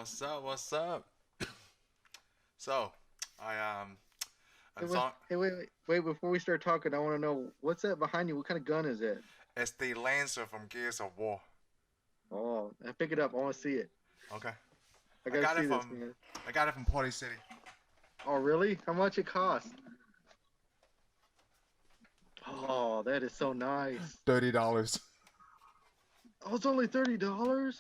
What's up? What's up? So, I'm Hey, what, so hey, wait! Before we start talking, I want to know what's that behind you. What kind of gun is it? it's the Lancer from Gears of War. Oh, I pick it up. I want to see it. Okay, I I gotta got it see this, from man. I got it from Party City. Oh, really? How much it cost? Oh, that is so nice. $30. Oh, it's only $30.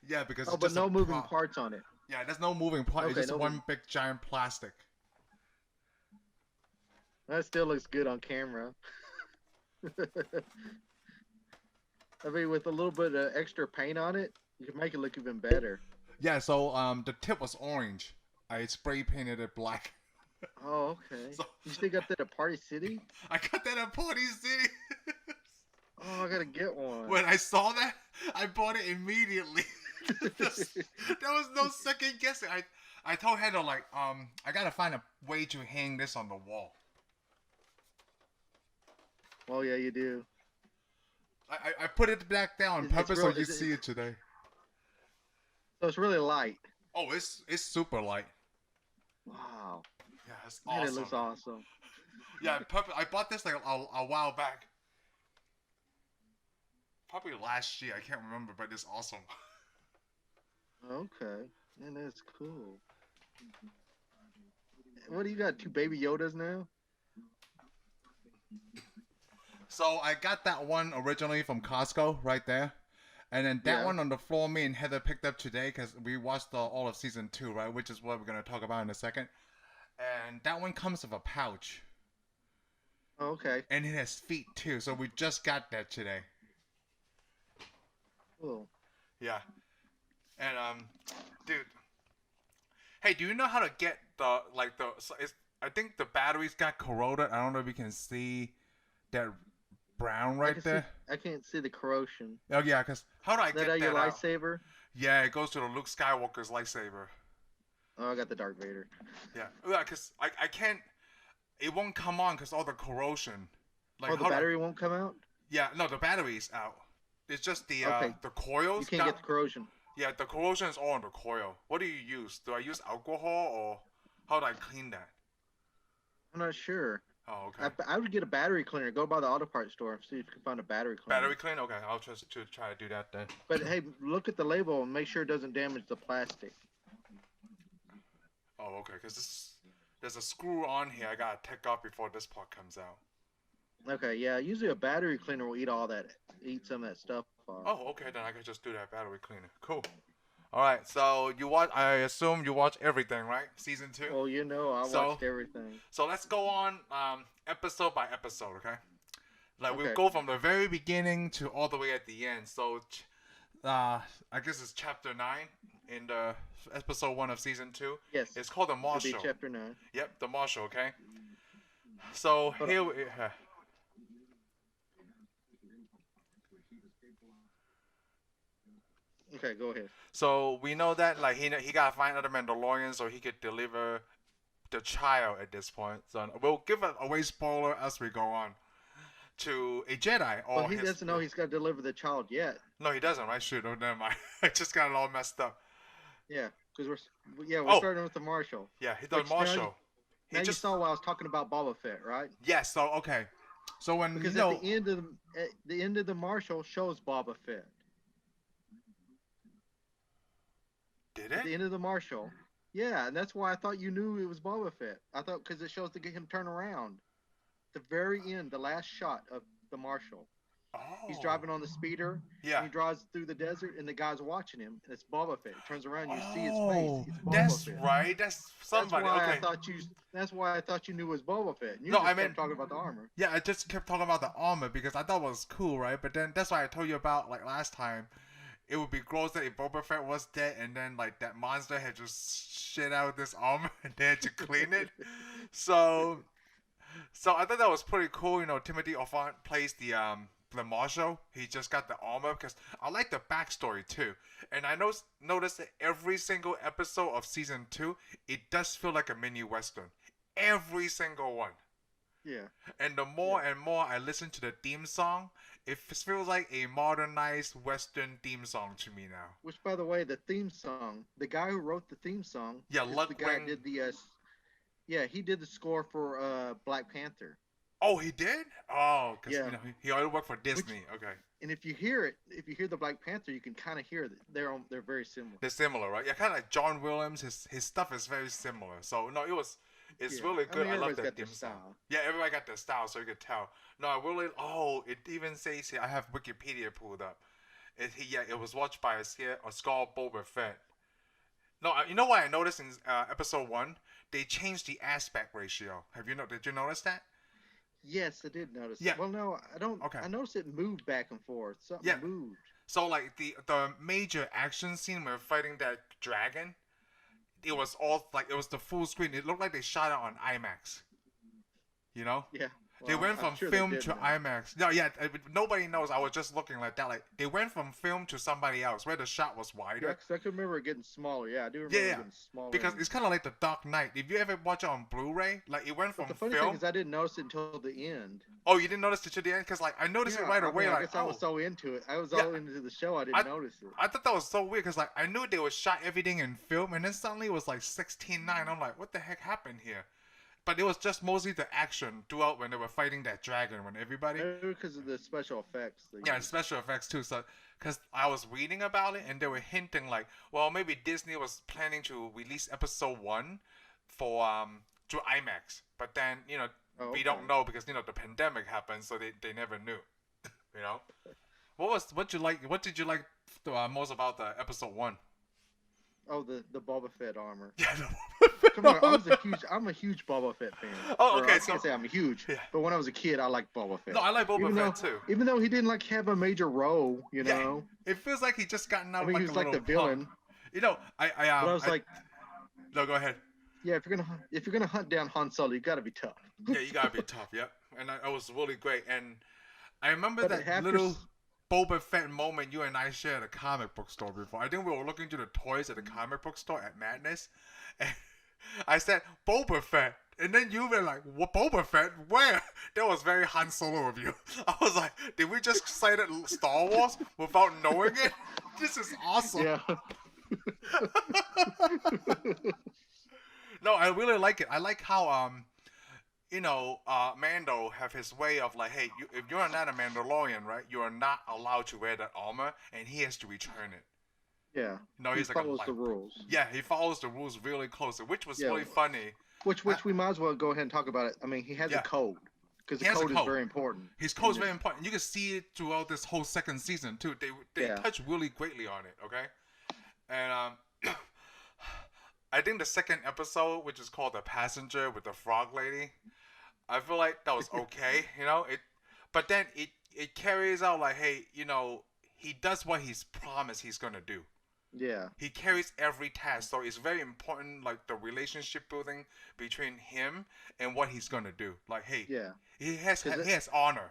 Yeah, because Oh, it's but just a no moving prop. parts on it. Yeah, there's no moving part. It's Okay, just no moving. one big giant plastic. That still looks good on camera. I mean, with a little bit of extra paint on it, you can make it look even better. Yeah, so the tip was orange. I spray painted it black. Oh, okay. So You still got that at Party City? I got that at Party City. Oh, I gotta get one. When I saw that, I bought it immediately. There was no second guessing. I told Heather like, I gotta find a way to hang this on the wall. Oh, yeah, you do. I put it back down on It's purpose so real. you see it today. So it's really light. Oh, it's super light. Wow. Yeah, it's Man, it awesome. looks awesome. Yeah, I bought this like a while back. Probably last year. I can't remember, but it's awesome. Okay. Man, that's cool. What do you got? Two baby Yodas now? So I got that one originally from Costco right there. And then that Yeah. one on the floor, me and Heather picked up today because we watched all of season 2, right? Which is what we're going to talk about in a second. And that one comes with a pouch. Oh, okay. And it has feet too. So we just got that today. Cool. Yeah. And, dude. Hey, do you know how to get so I think the batteries got corroded. I don't know if you can see that brown I right can see. there. I can't see the corrosion. Oh, yeah, because how do I Is that get your that out? lightsaber? Yeah, it goes to the Luke Skywalker's lightsaber. Oh, I got the Darth Vader. Yeah, because I can't. It won't come on because all the corrosion. Like Oh, the how do battery won't come out. yeah, no, the battery's out. It's just Okay. the You coils can't get the corrosion. yeah, the corrosion is all on the coil. What do you use? Do I use alcohol or how do I clean that? I'm not sure. Oh, I, okay. I would get a battery cleaner. Go by the auto parts store and see if you can find a battery cleaner. Battery clean? Okay, I'll just to try to do that then. But hey, look at the label and make sure it doesn't damage the plastic. Oh, okay, because there's a screw on here I gotta take off before this part comes out. Okay, yeah. Usually a battery cleaner will eat some of that stuff off. Oh, okay, then I can just do that battery cleaner. Cool. All right, so I assume you watch everything, right? Season 2? Oh, I So, watched everything. so let's go on episode by episode, okay? Like we'll Okay. go from the very beginning to all the way at the end. So, I guess it's chapter 9 in the episode 1 of season 2. Yes. It's called the It'll be Marshal. chapter 9. Yep, the Marshal, okay? So, Hold here on. we... Okay, go ahead. So, we know that, like, he gotta find other Mandalorians so he could deliver the child at this point. So, we'll give it away spoiler as we go on to a Jedi or Well, he doesn't know he's got to deliver the child yet. No, he doesn't, right? Shoot, oh, never mind. I just got it all messed up. Yeah, because we're Oh, starting with the Marshal. yeah, he done Which now Marshal. He Now you just saw what I was talking about Boba Fett, right? yes. So okay, so when Because at the end of the Marshal shows Boba Fett. did At the it? end of the Marshal. Yeah, and that's why I thought you knew it was Boba Fett. I thought because it shows to get him turn around. The very end, the last shot of the Marshal. Oh, He's driving on the speeder. yeah. And he drives through the desert, and the guy's watching him. And it's Boba Fett. He turns around, and you see his Oh, face. It's Boba that's Fett. right. That's somebody. That's why Okay. I thought you. That's why I thought you knew it was Boba Fett. You No, just I kept meant- talking about the armor. Yeah, I just kept talking about the armor because I thought it was cool, right? But then that's why I told you about like last time. It would be gross that if Boba Fett was dead and then like that monster had just shit out this armor and they had to clean it. So I thought that was pretty cool. You know, Timothy Olyphant plays the Marshal. He just got the armor because I like the backstory too. And I noticed that every single episode of season 2, it does feel like a mini western. Every single one. Yeah. And the more and more I listen to the theme song, it feels like a modernized Western theme song to me now. Which, by the way, the theme song, the guy who wrote the theme song Yeah, is the guy Ludwig. that did the yeah, he did the score for Black Panther. Oh, he did? Oh, because Yeah. he already worked for Which, Disney. Okay. and if you hear it, if you hear the Black Panther, you can kind of hear that they're very similar. They're similar, right? Yeah, kind of like John Williams. His stuff is very similar. So no, it's Yeah. really good. I, love everybody's that got their theme song. style. Yeah, everybody got their style, so you could tell. No, I really. Oh, it even says here. I have Wikipedia pulled up. It was watched by a Skull Boba Fett. No, you know what I noticed in episode 1? They changed the aspect ratio. Did you notice that? Yes, I did notice. Yeah. Well, no, I don't. Okay. I noticed it moved back and forth. Something Yeah. moved. So like the major action scene where fighting that dragon, it was the full screen. It looked like they shot it on IMAX. You know? Yeah. They Well, went I'm from sure film they did to now. IMAX. No, yeah, nobody knows. I was just looking like that. Like they went from film to somebody else, where the shot was Yeah, wider. 'cause I can remember it getting smaller. Yeah, I do remember Yeah, it getting smaller. because it's kind of like the Dark Knight. If you ever watch it on Blu-ray, like it went But from the funny film. thing is, I didn't notice it until the end. Oh, you didn't notice it to the end? Because like I noticed it right away. I Like guess I was so into it. I was Yeah. all into the show. I didn't notice it. I thought that was so weird because like I knew they would shot everything in film, and then suddenly it was like 16:9. I'm like, what the heck happened here? But it was just mostly the action throughout when they were fighting that dragon. When everybody, Maybe because of the special effects. yeah, and special effects too. So because I was reading about it, and they were hinting like, well, maybe Disney was planning to release episode 1 for to IMAX, but then we don't know because the pandemic happened, so they never knew. You know, what did you like most about the episode 1? Oh, the Boba Fett armor. Yeah, Come on, I'm a huge Boba Fett fan. Oh, okay. I can't say I'm a huge, Yeah. but when I was a kid, I liked Boba Fett. No, I like Boba Fett too. Even though he didn't like have a major role, you Yeah, know. it feels like he just gotten out. I mean, he was like the villain. You know, But I was like, no, go ahead. yeah, if you're gonna hunt down Han Solo, you gotta be tough. Yeah, you gotta be tough. Yep, and it was really great. And I remember But that little Boba Fett moment you and I shared at a comic book store before. I think we were looking through the toys at the comic book store at Madness, and I said Boba Fett, and then you were like, "What Boba Fett? Where?" That was very Han Solo of you. I was like, "Did we just cite Star Wars without knowing it? This is awesome." Yeah. No, I really like it. I like how Mando have his way of like, hey, if you're not a Mandalorian, right, you are not allowed to wear that armor, and he has to return it. Yeah. No, he he's follows like the rules. Yeah, he follows the rules really closely, which was Yeah. really funny. Which we might as well go ahead and talk about it. I mean, he has a code because the code is very important. His code is very important. You can see it throughout this whole second season too. They touch really greatly on it. Okay, and I think the second episode, which is called The Passenger with the frog lady, I feel like that was okay, but then it carries out like, hey, he does what he's promised he's gonna do. Yeah. He carries every task, so it's very important, like the relationship building between him and what he's gonna do. Like, hey, he has honor.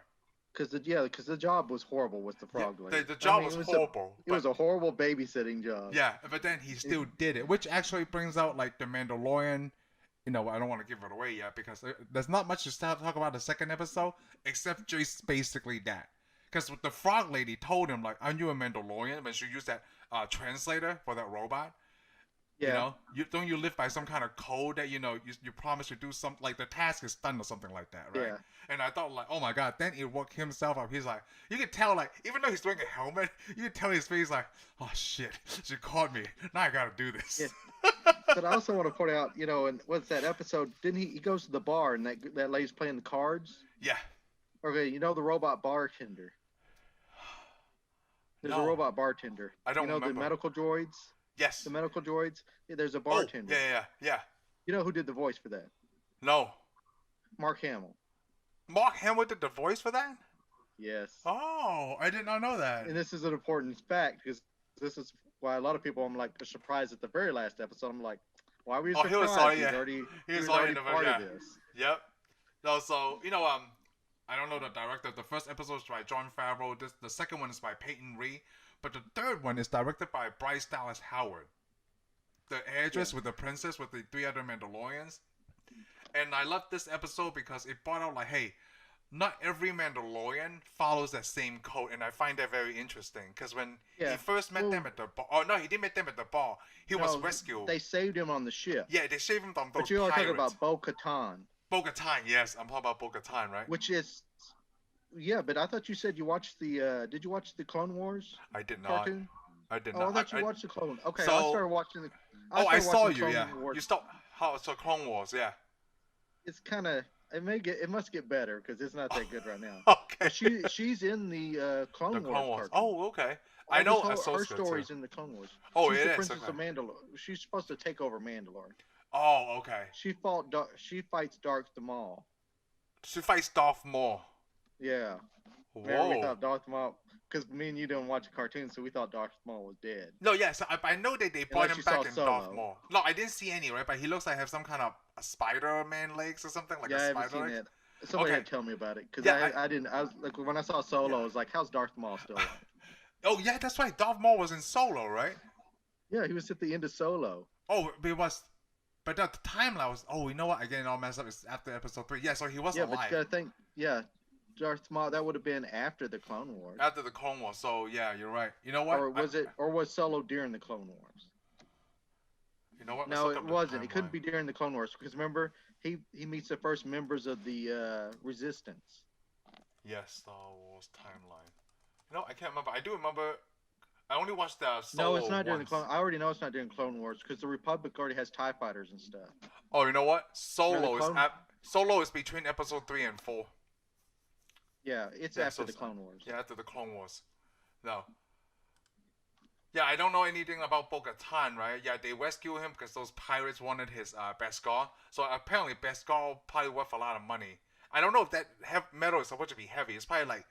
Because the job was horrible with the frog lady. The job was horrible. It was a horrible babysitting job. Yeah, but then he still did it, which actually brings out like the Mandalorian. I don't want to give it away yet because there's not much to talk about the second episode except just basically that. Because the frog lady told him like, "Aren't you a Mandalorian?" When she used that translator for that robot. Yeah. Don't you live by some kind of code that you promise to do something, like the task is done or something like that, right? Yeah. And I thought like, oh my god, then he woke himself up. He's like, you could tell like, even though he's wearing a helmet, you could tell his face like, oh shit, she caught me. Now I gotta do this. Yeah. But I also want to point out, and what's that episode? Didn't he goes to the bar and that lady's playing the cards? Yeah. Okay, the robot bartender. There's a robot bartender. I don't remember. The medical droids? Yes. The medical droids? Yeah, there's a bartender. Oh, yeah. You know who did the voice for that? No. Mark Hamill. Mark Hamill did the voice for that? Yes. Oh, I did not know that. And this is an important fact because this is why a lot of people, I'm like, are surprised at the very last episode. I'm like, why were you surprised? He was already part of this. Yep. No, so, I don't know the director. The first episode is by Jon Favreau. The second one is by Peyton Reed. But the third one is directed by Bryce Dallas Howard. The heiress with the princess with the 3 other Mandalorians. And I love this episode because it brought out like, hey, not every Mandalorian follows that same code, and I find that very interesting. Because when he Yeah. first met them Well, at the bar, oh no, he didn't meet them at the bar. He was no, rescued. they saved him on the ship. Yeah, they saved him from But those you're only talking pirates. about Bo-Katan, Bo-Katan, yes, I'm talking about Bo-Katan, right? which is yeah. But I thought you said you watched the. Did you watch the Clone Wars I did not. cartoon? I did Oh, I not. thought you watched the Clone. Okay, I So, started watching the. I oh, I started saw watching you. Clone Yeah, Wars. you stopped. How? So Clone Wars. Yeah. It's kind of. It must get better because it's not that good right now. Okay. But she's in the Clone The Wars Clone Wars. cartoon. Oh, okay. All I know her Ahsoka stories too. in the Clone Wars. Oh, She's it the is. Princess Okay. of Mandalore. She's supposed to take over Mandalore. Oh, okay. She fights Darth Maul. She fights Darth Maul. Yeah. Whoa. Remember we thought Darth Maul, because me and you didn't watch the cartoon, so we thought Darth Maul was dead. No, yes, I know that they brought Unless him you back saw in Solo. Darth Maul. No, I didn't see any, right? But he looks like have some kind of a Spider-Man legs or something, like Yeah, a I haven't spider seen legs. it. Somebody Okay. had to tell me about it because Yeah, I didn't. I was like when I saw Solo, I was like, "How's Darth Maul still alive?" Oh yeah, that's right. Darth Maul was in Solo, right? Yeah, he was at the end of Solo. Oh, but it was. But the timeline was. Oh, you know what? Again, all messed up. It's after episode 3. Yeah, so he was Yeah, but alive you gotta think. Yeah, Darth Maul. That would have been after the Clone Wars. after the Clone Wars. So yeah, you're right. You know what? Or was it? Or was Solo during the Clone Wars? You know what? Let's No, look it up the wasn't. It couldn't timeline. be during the Clone Wars because remember he meets the first members of the Resistance. Yes, Star Wars timeline. You know, I can't remember. I do remember. I only watched the Solo No, it's not during the once. Clone. I already know it's not during Clone Wars because the Republic already has Tie Fighters and stuff. Oh, you know what? Now, the Clone- Solo is between episode 3 and 4. Yeah, it's Yeah, after so the Clone Wars. Yeah, after the Clone Wars. No. Yeah, I don't know anything about Bo-Katan, right? Yeah, they rescue him because those pirates wanted his Beskar. So apparently Beskar probably worth a lot of money. I don't know if that metal is supposed to be heavy. It's probably like,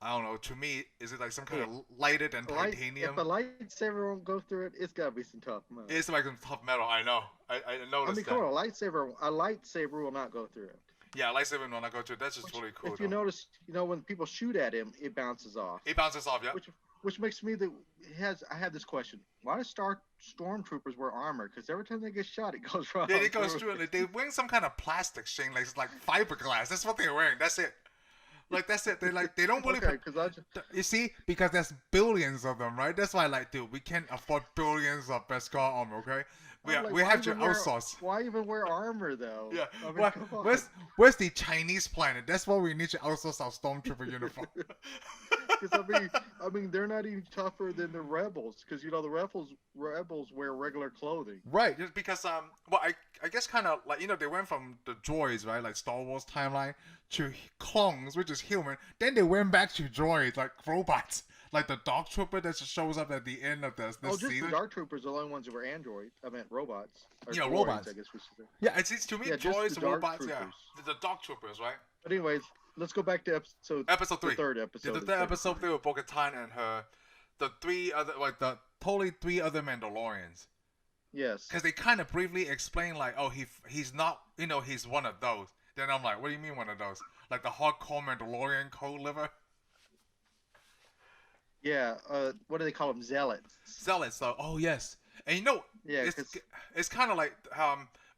I don't know, to me, is it like some kind of lighter than titanium? If a lightsaber won't go through it, it's gotta be some tough metal. It's like some tough metal, I know. I noticed come that. on, a lightsaber will not go through it. Yeah, lightsaber when I go to that's just really cool. If you notice, when people shoot at him, it bounces off. It bounces off, yeah. Which makes me I have this question: why do stormtroopers wear armor? Because every time they get shot, it goes right. Yeah, it goes through. They wearing some kind of plastic thing, like fiberglass. That's what they're wearing. That's it. Like that's it. They don't really. Okay, because you see, because there's billions of them, right? That's why, like, dude, we can't afford billions of Beskar armor, okay? We have to outsource. Why even wear armor though? Yeah. I mean, come on. Where's the Chinese planet? That's why we need to outsource our stormtrooper uniform. Because I mean, they're not even tougher than the rebels. Because the rebels wear regular clothing. Right. Just because well, I guess kind of like they went from the droids, right, like Star Wars timeline, to clones, which is human. Then they went back to droids, like robots, like the Dark Trooper that just shows up at the end of this season. The Dark Troopers are the only ones that were androids. I meant robots. Droids, robots. I guess we should say. Yeah, it's to me droids, robots. Troopers. Yeah, the Dark Troopers, right? But anyways, let's go back to episode 3. The third episode. The third episode 3 with Bo-Katan and the 3 other Mandalorians. Yes. Because they kind of briefly explain like, oh, he's not, he's one of those. Then I'm like, what do you mean one of those? Like the hardcore Mandalorian cold liver? Yeah. What do they call them? Zealots. Zealots. So, oh yes. And yeah, it's kind of like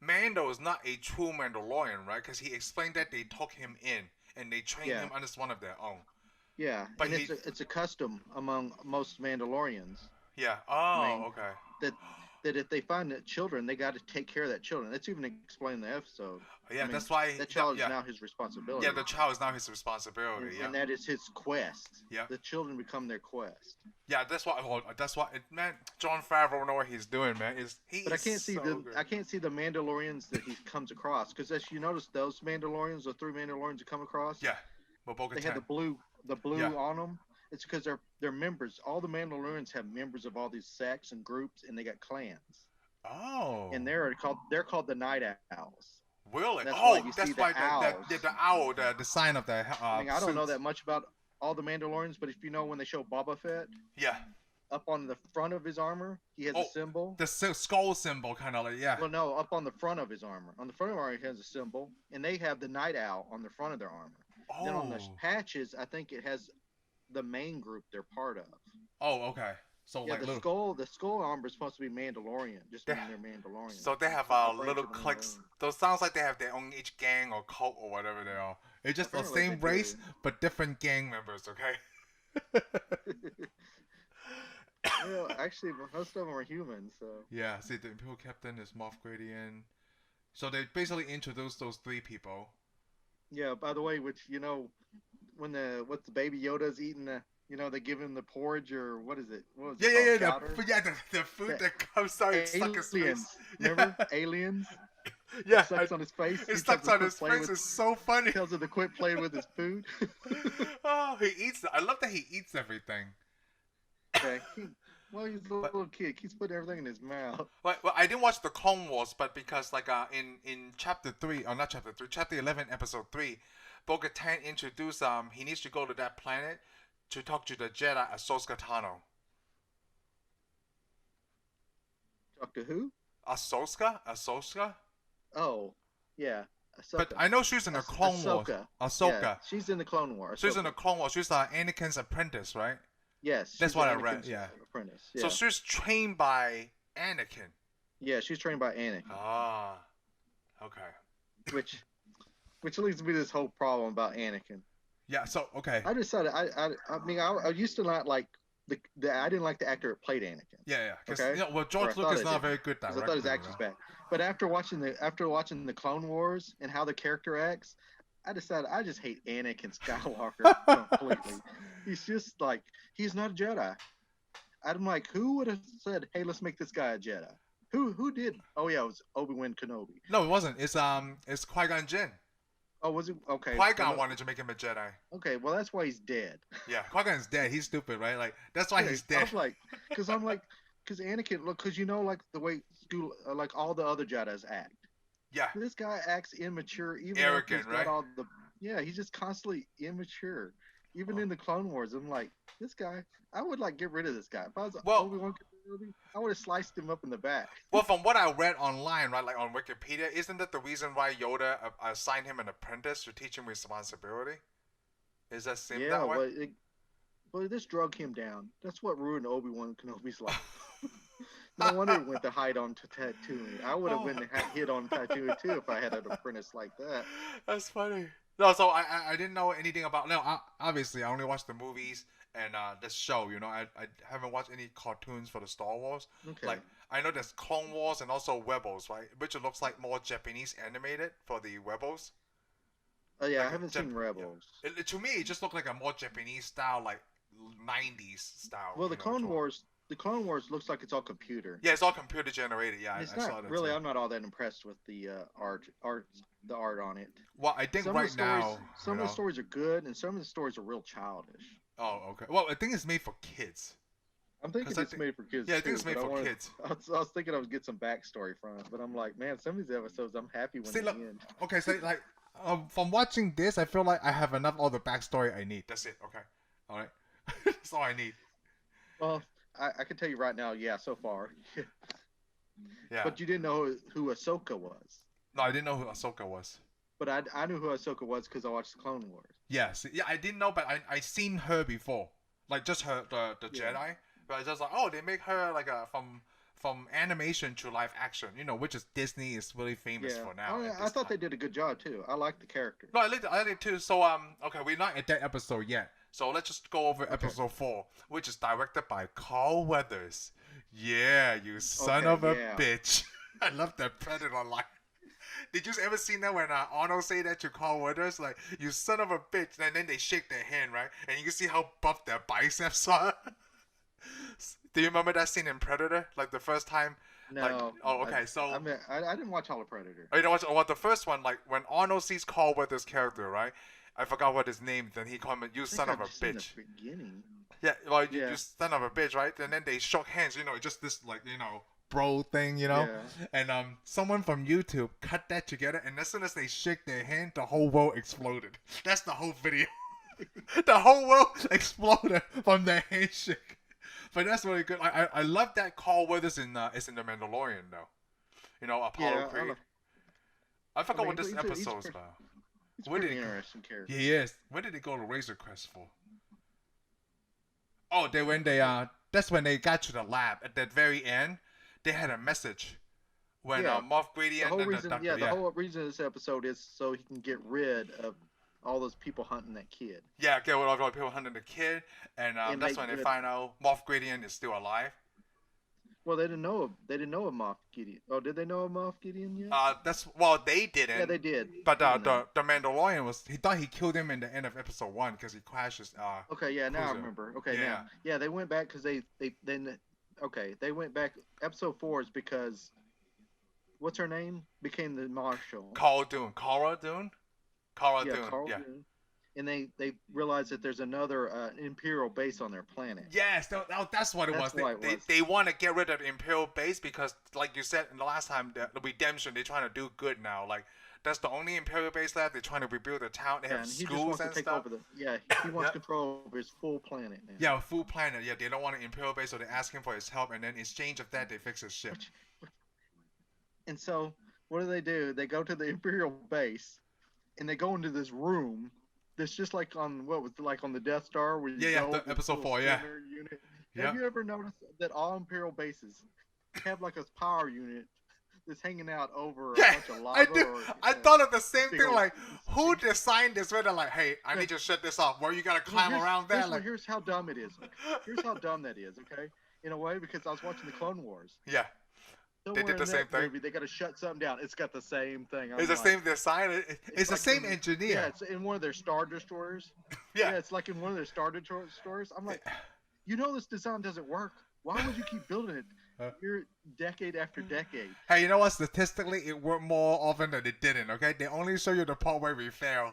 Mando is not a true Mandalorian, right? Because he explained that they took him in and they trained him under one of their own. Yeah, but it's a custom among most Mandalorians. Yeah. Oh, okay. That if they find children, they got to take care of that children. That's even explained in the episode. Yeah, that's why that child is now his responsibility. Yeah, the child is now his responsibility. And that is his quest. Yeah. The children become their quest. Yeah, that's why. Man, Jon Favreau know what he's doing, man. But I can't see the Mandalorians that he comes across, because as you notice, those Mandalorians, the 3 Mandalorians that come across. Yeah. They had the blue on them. It's because they're members. All the Mandalorians have members of all these sects and groups, and they got clans. Oh. And they're called the Night Owls. Really? That's why the owl, the sign of the. I don't know that much about all the Mandalorians, but if you know when they show Boba Fett. Yeah. Up on the front of his armor, he has a symbol. The skull symbol, kind of like, yeah. Well, no, up on the front of his armor. On the front of his armor, he has a symbol, and they have the Night Owl on the front of their armor. Oh. Then on the patches, I think it has the main group they're part of. Oh, okay. So Yeah, like the little. skull armor is supposed to be Mandalorian, just They, meaning they're Mandalorian. so they have So little branch of the cliques. Mandalorian. Those sounds like they have their own each gang or cult or whatever they are. It's just the Apparently they same race do. but different gang members. Okay. Well, actually, most of them are humans, so. Yeah. See, the Imperial Captain is Moff Gideon. So they basically introduced those three people. Yeah. By the way, which when the baby Yoda's eating they give him the porridge or what is it? What was Yeah, it yeah, called? yeah. Chowder. The food The that comes out and stuck his face. aliens. Yeah. Remember aliens? Yeah. It sucks on his face. It He sucks tells on his face. It's so funny. tells him to quit playing with his food. Oh, he eats. I love that he eats everything. Yeah, well, he's a little kid. Keeps putting everything in his mouth. Well, I didn't watch the Clone Wars, but because like in chapter 3, or not chapter 3, chapter 11, episode 3, Bo-Katan introduced he needs to go to that planet to talk to the Jedi Ahsoka Tano. Talk to who? Ahsoka. Oh, yeah. Ahsoka. But I know she's in the Clone Wars. Ahsoka. Yeah, she's in the Clone Wars. She's in the Clone Wars. She's Anakin's apprentice, right? Yes. That's what I read. Yeah. Apprentice. Yeah. So she's trained by Anakin. Yeah, she's trained by Anakin. Ah. Okay. Which leads me to this whole problem about Anakin. Yeah. So okay. I decided I used to not like I didn't like the actor that played Anakin. Yeah. Because Okay? George Lucas is not a very good I director. thought his acting's bad. But after watching the Clone Wars and how the character acts, I decided I just hate Anakin Skywalker completely. He's just like he's not a Jedi. I'm like, who would have said, "Hey, let's make this guy a Jedi"? Who did? Oh yeah, it was Obi-Wan Kenobi. No, it wasn't. It's Qui-Gon Jinn. Oh, was it? Okay. Qui-Gon wanted to make him a Jedi. Okay, well that's why he's dead. Yeah, Qui-Gon's dead. He's stupid, right? Like that's why he's dead. Because Anakin, like the way like all the other Jedis act. Yeah. This guy acts immature, even arrogant, after he's got right? all the. Yeah, he's just constantly immature. Even in the Clone Wars, I'm like, this guy. I would like get rid of this guy. If I was Obi-Wan Kenobi, I would have sliced him up in the back. Well, from what I read online, right, like on Wikipedia, isn't that the reason why Yoda assigned him an apprentice to teach him responsibility? Is that seem that way? But this drug him down. That's what ruined Obi-Wan Kenobi's life. No wonder he went to hide on to Tatooine. I would have went and hid on Tatooine too if I had an apprentice like that. That's funny. No, so I didn't know anything about. No, obviously I only watched the movies and the show. You know, I haven't watched any cartoons for the Star Wars. Okay. Like I know there's Clone Wars and also Rebels, right? Which it looks like more Japanese animated for the Rebels. Oh yeah, like I haven't seen Rebels. Yeah. To me, it just looked like a more Japanese style, like 90s style. Well, the Clone Wars looks like it's all computer. Yeah, it's all computer generated. Yeah, It's I not saw that really. too. I'm not all that impressed with the art on it. Well, I think Some right of the stories, now, some of the stories are good, and some of the stories are real childish. Oh, okay. Well, I think it's made for kids. I'm thinking it's made for kids. Yeah, I think it's made for kids. I was thinking I would get some backstory from it, but I'm like, man, some of these episodes, I'm happy when they end. Okay, so like, from watching this, I feel like I have enough all the backstory I need. That's it. Okay, all right. That's all I need. Well, I can tell you right now, yeah, so far. Yeah. But you didn't know who Ahsoka was. No, I didn't know who Ahsoka was. But I knew who Ahsoka was because I watched the Clone Wars. Yes, yeah, I didn't know, but I seen her before, like just her the Jedi. But I just like, oh, they make her like from animation to live action, you know, which is Disney is really famous for now. I thought they did a good job too. I like the character. No, I did too. So okay, we're not at that episode yet. So let's just go over episode 4, which is directed by Carl Weathers. Yeah, you son of a bitch. I love that Predator line. Did you ever see that when Arnold say that to Carl Weathers? Like, you son of a bitch. And then they shake their hand, right? And you can see how buff their biceps are. Do you remember that scene in Predator? Like the first time? No. Like, oh, okay. I didn't watch all of Predator. Oh, you know what? Well, the first one, like when Arnold sees Carl Weathers' character, right? I forgot what his name. Then he called him, "You son of a bitch." In the beginning. Yeah, well, you son of a bitch, right? And then they shook hands. You know, just this like bro thing, you know. Yeah. And someone from YouTube cut that together, and as soon as they shake their hand, the whole world exploded. That's the whole video. The whole world exploded from their handshake. But that's really good. I love that Carl Weathers is in the Mandalorian though. You know, Apollo Creed. I forgot what this episode's about. It's pretty interesting character. He is. When did he go to Razor Crest for? Oh, that's when they got to the lab at the very end. They had a message when Yeah. Moff The Gideon whole and the reason, doctor. the whole reason of this episode is so he can get rid of all those people hunting that kid. Yeah, get rid of all the people hunting the kid, and that's when they find out Moff Gideon is still alive. Well, they didn't know. They didn't know of Moff Gideon. Oh, did they know of Moff Gideon yet? They didn't. Yeah, they did. But the Mandalorian he thought he killed him in the end of episode 1 because he crashes. Okay, yeah, now I remember. Okay, yeah, they went back because they went back. Episode 4 is because what's her name became the marshal. Cara Dune. Dune. And they realized that there's another Imperial base on their planet. Yes, that's what it was. They want to get rid of the Imperial base because, like you said in the last time, the Redemption, they're trying to do good now. Like, that's the only Imperial base left. They're trying to rebuild the town. They have schools and stuff. He wants control over his full planet now. Yeah, full planet. Yeah, they don't want an Imperial base, so they ask him for his help, and then in exchange of that, they fix his ship. And so, what do? They go to the Imperial base, and they go into this room. That's just like on the Death Star where you go episode 4, yeah. Unit. Have you ever noticed that all Imperial bases have like a power unit that's hanging out over a bunch of lava? I do. I thought of the same thing. Like, who designed this? Where they're like, hey, I need to shut this off. Where you gotta climb around that? Here's how dumb it is. Here's how dumb that is. Okay, in a way, because I was watching the Clone Wars. Yeah. They did the same thing. Movie, they got to shut something down. It's got the same thing. It's the same design. It's the same engineer. Yeah, it's in one of their Star Destroyers. Yeah, it's like in one of their Star Destroyers. I'm like, this design doesn't work. Why would you keep building it? You're decade after decade. Hey, you know what? Statistically, it worked more often than it didn't. Okay, they only show you the part where we fail,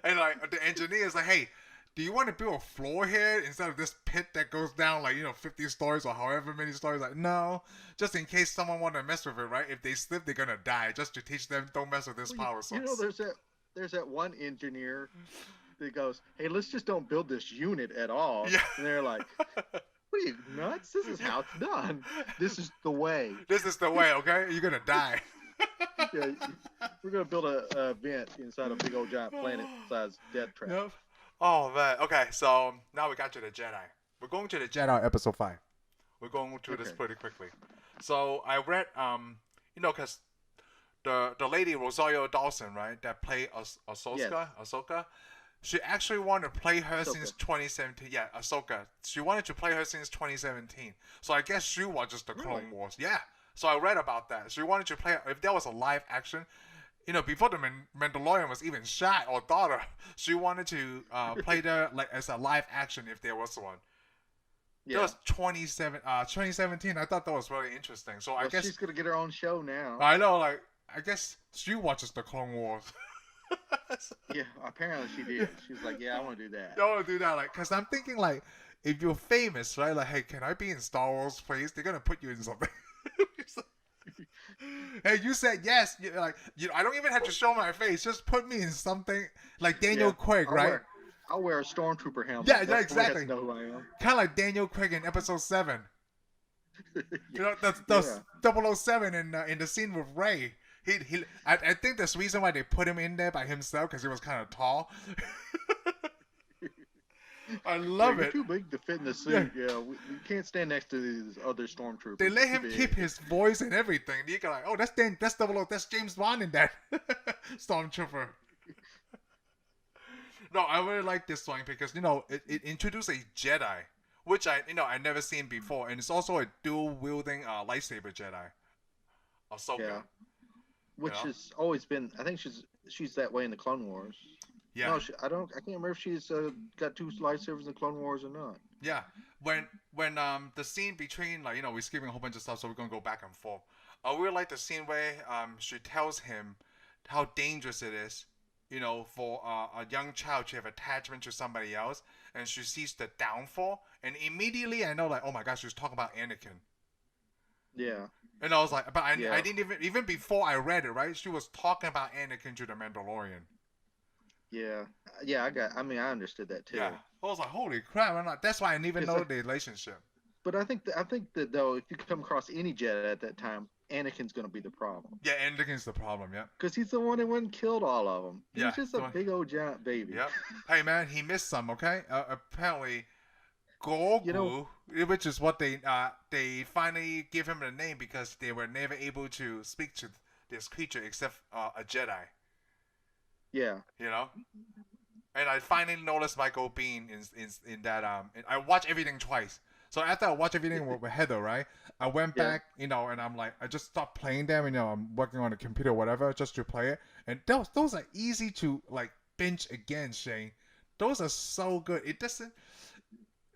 and like the engineer's like, hey. Do you want to build a floor here instead of this pit that goes down 50 stories or however many stories? Like, no, just in case someone want to mess with it, right? If they slip, they're gonna die. Just to teach them, don't mess with this power source. There's that one engineer that goes, hey, let's just don't build this unit at all. Yeah. And they're like, what are you, nuts? This is how it's done. This is the way. This is the way, okay? You're gonna die. Yeah, we're gonna build a vent inside a big old giant planet-sized death trap. Yep. Oh man, okay, so now we got to the Jedi. We're going to the Jedi episode 5. We're going through this pretty quickly. So I read, because the lady Rosario Dawson, right, that played Ahsoka, she actually wanted to play her since 2017. Yeah, Ahsoka. She wanted to play her since 2017. So I guess she watches the Clone Wars. Yeah. So I read about that. She wanted to play, if there was a live action, before the Mandalorian was even shot or thought of, she wanted to play there as a live action if there was one. Yeah. That was 2017. I thought that was really interesting. So I guess she's gonna get her own show now. I know, I guess she watches the Clone Wars. Yeah, apparently she did. She was like, "Yeah, I want to do that." I want to do that, cause I'm thinking if you're famous, right? Like, hey, can I be in Star Wars, please? They're gonna put you in something. Hey, you said yes. I don't even have to show my face. Just put me in something like Daniel Craig, right? I'll wear a stormtrooper helmet. Yeah, exactly. Know who I am. Kind of like Daniel Craig in Episode 7. That's 007 in the scene with Rey. I think that's the reason why they put him in there by himself because he was kind of tall. I love it. Too big to fit in the suit. Yeah, we can't stand next to these other stormtroopers. They let him keep his voice and everything. You go like, oh, that's James Bond in that stormtrooper. No, I really like this one because it introduced a Jedi, which I never seen before, and it's also a dual wielding lightsaber Jedi. Ahsoka. Yeah. Which has always been. I think she's that way in the Clone Wars. Yeah. No, I can't remember if she's got 2 lightsabers in the Clone Wars or not. Yeah. When the scene between we're skipping a whole bunch of stuff, so we're gonna go back and forth. I really like the scene where she tells him how dangerous it is, for a young child to have attachment to somebody else, and she sees the downfall, and immediately I know oh my gosh, she's talking about Anakin. Yeah. And I was like, but I didn't even before I read it, right? She was talking about Anakin to the Mandalorian. Yeah, I understood that too. Yeah, I was like, holy crap! That's why I didn't even know the relationship. But I think that though, if you come across any Jedi at that time, Anakin's going to be the problem. Yeah, Anakin's the problem. Yeah, because he's the one that went and killed all of them. He's just a big old giant baby. Yep. Hey man, he missed some. Okay, apparently, You know, Grogu, which is what they finally give him a name because they were never able to speak to this creature except a Jedi. yeah, You know, and I finally noticed Michael Bean in that and I watched everything twice. So after I watched everything with Heather, right, I went yeah. back, and I'm like, I just stopped playing them, I'm working on the computer or whatever just to play it, and those are easy to like binge again, Shane. Those are so good. It doesn't.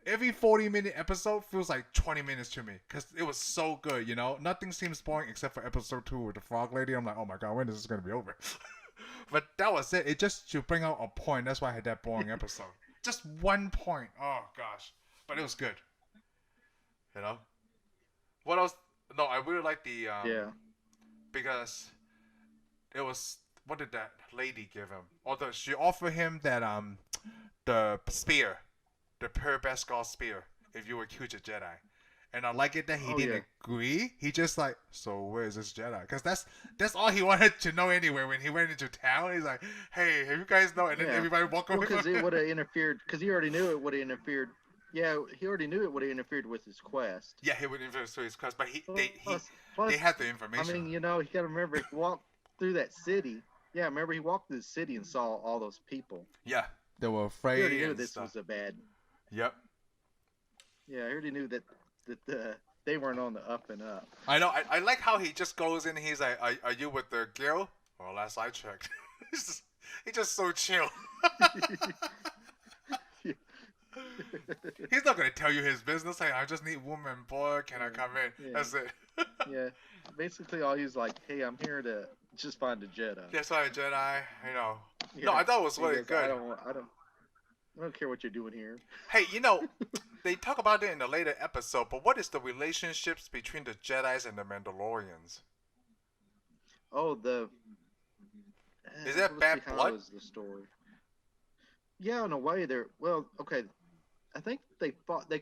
Every 40-minute episode feels like 20 minutes to me because it was so good. Nothing seems boring except for episode 2 with the frog lady. I'm like, oh my god, when is this gonna be over? But that was it. It just to bring out a point. That's why I had that boring episode. Just one point. Oh gosh, but it was good. You know what else? No, I really like the Yeah. because it was, what did that lady give him? Although she offered him that the spear, the Pedro Pascal spear, if you were cute a Jedi. And I like it that he Oh yeah. didn't agree. He just like, so where is this Jedi? Because that's all he wanted to know anyway. When he went into town, he's like, hey, have you guys know? And then Yeah. everybody walk Well, away. because it would have interfered. Because he already knew it would have interfered. Yeah, he already knew it would have interfered with his quest. Yeah, he would interfere with his quest, but Plus, they had the I information. mean, you got to remember he walked through that city. Yeah, remember he walked through the city and saw all those people. Yeah, they were He already afraid knew and this stuff. was a bad. Yep. Yeah, I already knew that they weren't on the up and up. I know. I like how he just goes in and he's like, are you with the girl? Well, last I checked. He's just so chill. He's not going to tell you his business. Hey, I just need woman, boy. Can I come in? Yeah. That's it. Yeah, basically all he's like, hey, I'm here to just find a Jedi. That's why a Jedi, Yeah. No, I thought it was He really goes, good. I don't care what you're doing here. Hey, they talk about it in a later episode, but what is the relationships between the Jedis and the Mandalorians? Oh, Is that bad how blood? is the story? Yeah, in a way, they're well. Okay, I think they fought. They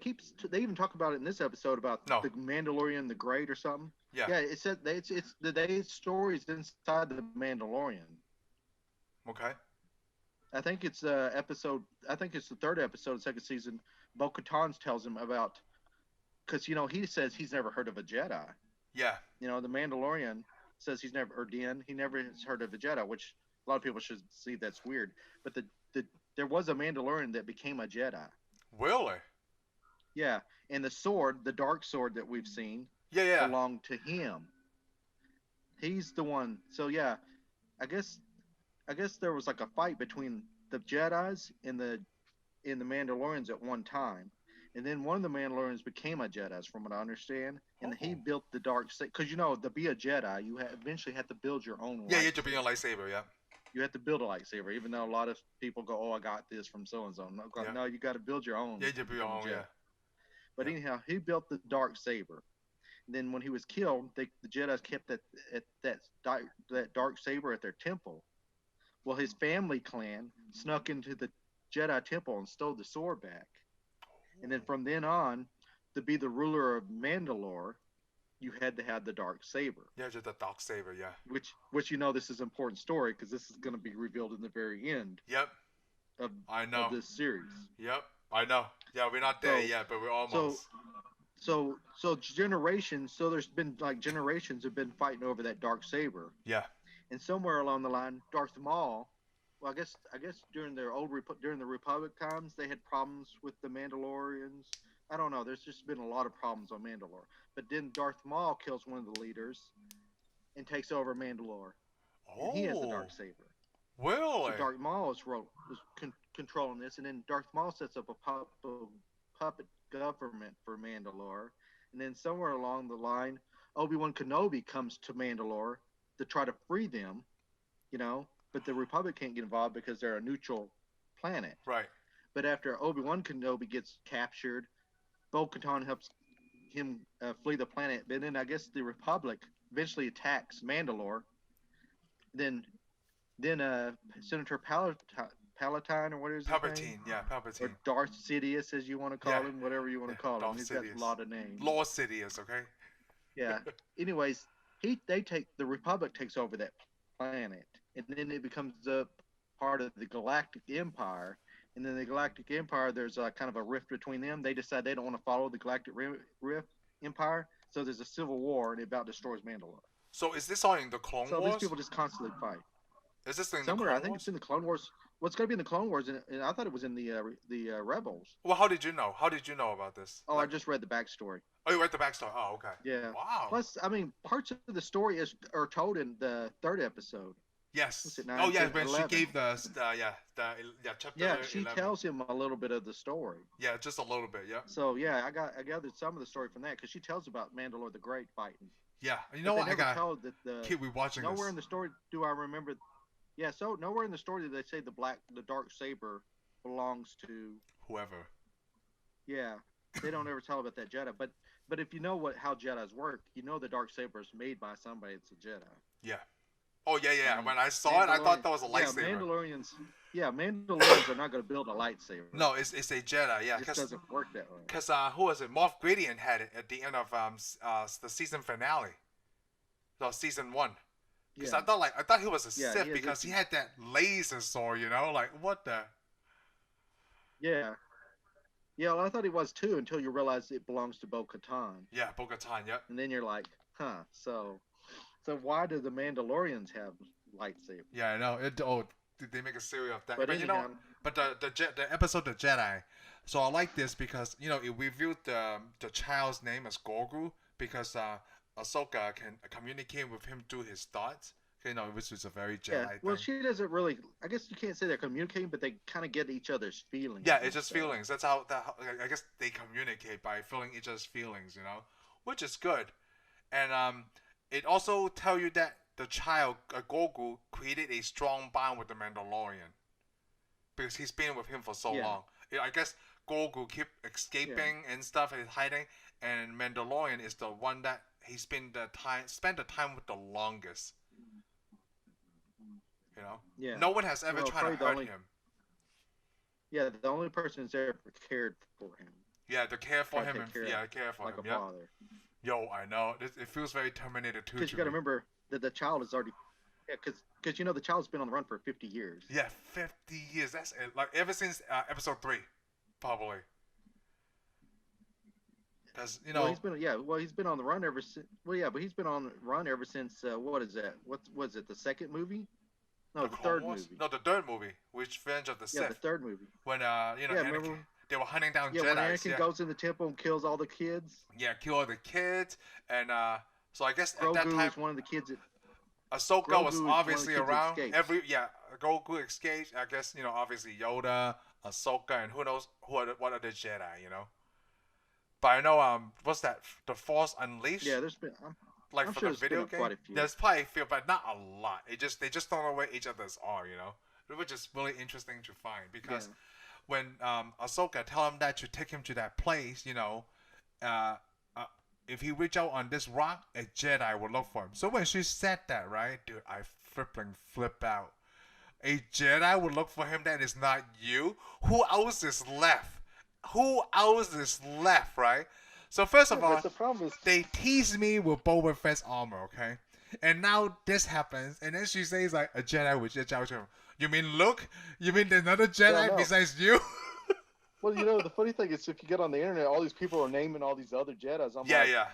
even talk about it in this episode about No. the Mandalorian the Great or something. Yeah. Yeah, it said it's the stories inside the Mandalorian. Okay. I think it's episode. I think it's the third episode, of second season. Bo-Katan tells him about because he says he's never heard of a Jedi. Yeah. The Mandalorian says he never has heard of a Jedi, which a lot of people should see that's weird. But there was a Mandalorian that became a Jedi. Really? Yeah, and the sword, the dark sword that we've seen, Yeah. belonged to him. He's the one. So yeah, I guess there was like a fight between the Jedis and the Mandalorians at one time, and then one of the Mandalorians became a Jedi, from what I understand, and he built the dark side. Because to be a Jedi, you eventually have to build your own. Yeah, you have to be a lightsaber. Yeah. You have to build a lightsaber, even though a lot of people go, "Oh, I got this from so and so." No, you got to build your own. Yeah, you have to be your own. Yeah. But anyhow, he built the dark saber. And then when he was killed, the Jedi kept that dark saber at their temple. Well, his family clan snuck into the Jedi temple and stole the sword back. And then from then on, to be the ruler of Mandalore, you had to have the dark saber. Yeah, just the dark saber. Yeah. Which this is an important story because this is going to be revealed in the very end. Yep. I know. Of this series. Yep. I know. Yeah, we're not there yet, but we're almost. So generations. So there's been like generations have been fighting over that dark saber. Yeah. And somewhere along the line, Darth Maul. Well, I guess during the Republic times, they had problems with the Mandalorians. I don't know. There's just been a lot of problems on Mandalore. But then Darth Maul kills one of the leaders and takes over Mandalore. And he has the dark saber. Really? So Darth Maul was controlling this, and then Darth Maul sets up a puppet government for Mandalore. And then somewhere along the line, Obi-Wan Kenobi comes to Mandalore to try to free them, but the Republic can't get involved because they're a neutral planet. Right. But after Obi-Wan Kenobi gets captured, Bo-Katan helps him flee the planet. But then I guess the Republic eventually attacks Mandalore. Then Senator Palatine, or what is his Palpatine, name? yeah, Palpatine. Or Darth Sidious, as you want to call him, whatever you want to call him. He's got a lot of names. Lord Sidious, okay? Yeah. Anyways, the Republic takes over that planet, and then it becomes a part of the Galactic Empire. and then the Galactic Empire. There's kind of a rift between them. They decide they don't want to follow the Galactic Rift Empire, so there's a civil war, and it about destroys Mandalore. So is this all in the Clone So Wars? these people just constantly fight. Is this in Somewhere, the I Clone think Wars? it's in the Clone Wars. Well, it's going to be in the Clone Wars, and I thought it was in the Rebels. Well, how did you know? How did you know about this? Oh, I just read the backstory. Oh, you read the backstory. Oh, okay. Yeah. Wow. Plus, I mean, parts of the story are told in the third episode. Yes. What's it, 9, Oh, yeah. 10, When 11? she gave the chapter. Yeah, she 11. tells him a little bit of the story. Yeah, just a little bit. Yeah. So yeah, I gathered some of the story from that because she tells about Mandalore the Great fighting. Yeah. You know But what? they I never got tell that the keep rewatching nowhere this. in the story do I remember. Yeah, so nowhere in the story do they say the dark saber belongs to. Whoever. Yeah, they don't ever tell about that Jedi. But if you know how Jedi's work, you know the dark saber is made by somebody that's a Jedi. Yeah. Oh yeah. Um, When I saw it, I thought that was a lightsaber. Mandalorians are not going to build a lightsaber. No, it's a Jedi. Yeah, It just doesn't work that way. because who was it? Moff Gideon had it at the end of the season finale. So season 1. Because Yeah. I thought he was a Yeah, Sith he is. because he had that laser sword. You know, like what the. Yeah. Yeah, well, I thought he was too until you realize it belongs to Bo-Katan. Yeah, Bo-Katan. Yep. And then you're like, huh, so why do the Mandalorians have lightsabers? Yeah, I know. Did they make a series of that? But you know, anyhow, but the episode The Jedi. So I like this because it revealed the child's name as Grogu because Ahsoka can communicate with him through his thoughts. Which is a very Jedi yeah, well, thing. she doesn't really, I guess you can't say they're communicating, but they kind of get each other's feelings. Yeah, and it's just stuff. feelings. That's how I guess they communicate by feeling each other's feelings, which is good. And it also tell you that the child Grogu created a strong bond with the Mandalorian because he's been with him for so Yeah. long. I guess Grogu keep escaping and stuff and hiding, and Mandalorian is the one that he spent the time with the longest. Yeah. No one has ever Well, tried to probably the hurt only- him. Yeah, the only person who's ever cared for him. Yeah, to care for Try to him take and care of care for like him. a Yeah. father. Yo, I know. It feels very Terminator 2 Because to you got to me. remember that the child is already, yeah, because the child's been on the run for 50 years. Yeah, 50 years. That's it. Like ever since episode 3, probably. Because Well, he's been on the run ever since. Well, yeah, but he's been on the run ever since. What is that? What was it? The second movie? No, the Clone third Wars? movie. No, the third movie, which Revenge of the Yeah, the Sith. third movie. When Yeah, Anakin, remember? they were hunting down Yeah, Jedi's. when Anakin Yeah, goes in the temple and kills all the kids. yeah, kill all the kids, and so I guess at Grogu that time is one of the kids that. Ahsoka Grogu was is one of the obviously kids that around. escapes. Goku escaped. I guess obviously Yoda, Ahsoka, and who knows what are the Jedi. But I know what's that? The Force Unleashed. Yeah, there's been. Like I'm for sure the there's video been game. quite a few. There's probably a few, but not a lot. They just don't know where each others are. Which is really interesting to find because when Ahsoka tell him that you take him to that place, if he reach out on this rock, a Jedi will look for him. So when she said that, right, dude, I flip out. A Jedi would look for him that is not you. Who else is left? Right? So first of all, but the problem is, they tease me with Boba Fett's armor, okay? And now this happens, and then she says like a Jedi with Jedi. You mean Luke? You mean there's another Jedi no. besides you? well, the funny thing is, if you get on the internet, all these people are naming all these other Jedis. I'm Yeah, like, yeah.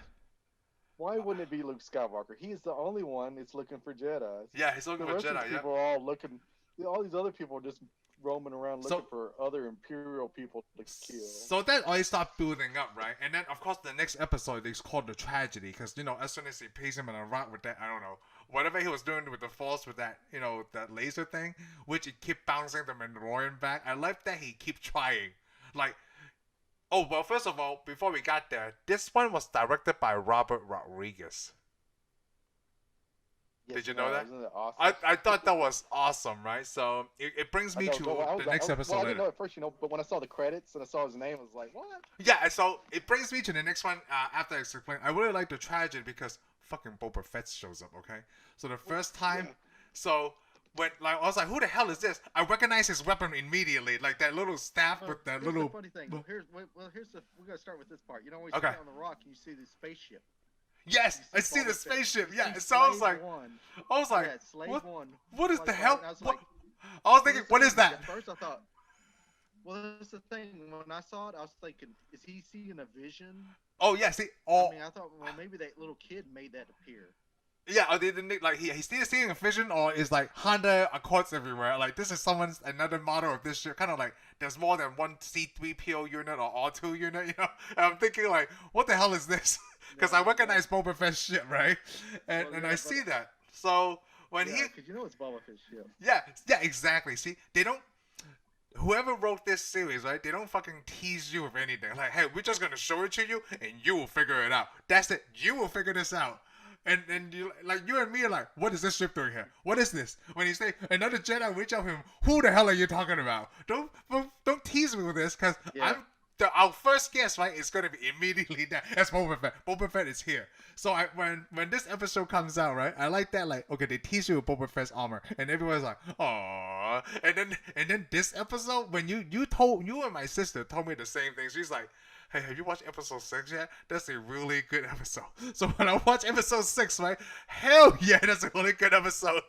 Why wouldn't it be Luke Skywalker? He's the only one that's looking for Jedis. Yeah, he's looking The for rest of Jedi, these yeah. people are all looking. All these other people are just roaming around looking for other Imperial people to kill. So that always start building up, right? And then, of course, the next episode is called The Tragedy, because, as soon as he pays him in a rock with that, I don't know, whatever he was doing with the Force with that, that laser thing, which it keep bouncing the Mandalorian back. I like that he keep trying. Like, oh, well, first of all, before we got there, this one was directed by Robert Rodriguez. Yes, Did you know that? Isn't that awesome? I thought that was awesome, right? So it brings me to the next episode I later. didn't know at first, but when I saw the credits and I saw his name, I was like, what? Yeah, so it brings me to the next one after I explain. I really like the tragedy because fucking Boba Fett shows up, okay? So the first time, so when I was like, who the hell is this? I recognize his weapon immediately, like that little staff with that here's little. The funny thing. We're gonna start with this part. When you Okay. sit on the rock and you see the spaceship. Yes, I see the spaceship. Yeah, so I was like, Slave what? One. What is the hell? I was What? like, I was thinking, what is that? At first, I thought Well, that's the thing. When I saw it, I was thinking, is he seeing a vision? Oh yeah, see, I oh mean, I thought, well, maybe that little kid made that appear. yeah, or they didn't like he's still seeing a vision, or is like Honda Accords everywhere. Like this is someone's another model of this ship. Kind of like there's more than one C-3PO unit or R2 unit, you know. And I'm thinking like, what the hell is this? Because I recognize Boba Fett's ship, right? And I see that. So when he, because you know it's Boba Fett's ship. yeah, exactly. See, they don't. Whoever wrote this series, right? They don't fucking tease you with anything. Like, hey, we're just gonna show it to you, and you will figure it out. That's it. You will figure this out. And you like you and me are like, what is this ship doing here? What is this? When you say another Jedi reach out to him, who the hell are you talking about? Don't tease me with this, because our first guess, right, is gonna be immediately that. That's Boba Fett. Boba Fett is here. So when this episode comes out, right, I like that. Like, okay, they tease you with Boba Fett's armor, and everyone's like, oh. And then this episode, when you and my sister told me the same thing. She's like, hey, have you watched episode 6 yet? That's a really good episode. So when I watch episode 6, right, hell yeah, that's a really good episode.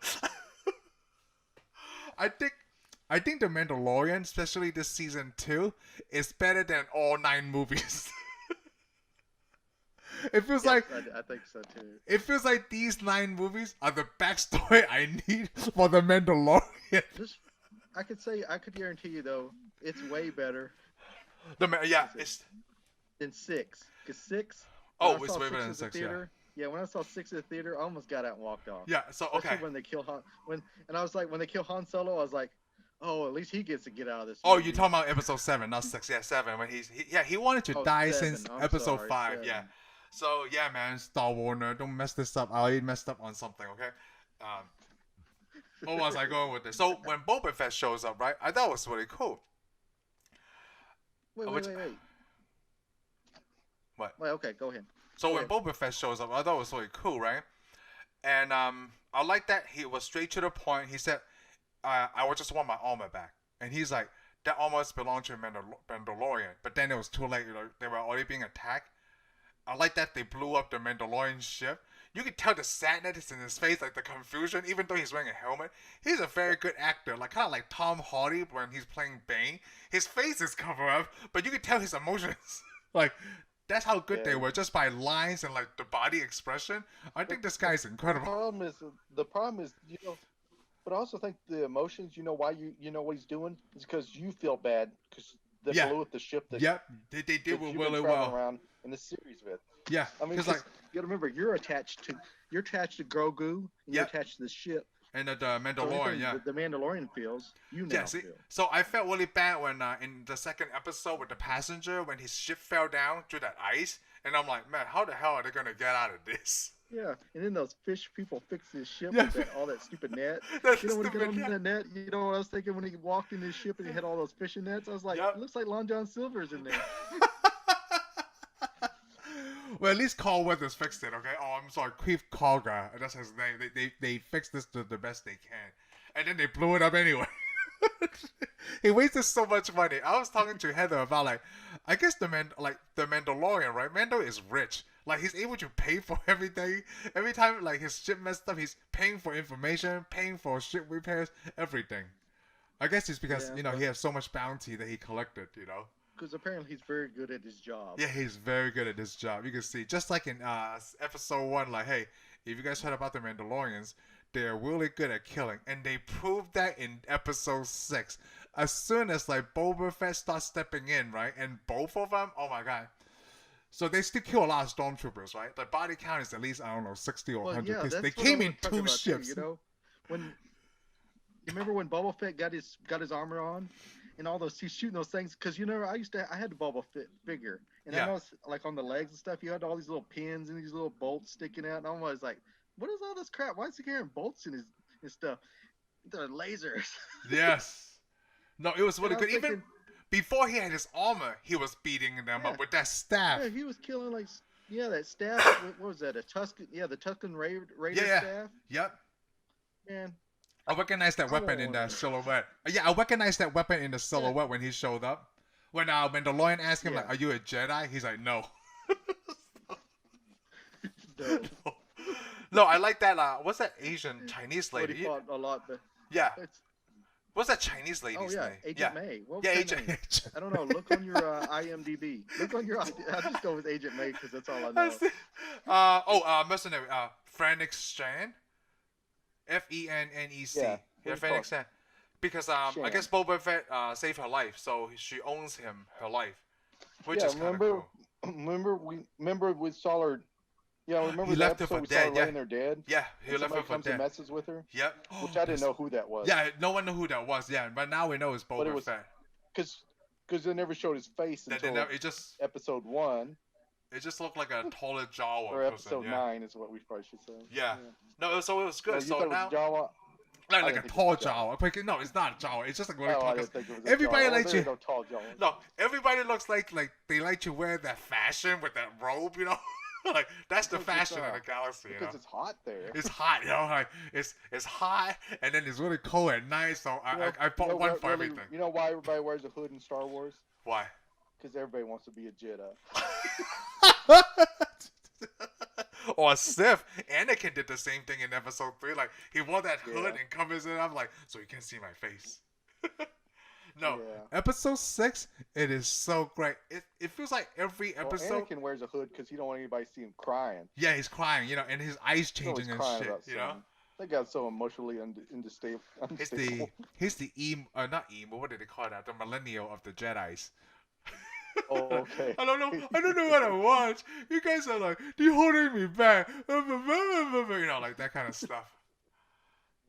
I think The Mandalorian, especially this season 2, is better than all 9 movies. It feels like I think so too. It feels like these 9 movies are the backstory I need for The Mandalorian. I could guarantee you though, it's way better. It's than 6. Because 6. Oh, it's way better than 6. Yeah, when I saw 6 in the theater, I almost got out and walked off. Yeah. So okay. Especially when they kill I was like, when they kill Han Solo, I was like, oh, at least he gets to get out of this. Oh, you're talking about episode 7, not 6. Yeah, 7. When he wanted to die 7. since episode 5. 7. Yeah. So yeah, man, Star Warner, don't mess this up. I already messed up on something. Okay. Where was I going with this? So when Boba Fett shows up, right? I thought it was really cool. Wait. What? Wait, okay, go ahead. So when Boba Fett shows up, I thought it was really cool, right? And I like that he was straight to the point. He said, I would just want my armor back. And he's like, that armor belonged to Mandalorian. But then it was too late. You know, they were already being attacked. I like that they blew up the Mandalorian ship. You can tell the sadness in his face, like the confusion, even though he's wearing a helmet. He's a very good actor, like kind of like Tom Hardy when he's playing Bane. His face is covered up, but you can tell his emotions. Like, that's how good they were, just by lines and like the body expression. I think this guy's incredible. The problem is, you know, but I also think the emotions, you know, why you know what he's doing is because you feel bad because they blew up the ship. Yep, they did really well around in the series with. Yeah, I mean, like, you gotta remember, you're attached to Grogu, and you're attached to the ship. And the Mandalorian, so the Mandalorian feels, you now feel. So I felt really bad when in the second episode with the passenger, when his ship fell down through that ice, and I'm like, man, how the hell are they gonna get out of this? Yeah, and then those fish people fixed his ship with all that stupid net. You know, when he got on that net, you know what I was thinking when he walked in his ship and he had all those fishing nets? I was like, it looks like Long John Silver's in there. Well, at least Carl Weathers fixed it, okay? Oh, I'm sorry, Queef Kalga, that's his name. They fixed this to the best they can. And then they blew it up anyway. He wasted so much money. I was talking to Heather about, like, I guess the Mandalorian, right? Mando is rich. Like, he's able to pay for everything. Every time, like, his ship messed up, he's paying for information, paying for ship repairs, everything. I guess it's because, you know, he has so much bounty that he collected, you know? Because apparently he's very good at his job. Yeah, he's very good at his job. You can see, just like in episode 1, like, hey, if you guys heard about the Mandalorians, they're really good at killing. And they proved that in episode 6. As soon as, like, Boba Fett starts stepping in, right? And both of them, oh my god. So they still kill a lot of stormtroopers, right? The body count is at least, I don't know, 60 or 100. Because they came in 2 ships. Too, you know? You remember when Boba Fett got his armor on? And all those, he's shooting those things, because you know, I had the Boba Fett figure, and I noticed, like, on the legs and stuff, you had all these little pins and these little bolts sticking out, and I was like, what is all this crap? Why is he carrying bolts in his stuff? They're lasers. Yes. No, it was really good. Even before he had his armor, he was beating them up with that staff. Yeah, he was killing, like, that staff. What was that? The Tusken Raider staff. Yep. Man. I recognized that weapon in the silhouette. Yeah, I recognized that weapon in the silhouette when he showed up. When Mandalorian asked him, like, are you a Jedi? He's like, no. No, I like that. What's that Asian Chinese lady? But he fought a lot. Yeah. What's that Chinese Oh lady's yeah, name? Agent May. What was Yeah, her Agent. name? I don't know. Look on your IMDb. Look on your. I just go with Agent May because that's all I know. Mercenary. Fennec Shan. Yeah, Fennec. what Yeah, do you call Fennec it? Shan. Because I guess Shan. Boba Fett saved her life, so she owns him her life, which Yeah, is kind of cool. remember we saw her. Yeah, remember He the left her episode for we saw her dead. Yeah, laying there dead. yeah. He And left her somebody for comes and dead. messes with her. Yep. Which I didn't know who that was. Yeah, no one knew who that was. Yeah, but now we know it's But it Boba was Fett. because they never showed his face until It just episode 1 looked like a taller Jawa or person. episode Yeah. 9 is what we probably should say. Yeah. No, so it was good. Oh, you So thought now, it was Jawa? like I a didn't think tall it was Jawa. Jawa. No, it's not a Jawa. It's just like what Oh, I we didn't think it was a everybody Jawa. likes There you. are no tall Jawas. No, everybody looks like they like to wear that fashion with that robe, you know. Like that's the Because it's, fashion of the galaxy, you know. Because it's hot there. It's hot, you know. Like it's hot, and then it's really cold at night. So I bought one for everything. You know why everybody wears a hood in Star Wars? Why? Because everybody wants to be a Jedi. Or Sith. Anakin did the same thing in episode 3. Like he wore that hood Yeah. and covers it up, like so you can't see my face. No, Yeah. episode 6, it is so great. It feels like every episode. Well, Anakin wears a hood because he don't want anybody to see him crying. Yeah, he's crying, you know, and his eyes He's always changing and crying shit, about you know. something. That guy's so emotionally unstable. He's the emo, not emo. What did they call that? The millennial of the Jedi's. Oh, okay. I don't know what I watch. You guys are like, you're holding me back. You know, like that kind of stuff.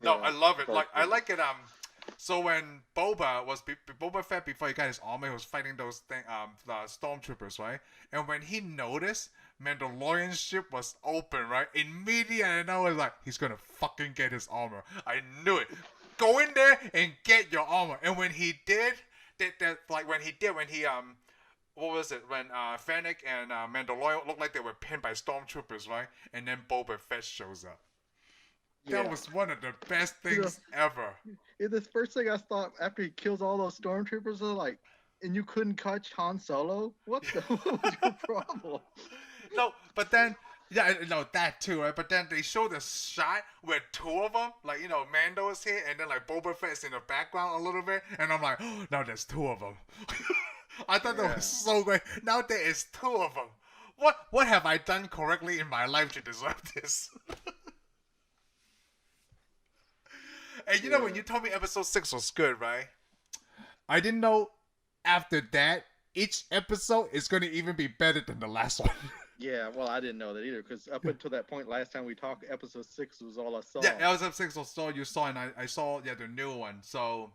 No, Yeah, I love it. that's Like I cool. like it. So when Boba Fett before he got his armor, he was fighting those the stormtroopers, right? And when he noticed Mandalorian ship was open, right? Immediately, and I was like, he's gonna fucking get his armor. I knew it. Go in there and get your armor. And when he did, what was it? When Fennec and Mandalorian looked like they were pinned by stormtroopers, right? And then Boba Fett shows up. Yeah. That was one of the best things ever. Yeah, the first thing I thought after he kills all those stormtroopers, I was like, and you couldn't catch Han Solo? What was your problem? No, but then, yeah, no, that too, right? But then they showed a shot where 2 of them, like, you know, Mando is here, and then, like, Boba Fett's in the background a little bit, and I'm like, oh, now there's 2 of them. I thought that was so great. Now there is 2 of them. What have I done correctly in my life to deserve this? And you know, when you told me episode 6 was good, right? I didn't know after that, each episode is going to even be better than the last one. Yeah, well, I didn't know that either, because up until that point, last time we talked, episode 6 was all I saw. Yeah, episode 6 was all you saw, and I saw, the new one. So,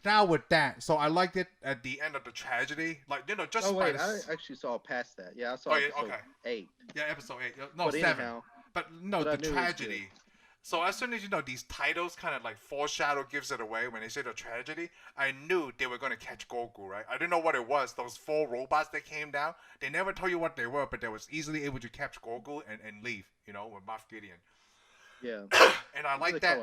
now with that, so I liked it at the end of the tragedy. Like, you know, just Oh, wait, by I the... actually saw past that. Yeah, I saw episode 8. Yeah, episode 8. No, But 7. anyhow, But no, but I the knew it was tragedy. So as soon as, you know, these titles kind of like foreshadow gives it away when they say the tragedy, I knew they were going to catch Grogu, right? I didn't know what it was. Those 4 robots that came down, they never told you what they were, but they was easily able to catch Grogu and leave, you know, with Moff Gideon. yeah. And I like What do they that.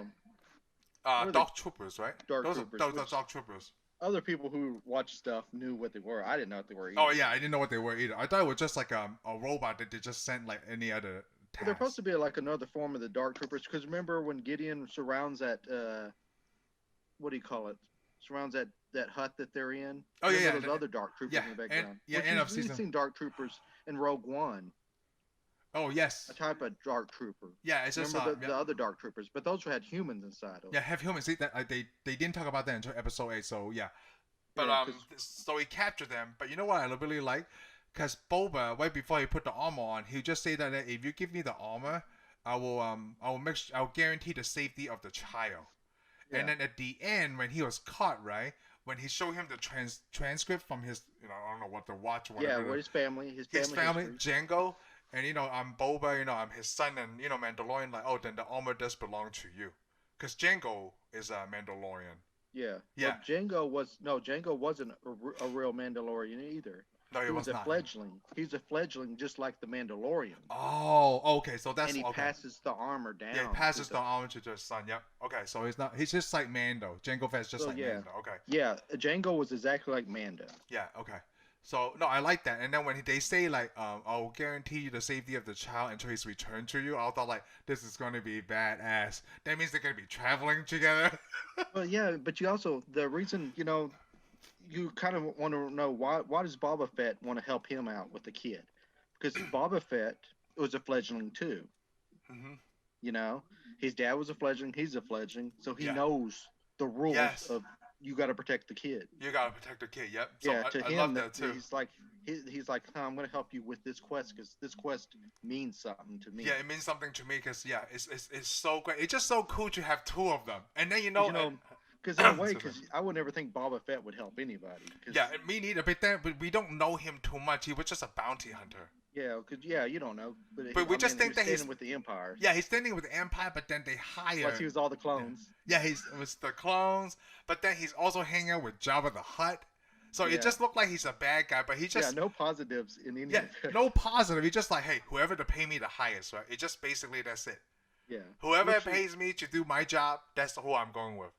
call 'em? Dark Troopers, right? Dark those Troopers, Are, those which- Dark Troopers. Other people who watch stuff knew what they were. I didn't know what they were either. Oh, yeah, I didn't know what they were either. I thought it was just like a robot that they just sent like any other task. They're supposed to be like another form of the Dark Troopers, because remember when Gideon surrounds that, what do you call it? Surrounds that hut that they're in? Oh, yeah, Remember yeah. those other Dark Troopers in the background? End of We've season. seen Dark Troopers in Rogue One, Oh, yes. a type of Dark Trooper. Yeah, it's just... Remember the other Dark Troopers, but those had humans inside them. Yeah, have humans. See, that they didn't talk about that until episode 8, so yeah. But Yeah, so he captured them. But you know what I really like? Because Boba, right before he put the armor on, he just say that if you give me the armor, I'll guarantee the safety of the child. Yeah. And then at the end, when he was caught, right, when he showed him the transcript from his, you know, I don't know what to watch, or whatever. Yeah, where his family history. Django, and you know, I'm Boba, you know, I'm his son, and you know, Mandalorian, like, oh, then the armor does belong to you, because Django is a Mandalorian. Yeah. Yeah. Well, Django wasn't a real Mandalorian either. No, He was a not. fledgling. He's a fledgling just like the Mandalorian. Oh, okay, so that's and he okay. passes the armor down. Yeah, he passes the armor to his son. Yep. Okay, so he's just like Mando. Jango Fett's just like Mando. Okay. Yeah, Django was exactly like Mando. Yeah. Okay. So no, I like that. And then when they say like, I'll guarantee you the safety of the child until he's returned to you, I thought like this is gonna be badass. That means they're gonna be traveling together. Well, yeah, but you also the reason you kind of want to know why does Boba Fett want to help him out with the kid? Because Boba Fett was a fledgling too. hmm You know, his dad was a fledgling, he's a fledgling, so he Yeah. knows the rules Yes. of you got to protect the kid. You gotta protect the kid. Yep. So Yeah, to I love him that too. he's like, "Huh, I'm going to help you with this quest because this quest means something to me." Yeah, it means something to me because yeah, it's so great. It's just so cool to have two of them, and then Because in a way, because I would never think Boba Fett would help anybody. yeah, me neither. But we don't know him too much. He was just a bounty hunter. Yeah, because you don't know, But we just think that he's standing with the Empire. Yeah, he's standing with the Empire, but then they hire. Plus, he was all the clones. Yeah, he's with the clones, but then he's also hanging out with Jabba the Hutt. So it just looked like he's a bad guy, but he just no positives in any. yeah, no positive. He's just like, hey, whoever to pay me the highest, right? It just basically that's it. Yeah. Whoever pays me to do my job, that's who I'm going with.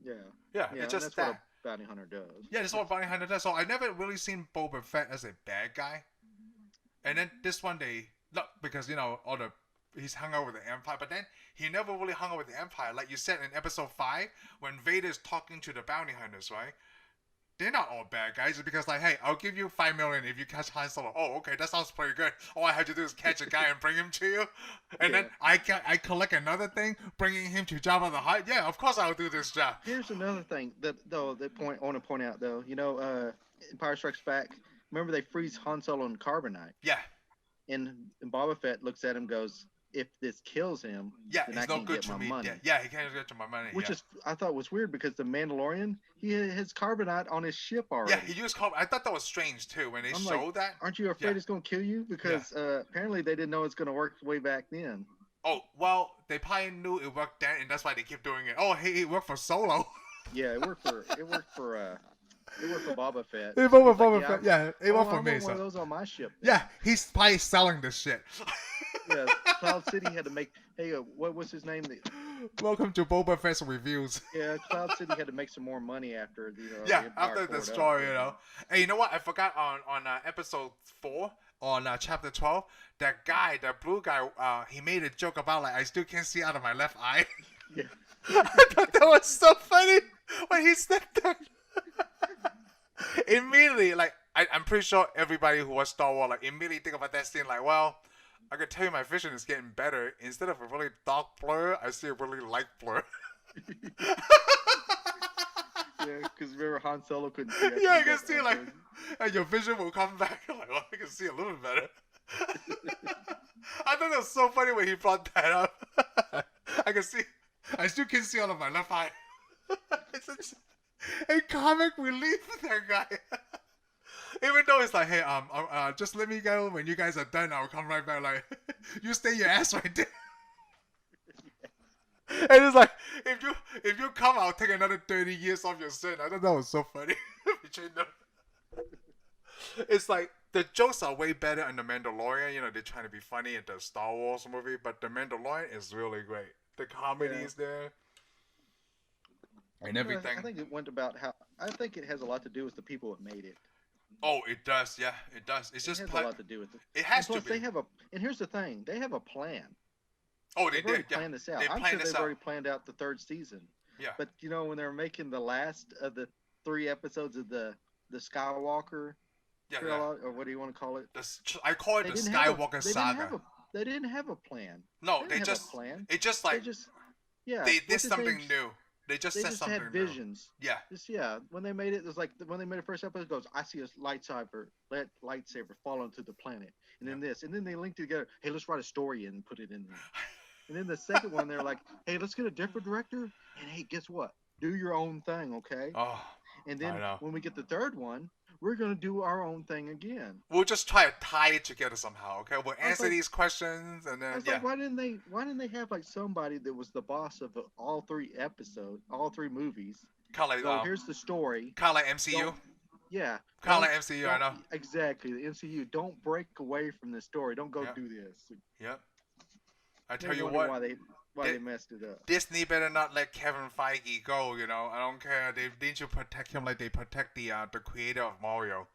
Yeah. Yeah, it's just that's that. what a bounty hunter does. Yeah, that's what bounty hunter does. So I never really seen Boba Fett as a bad guy. And then this one because he's hung out with the Empire, but then he never really hung out with the Empire. Like you said in episode 5, when Vader's talking to the bounty hunters, right? They're not all bad guys. It's because like, hey, I'll give you $5 million if you catch Han Solo. Oh, okay, that sounds pretty good. All I have to do is catch a guy and bring him to you, and then I collect another thing, bringing him to Jabba the Hutt. Yeah, of course I'll do this job. Here's another thing I want to point out though. Empire Strikes Back. Remember they freeze Han Solo in carbonite. Yeah. And Boba Fett looks at him, goes, "If this kills him, yeah, then he's I no can good get to my me. money." Yeah, he can't get to my money. Which I thought was weird because the Mandalorian, he has carbonite on his ship already. Yeah, he used carbonite. I thought that was strange too when they showed that. Aren't you afraid it's going to kill you? Because apparently they didn't know it's going to work way back then. Oh well, they probably knew it worked then, and that's why they keep doing it. Oh, hey, it worked for Solo. Yeah, it worked for Boba Fett. It worked for Boba Fett. Yeah, it worked for me. One of those on my ship. Yeah, he's probably selling this shit. Yeah, Cloud City had to make. Hey, what was his name? Welcome to Boba Fett's reviews. Yeah, Cloud City had to make some more money after after the story, Hey, you know what? I forgot on episode 4 on chapter 12, that guy, that blue guy, he made a joke about like I still can't see out of my left eye. Yeah. I thought that was so funny when he said that. Immediately, like I'm pretty sure everybody who watched Star Wars like immediately think about that scene like, well, I can tell you my vision is getting better. Instead of a really dark blur, I see a really light blur. Yeah, because remember Han Solo couldn't see. Yeah, you can see like, and your vision will come back. I'm like, well, I can see a little bit better. I thought it was so funny when he brought that up. I still can see out of my left eye. In comic relief, that guy. Even though it's like, hey, just let me go. When you guys are done, I'll come right back. Like, you stay your ass right there. And it's like, if you come, I'll take another 30 years off your sin. I thought that was so funny. Between them. It's like, the jokes are way better in The Mandalorian. They're trying to be funny in the Star Wars movie, but The Mandalorian is really great. The comedy is there. And everything. I think it went about how. I think it has a lot to do with the people that made it. Oh, it does. Yeah, it does. It has a lot to do with it. It has to be. And here's the thing: they have a plan. Oh, they've already planned this out. I'm sure they've already planned out the 3rd season. Yeah. But when they were making the last of the 3 episodes of the Skywalker trilogy, or what do you want to call it? I call it the Skywalker saga. They didn't have a plan. No, they just plan. It just like they did something new. They just had visions. Yeah. When they made it, it was like when they made the first episode, it goes, I see a lightsaber fall onto the planet, and then this, and then they linked together. Hey, let's write a story and put it in there. And then the second one, they're like, hey, let's get a different director, and hey, guess what? Do your own thing, okay? Oh. And then when we get the 3rd one, we're gonna do our own thing again. We'll just try to tie it together somehow, okay? We'll answer these questions, and then like, why didn't they have like somebody that was the boss of all 3 movies? Kind of like, here's the story. Kind of like MCU. Yeah. Kind of like MCU, I know. Exactly, the MCU. Don't break away from the story. Don't go do this. Yep. I tell you what. Why they messed it up. Disney better not let Kevin Feige go, I don't care. They need to protect him like they protect the creator of Mario.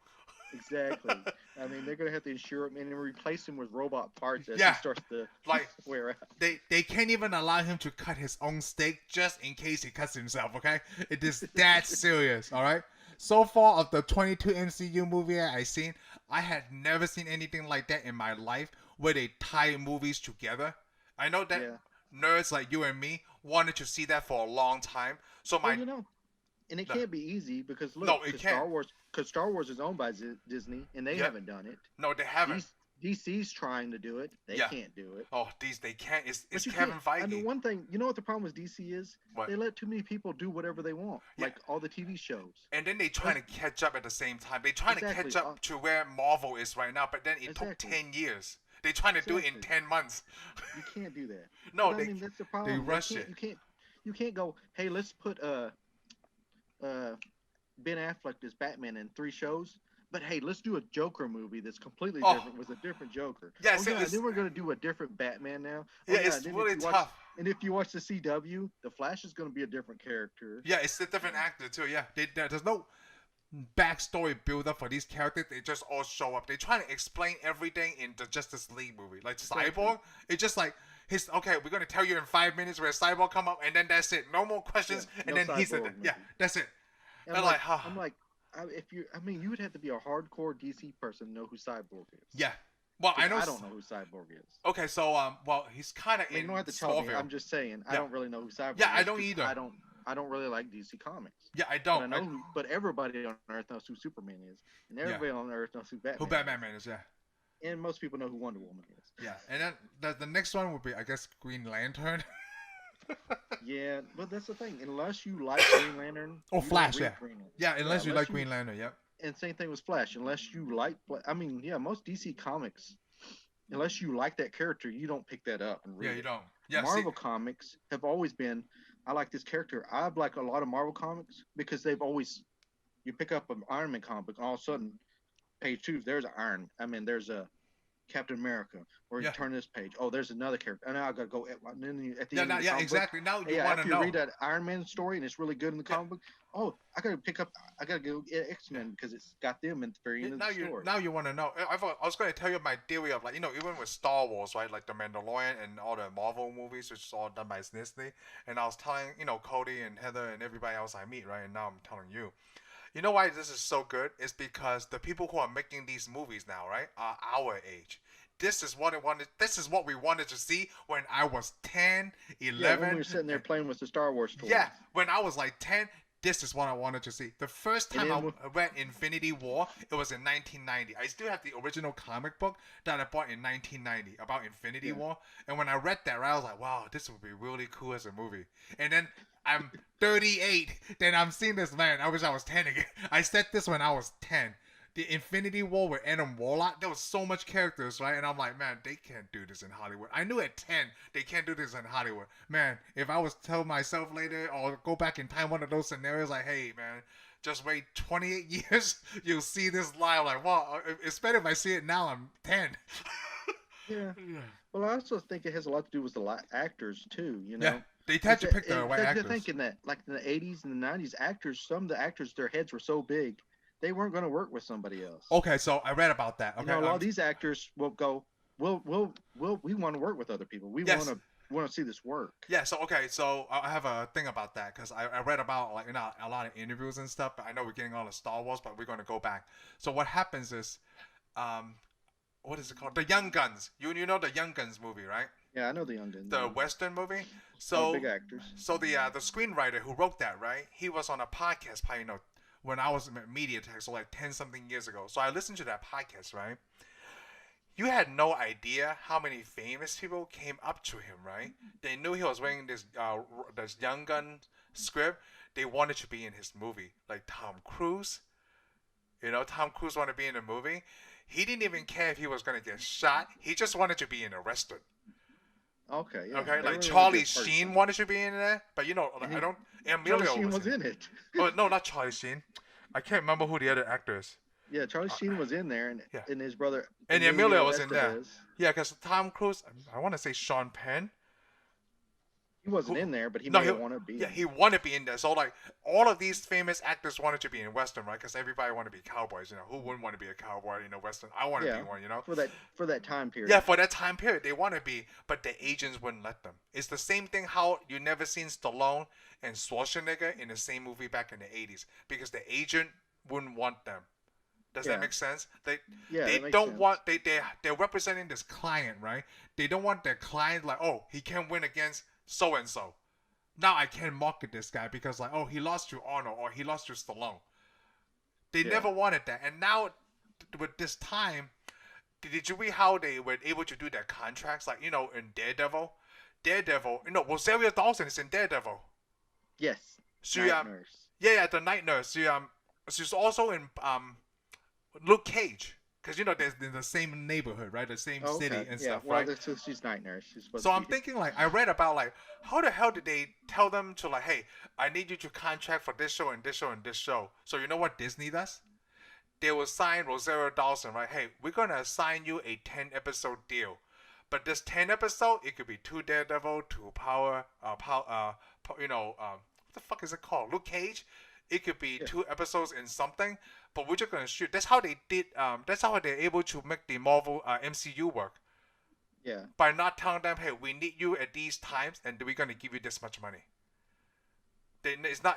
Exactly. I mean, they're gonna have to insure him and then replace him with robot parts as he Yeah, starts to like wear out. they can't even allow him to cut his own steak just in case he cuts himself. Okay, it is that serious. All right. So far of the 22 MCU movie I seen, I had never seen anything like that in my life where they tie movies together. I know that Yeah. nerds like you and me wanted to see that for a long time. So Well, my and it no, can't be easy because no look, it can't. Because Star Wars is owned by Disney and they Yep. haven't done it. No, they haven't. DC's trying to do it. They Yeah. can't do it. Oh, these they can't. It's But you Kevin can't. Feige. I mean, one thing, you know what the problem with DC is? What? They let too many people do whatever they want, Yeah. like all the TV shows. And then they trying to catch up at the same time. They trying to Exactly. catch up to where Marvel is right now, but then it took Exactly. 10 years. They trying to do it in Exactly. 10 months. You can't do that. No, But, I mean, that's the problem. they rush it. You can't go, hey, let's put Ben Affleck as Batman in 3 shows. But hey, let's do a Joker movie that's completely different with a different Joker. Yes, oh, yeah, and then we're gonna do a different Batman now. Oh, yeah, it's really tough. And if you watch the CW, the Flash is gonna be a different character. Yeah, it's a different actor too. Yeah, there's no backstory build up for these characters. They just all show up. They try to explain everything in the Justice League movie. Like Cyborg, it's just like we're gonna tell you in 5 minutes where Cyborg come up, and then that's it. No more questions, Yeah, and no then he's in it. Yeah, that's it. And I'm like, you would have to be a hardcore DC person to know who Cyborg is. Yeah. Well, I don't know who Cyborg is. Okay, so well, he's kind of in. You don't have to tell me. I'm just saying. I don't really know who Cyborg is. Yeah, I don't either. I don't really like DC Comics. Yeah, I don't. But everybody on Earth knows who Superman is, and everybody on Earth knows who Batman. Who Batman is, yeah. And most people know who Wonder Woman is. Yeah, and then the next one would be, I guess, Green Lantern. Yeah, but that's the thing. Unless you like Green Lantern, or Flash, yeah. Yeah, unless you like Green Lantern, yep. And same thing with Flash. Unless you like, most DC Comics, unless you like that character, you don't pick that up and read. Yeah, you don't. Yeah, Marvel Comics have always been, I like this character. I like a lot of Marvel Comics because they've always, you pick up an Iron Man comic, and all of a sudden, page 2, there's there's a Captain America. Or you turn this page, oh, there's another character. And now I gotta go at the end of the comic exactly. book. Now you want to know. If you read that Iron Man story and it's really good in the comic book, oh, I gotta go get X-Men because it's got them at the very end of the story. Now you want to know. I was going to tell you my theory of even with Star Wars, right, like the Mandalorian and all the Marvel movies, which is all done by Disney. And I was telling Cody and Heather and everybody else I meet, right, and now I'm telling you. You know why this is so good? It's because the people who are making these movies now, right, are our age. This is what we wanted to see when I was 10, 11. Yeah, when we were sitting there playing with the Star Wars toys. Yeah, when I was like 10, this is what I wanted to see. The first time I read Infinity War, it was in 1990. I still have the original comic book that I bought in 1990 about Infinity War. And when I read that, I was like, wow, this would be really cool as a movie. And then I'm 38, then I'm seeing this, man, I wish I was 10 again. I said this when I was 10. The Infinity War with Adam Warlock, there was so much characters, right? And I'm like, man, they can't do this in Hollywood. I knew at 10, they can't do this in Hollywood. Man, if I was to tell myself later or go back in time, one of those scenarios, like, hey, man, just wait 28 years, you'll see this live. Like, wow, it's better if I see it now, I'm 10. Yeah. Well, I also think it has a lot to do with the actors, too, Yeah. They tend to pick the right actors. You're thinking that, like in the 80s and the 90s, some of the actors, their heads were so big, they weren't going to work with somebody else. Okay, so I read about that. Okay, a lot of these actors will go, we want to work with other people. We want to see this work. Yeah. So I have a thing about that because I read about a lot of interviews and stuff. But I know we're getting on the Star Wars, but we're going to go back. So what happens is, what is it called? The Young Guns. You know the Young Guns movie, right? Yeah, I know the Young Guns. The Western movie. So big actors. So the screenwriter who wrote that, right? He was on a podcast, probably when I was in media tech, so like 10-something years ago. So I listened to that podcast, right? You had no idea how many famous people came up to him, right? They knew he was wearing this Young Gun script. They wanted to be in his movie, like Tom Cruise. Tom Cruise wanted to be in the movie. He didn't even care if he was going to get shot. He just wanted to be arrested. Okay. Yeah. Okay, like Charlie Sheen wanted to be in there, but I don't. Emilio Charlie Sheen was in it. Oh no, not Charlie Sheen. I can't remember who the other actor is. Yeah, Charlie Sheen was in there, and his brother. And Emilio was in there. Yeah, because Tom Cruise. I want to say Sean Penn. He wasn't in there, but he No, may want to be. yeah, he wanted to be in there. So like all of these famous actors wanted to be in Western, right? Because everybody wanted to be cowboys. You know, who wouldn't want to be a cowboy in a Western? I want to be one. You know, for that time period. Yeah, for that time period, they want to be, but the agents wouldn't let them. It's the same thing how you never seen Stallone and Schwarzenegger in the same movie back in the 80s because the agent wouldn't want them. Does that make sense? They don't want they're representing this client, right? They don't want their client like, oh, he can't win against so and so. Now I can't market this guy because like, oh, he lost to Arnold or he lost to Stallone. They never wanted that, and now with this time, did you read how they were able to do their contracts? Like, you know, in Daredevil, you know, Rosario Dawson is in Daredevil. Yes. She nurse. Yeah, the night nurse. She's also in Luke Cage. Because, you know, they're in the same neighborhood, right? The same city and stuff, right? Well, she's night nurse. So I'm thinking, like, I read about, like, how the hell did they tell them to, like, hey, I need you to contract for this show and this show and this show. So you know what Disney does? They will sign Rosario Dawson, right? Hey, we're going to assign you a 10-episode deal. But this 10 episode, it could be 2 Daredevil, 2 what the fuck is it called? Luke Cage? It could be 2 episodes in something, but we're just going to shoot. That's how they did, that's how they're able to make the Marvel MCU work. Yeah. By not telling them, hey, we need you at these times, and we're going to give you this much money.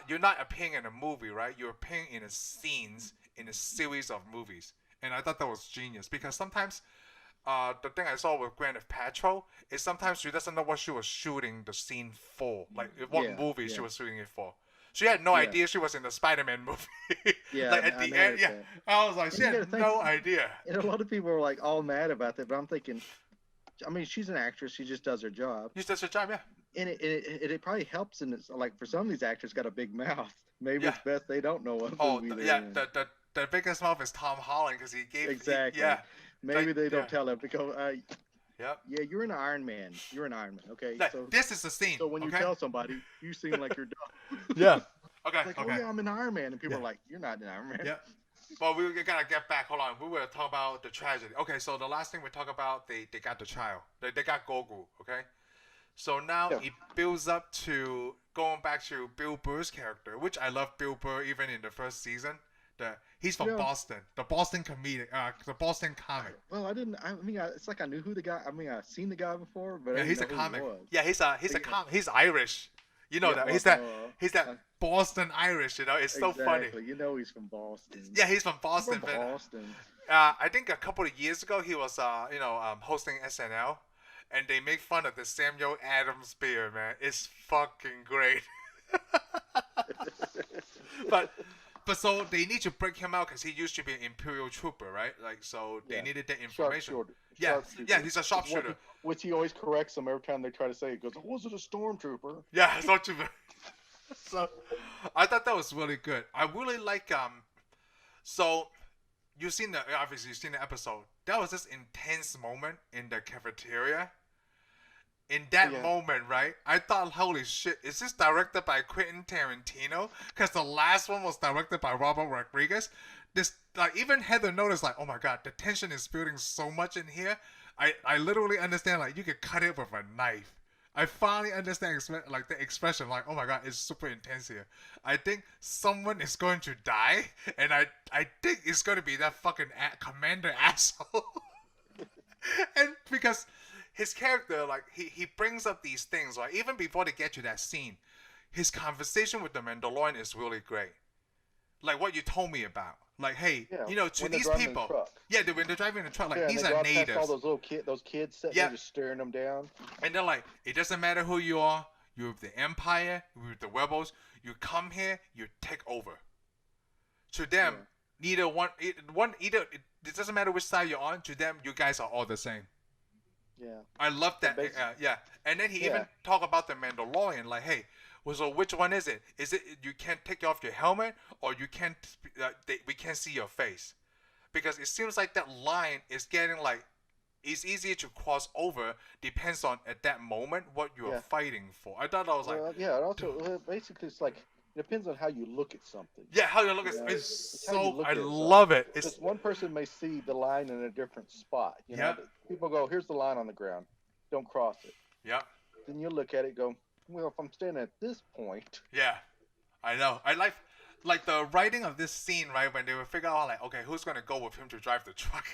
You're not appearing in a movie, right? You're appearing in a scenes in a series of movies. And I thought that was genius because sometimes the thing I saw with Gwyneth Paltrow is sometimes she doesn't know what she was shooting the scene for. Like what movie she was shooting it for. She had no idea she was in the Spider-Man movie. Like at the end, I was like, she had no idea. And a lot of people were like all mad about that, but I'm thinking, I mean, she's an actress. She just does her job. She does her job, yeah. And it probably helps. And it's like for some of these actors got a big mouth. Maybe it's best they don't know what movie they're in. The biggest mouth is Tom Holland because he gave exactly. Maybe they don't tell him because you're an Iron Man. You're an Iron Man. Okay. Like, so this is the scene. So when you tell somebody, you seem like you're dumb. Yeah. Okay. Like, oh yeah, I'm an Iron Man, and people are like, you're not an Iron Man. Yeah. Well, we gotta get back. Hold on. We were talking about the tragedy. Okay. So the last thing we talk about, they got the child. They got Grogu. Okay. So now it builds up to going back to Bill Burr's character, which I love Bill Burr even in the first season. He's from Boston, the Boston comedic, the Boston comic. Well, it's like I knew who the guy. I mean, I've seen the guy before, but he's a comic. Yeah, he's a comic. He's Irish. You know that. He's that Boston Irish. You know, it's so funny. You know, he's from Boston. Yeah, he's from Boston. I think a couple of years ago he was hosting SNL. And they make fun of the Samuel Adams beard, man. It's fucking great. But so they need to break him out because he used to be an Imperial trooper, right? Like, so they needed that information. Sharpshooter. He's a sharpshooter. Which he always corrects them every time they try to say it. He goes, was it a stormtrooper? Yeah, a stormtrooper. So I thought that was really good. I really like so you've seen the episode. That was this intense moment in the cafeteria. In that moment, right? I thought, holy shit, is this directed by Quentin Tarantino? Because the last one was directed by Robert Rodriguez. This, like, even Heather noticed, like, oh my god, the tension is building so much in here. I literally understand, like, you could cut it with a knife. I finally understand, like, the expression, like, oh my god, it's super intense here. I think someone is going to die, and I think it's going to be that fucking commander asshole. And because his character, like, he brings up these things, right? Even before they get to that scene, his conversation with the Mandalorian is really great. Like what you told me about. Like, hey, to these people. When they're driving the truck, like, these are natives. All those kids sitting there just staring them down. And they're like, it doesn't matter who you are. You're with the Empire, you're with the Rebels. You come here, you take over. To them, it doesn't matter which side you're on. To them, you guys are all the same. Yeah. I love that. And then he even talk about the Mandalorian, like, hey, so which one is it? Is it you can't take off your helmet, or you can't? We can't see your face, because it seems like that line is getting like it's easier to cross over. Depends on at that moment what you are fighting for. I thought I was like, and also basically it's like. It depends on how you look at something. Yeah, how you look at it. It's so I love it. Because one person may see the line in a different spot. You know, people go, "Here's the line on the ground. Don't cross it." Yeah. Then you look at it, go, well, if I'm standing at this point, Yeah, I know. I like the writing of this scene, right? When they would figure out like, okay, who's gonna go with him to drive the truck.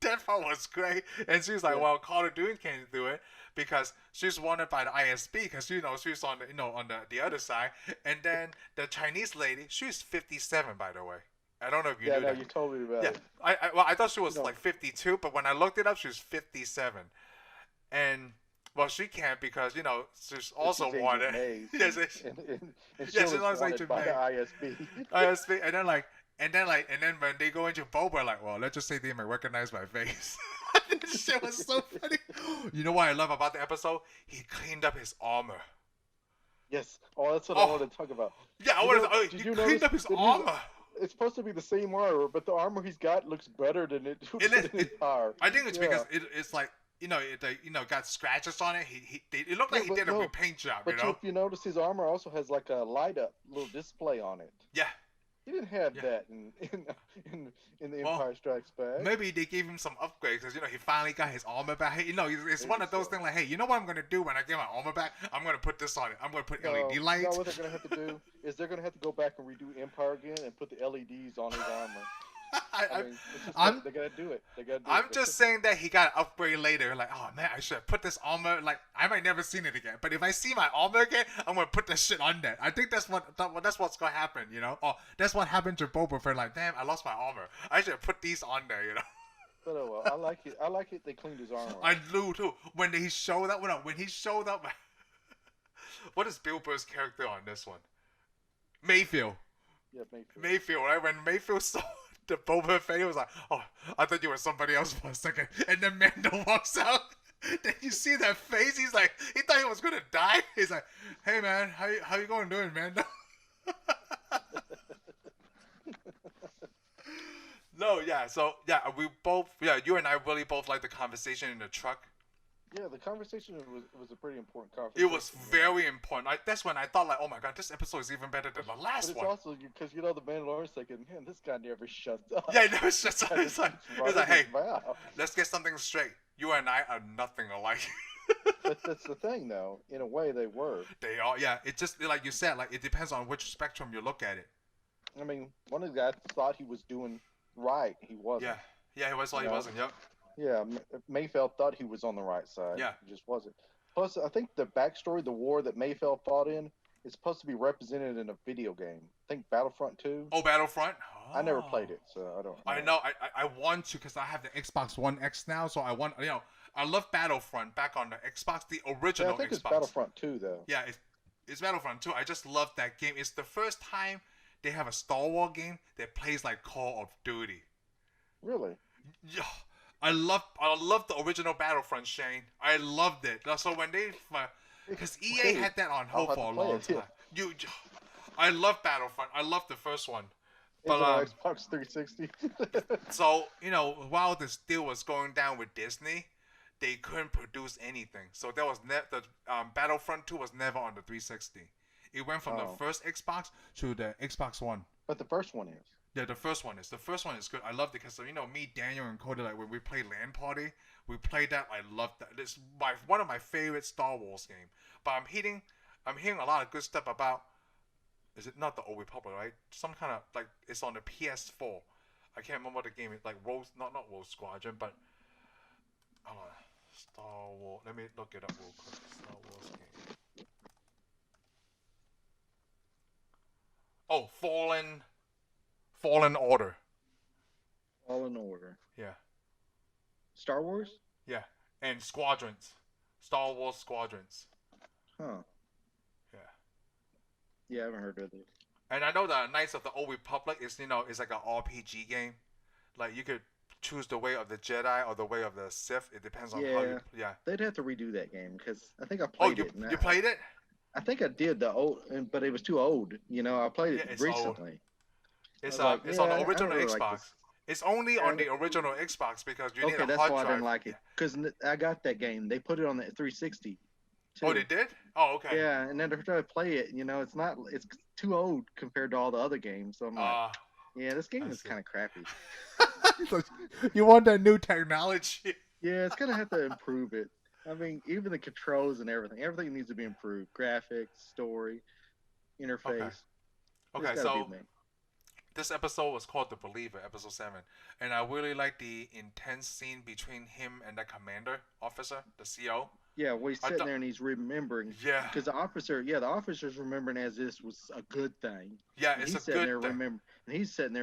That part was great, and she's like, Yeah. "Well, Call of Duty can't do it because she's wanted by the ISB because she's on the on the other side." And then the Chinese lady, she's 57, by the way. I don't know if you yeah, knew no, that. you told me about Yeah, it. I thought she was No, like 52, but when I looked it up, she was 57, and well, she can't because she's also she's Agent wanted. Mays, yes, and she yes, was she's also wanted Agent by May. the ISB. ISB, and then when they go into Boba, like, well, let's just say they might recognize my face. This shit was so funny. You know what I love about the episode? He cleaned up his armor. Yes. Oh, that's what I Oh, wanted to talk about. yeah, I You wanted know, to. Oh, did he you cleaned notice up his that armor. it's supposed to be the same armor, but the armor he's got looks better than it in Empire. I think it's Yeah. because it's like got scratches on it. It looked like he but did a no, repaint job. But if you notice, his armor also has like a light up little display on it. Yeah. He didn't have Yeah. that in the Empire Strikes Back. Maybe they gave him some upgrades because he finally got his armor back. Hey, it's one of those things like, hey, you know what I'm gonna do when I get my armor back? I'm gonna put this on it. I'm gonna put LED lights. You know what they're gonna have to do is they're gonna have to go back and redo Empire again and put the LEDs on his armor. I mean, they gotta do it. I'm just saying that he got an upgrade later. Like, oh man, I should have put this armor. Like, I might never seen it again. But if I see my armor again, I'm gonna put this shit on there. I think that's what's gonna happen. Oh, that's what happened to Boba Fett. Like, damn, I lost my armor. I should have put these on there. But oh well, I like it. I like it. They cleaned his armor. I do too. When he showed up, when he showed up, what is Bill Burr's character on this one? Mayfield. Yeah, Mayfield, right? When Mayfield saw the Boba Fett, he was like, "Oh, I thought you were somebody else for a second." And then Mando walks out. Then you see that face. He's like, he thought he was gonna die. He's like, "Hey man, how you going doing, Mando?" No, yeah. So yeah, you and I really both like the conversation in the truck. Yeah, the conversation was a pretty important conversation. It was very important. That's when I thought, like, oh my god, this episode is even better than the last but it's one. also because the Mandalorian's thinking, man, this guy never shuts up. Yeah, he never shuts up. It's like, hey, mouth. let's get something straight. You and I are nothing alike. That's the thing, though. In a way, they were. They are, yeah. It just, like you said, like, it depends on which spectrum you look at it. I mean, one of the guys thought he was doing right. He wasn't. Yeah, he was. He wasn't. Yep. Yeah, Mayfeld thought he was on the right side. Yeah. He just wasn't. Plus, I think the backstory, the war that Mayfeld fought in, is supposed to be represented in a video game. I think Battlefront 2. Oh, Battlefront? Oh. I never played it, so I don't know. I know. I want to because I have the Xbox One X now, so I want, I love Battlefront back on the Xbox, the original Xbox. I think it's Battlefront 2, though. Yeah, it's Battlefront 2. I just love that game. It's the first time they have a Star Wars game that plays like Call of Duty. Really? Yeah. I love the original Battlefront, Shane. I loved it. So when because EA had that on hold for a long time. I love Battlefront. I love the first one. But Xbox 360. So while this deal was going down with Disney, they couldn't produce anything. So there was the Battlefront 2 was never on the 360. It went from the first Xbox to the Xbox One. But the first one is. Yeah, the first one is good. I loved it because me, Daniel, and Cody, like when we played LAN Party, we played that. I loved that. It's one of my favorite Star Wars game. But I'm hearing a lot of good stuff about. Is it not the Old Republic, right? Some kind of like it's on the PS4. I can't remember what the game is. Like not Rogue Squadron, but hold on, Star Wars. Let me look it up real quick. Star Wars game. Oh, Fallen Order. Fallen Order. Yeah. Star Wars? Yeah. And Squadrons. Star Wars Squadrons. Huh. Yeah. Yeah, I haven't heard of it. And I know that Knights of the Old Republic is like an RPG game. Like you could choose the way of the Jedi or the way of the Sith. It depends on how you. Yeah. They'd have to redo that game because I think I played it. You played it? I think I did but it was too old. I played it recently. Old. It's on the original Xbox. It's only on the original Xbox because you need a hard drive. Okay, that's why I didn't like it. Because I got that game. They put it on the 360. Too. Oh, they did? Oh, okay. Yeah, and then to try to play it, it's too old compared to all the other games. So I'm like, yeah, this game is kind of crappy. You want that new technology? Yeah, it's gonna have to improve it. I mean, even the controls and everything needs to be improved. Graphics, story, Okay. interface. It's Okay. got to be So made. this episode was called The Believer, episode 7. And I really like the intense scene between him and the commander officer, the CO. Yeah, well, he's I sitting thought, there and he's remembering yeah, because the officer's remembering as this was a good thing, yeah, and it's a he's sitting good there thing.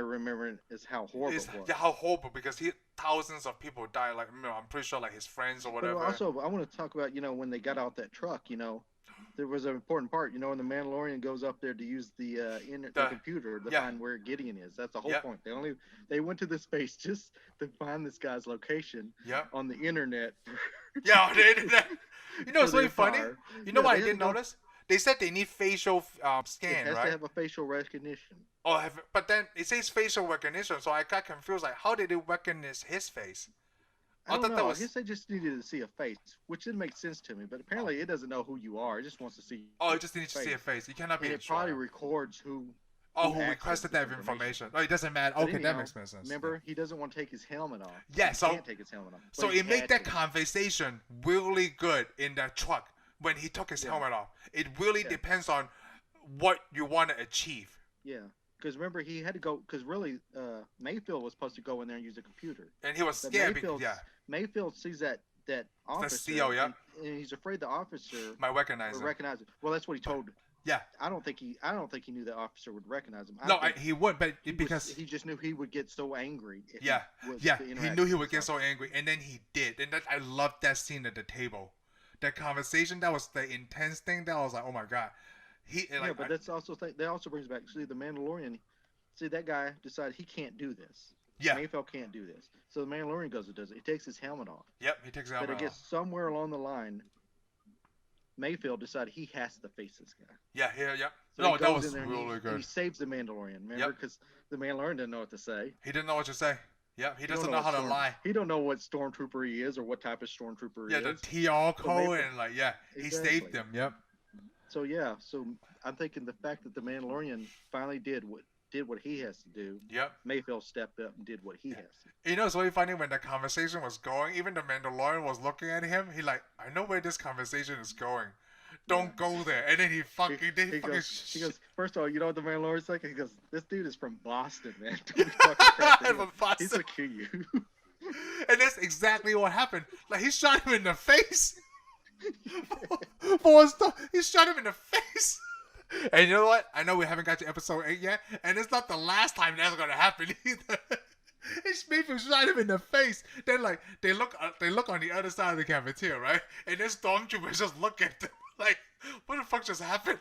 remembering as how horrible It's it was. yeah, how horrible because thousands of people died. Like I'm pretty sure like his friends or But whatever. also, I want to talk about when they got out that truck. There was an important part. When the Mandalorian goes up there to use the The computer to yeah, find where Gideon is. That's the whole yep, point. They went to this space just to find this guy's location yep. on the internet Yeah, they did that. You know, for it's the really funny. Empire. You know Yeah, what I they had to didn't go. notice? They said they need facial It scan, has to right? have a facial recognition. Oh, but then it says facial recognition, so I got confused. Like, how did they recognize his face? I I don't thought that know. I was. guess they just needed to see a face, which didn't make sense to me. But Oh, apparently, it doesn't know who you are. It just wants to see oh, your it just needs to face, see a face. You cannot be and a it probably showrunner. records who Oh, who accessed requested this that information? Oh, it doesn't matter. But Okay, that anyhow, makes sense. remember, he doesn't want to take his helmet off. Yeah, He so can't take his helmet off. so But he it made had that to. conversation really good in that truck when he took his Yeah. helmet off. It really Yeah. depends on what you want to achieve. Yeah, because remember, he had to go. Because really, Mayfield was supposed to go in there and use a computer. And he was But scared because Mayfield sees that officer, CO, yeah. and he's afraid the officer might recognize would him. recognize it. Well, that's what he told. Yeah. I don't think he knew the officer would recognize him. No, he would, but he because he just knew he would get so angry. If yeah, he was yeah, to he interact knew he with would get so angry, and then he did, and I loved that scene at the table, that conversation. That was the intense thing. That was like, oh my god, Yeah, but that's also that also brings back. See, the Mandalorian. See, that guy decided he can't do this. yeah, Mayfield can't do this. So the Mandalorian goes and does it. He takes his helmet off. yep, he takes it out. But I guess somewhere along the line, Mayfield decided he has to face this guy. Yeah, yep. So No, he that goes was in there and really he good. saves the Mandalorian. Remember, Yep. because the Mandalorian didn't know what to say. He didn't know what to say. Yep, he He don't doesn't know how to what lie. He don't know what stormtrooper he is or what type of stormtrooper Yeah, he the is. TR code Mayfield- and like yeah, he saved Exactly. them. Yep. So yeah, so I'm thinking the fact that the Mandalorian finally did what he has to do. Yep. Mayfield stepped up and did what he has to do. You know, it's really funny when the conversation was going. Even the Mandalorian was looking at him. He like, I know where this conversation is going. Don't go there. And then he fucking, He goes, first of all, you know what the Mandalorian's like? He goes, this dude is from Boston, man. Don't be talking crap to him. From Boston. He's gonna kill you. And that's exactly what happened. Like he shot him in the face. For his he shot him in the face. And you know what? I know we haven't got to episode 8 yet, and it's not the last time that's gonna happen either. It's Mayfield shot him in the face. Then like they look on the other side of the cafeteria, right? And then stormtroopers just look at them like, what the fuck just happened?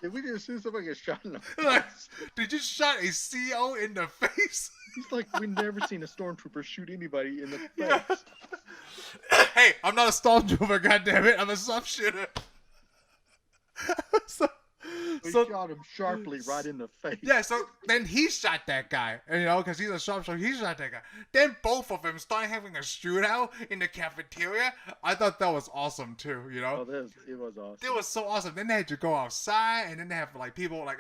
Did we just see somebody get shot in the face? Like, did you shot a CO in the face? He's like, we've never seen a stormtrooper shoot anybody in the face. Yeah. Hey, I'm not a stormtrooper, goddammit. I'm a sharpshooter. He so shot him sharply right in the face. yeah, so then he shot that guy, you know, because he's a sharpshooter. He shot that guy. Then both of them started having a shootout in the cafeteria. I thought that was awesome too, you know. Oh, it was awesome. It was so awesome. Then they had to go outside, and then they have like people like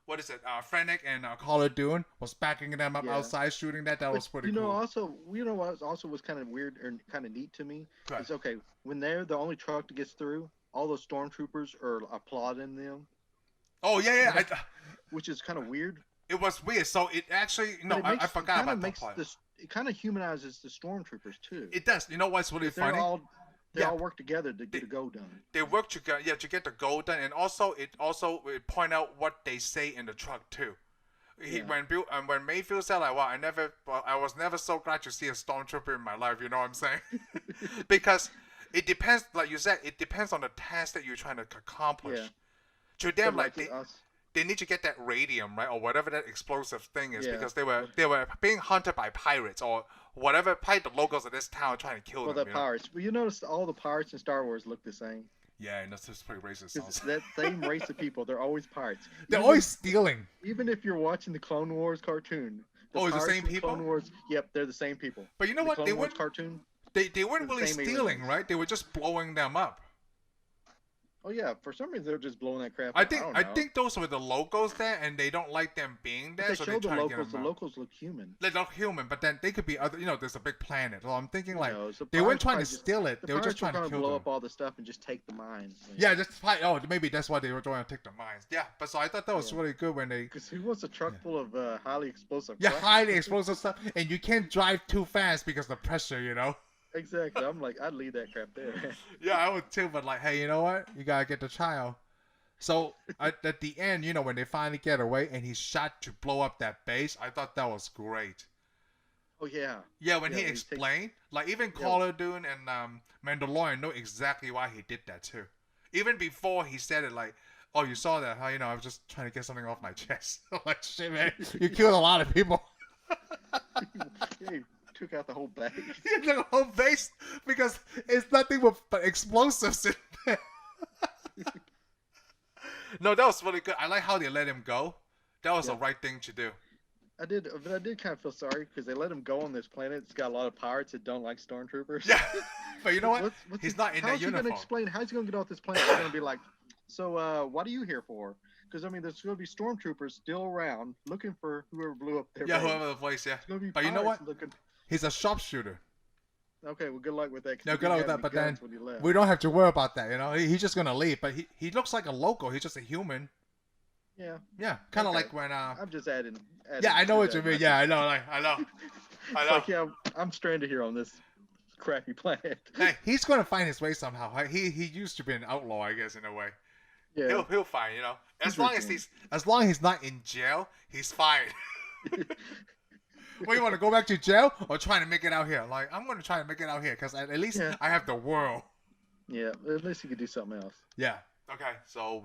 what is it? Fennec and Caller Dune was backing them up Yeah. outside shooting that. That was pretty cool. Also, what also was kind of weird or kind of neat to me Right. is okay when they're the only truck that gets through. All those stormtroopers are applauding them, Oh yeah. which is kind of weird. It was weird. So it actually I forgot about that part. It kind of humanizes the stormtroopers too. It does. You know what's really They're funny? they Yeah. all work together to get a go done. They work together, to get the goal done, and also it point out what they say in the truck too. Yeah. When Mayfield said like, "Wow, I was never so glad to see a stormtrooper in my life." You know what I'm saying? Because it depends, like you said, it depends on the task that you're trying to accomplish. Yeah. To them, But like us, they need to get that radium, right, or whatever that explosive thing is, Yeah. because they were being hunted by pirates or whatever, probably the locals of this town trying to kill well, them. the You know? pirates. Well, you notice all the pirates in Star Wars look the same. Yeah, and that's just pretty racist. Because Also. that same race of people, they're always pirates. They're Even- always stealing. Even if you're watching the Clone Wars cartoon. Oh, it's the pirates same in people? Clone Wars, yep, they're the same people. But you know The what? Clone Wars cartoon. They weren't the really same stealing, aliens. right? They were just blowing them up. Oh yeah, for some reason they're just blowing that crap I up. I think don't I know. think those were the locals there, and they don't like them being But there, they so they showed the try to get locals. them The out. locals look human. They're not human, but then they could be other. There's a big planet. So I'm thinking Who like knows? The they weren't pirates trying to probably just steal it. the They were just pirates were trying to going to kill blow them. up all the stuff and just take the mines. Yeah, just fight. Oh, maybe that's why they were trying to take the mines. Yeah, but so I thought that was Yeah. really good when they. Because who wants a truck Yeah. full of highly explosive Yeah, crap? highly explosive stuff, and you can't drive too fast because of the pressure. Exactly. I'm like, I'd leave that crap there. Yeah, I would too, but like, hey, you know what? You gotta get the child. So at the end, when they finally get away and he's shot to blow up that base, I thought that was great. Oh yeah. Yeah, when Yeah, he when he explained, like even Yeah. Caller Dune and Mandalorian know exactly why he did that too. Even before he said it, like, oh, you saw that, huh? I was just trying to get something off my chest. Like, shit, man, you killed a lot of people. Yeah, he took out the whole base. The whole base because it's nothing but explosives in there. No, that was really good. I like how they let him go. That was the Yeah. right thing to do. I did kind of feel sorry because they let him go on this planet. It's got a lot of pirates that don't like stormtroopers. Yeah, but you know what? What's He's not in that how's he uniform. gonna explain? How's he gonna get off this planet? They're gonna be like, so what are you here for? Because I mean, there's gonna be stormtroopers still around looking for whoever blew up their Yeah, base. whoever the place, yeah. It's gonna be But you know pirates what? looking. He's a sharpshooter. Okay, well, good luck with that. 'cause No, he good luck with didn't that. have But any then guns when he left. we don't have to worry about that. He's just gonna leave. But he looks like a local. He's just a human. Yeah, Yeah, kind of Okay. like when I'm just adding Yeah, I know to what that you mean. message. Yeah, I know. Like I know. I It's know. like, yeah, I'm stranded here on this crappy planet. Hey, he's gonna find his way somehow. He used to be an outlaw, I guess, in a way. Yeah. He'll find. As He's long as redeemed. he's not in jail, he's fine. Well, you want to go back to jail or trying to make it out here? Like I'm gonna try to make it out here because at least Yeah. I have the world. Yeah, at least he could do something else. Yeah. Okay. So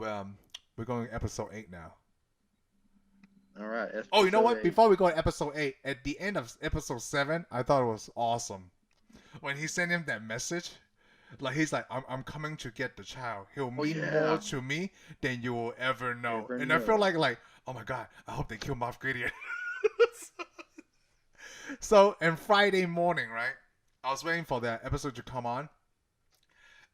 we're going to episode 8 now. All right. Oh, you know what? episode 8. Before we go to episode 8, at the end of episode 7, I thought it was awesome. When he sent him that message, like he's like, I'm coming to get the child. He'll mean yeah. more to me than you will ever know. Ever and I know. feel like, oh my God, I hope they kill Moff Gideon. So, and Friday morning, right? I was waiting for that episode to come on.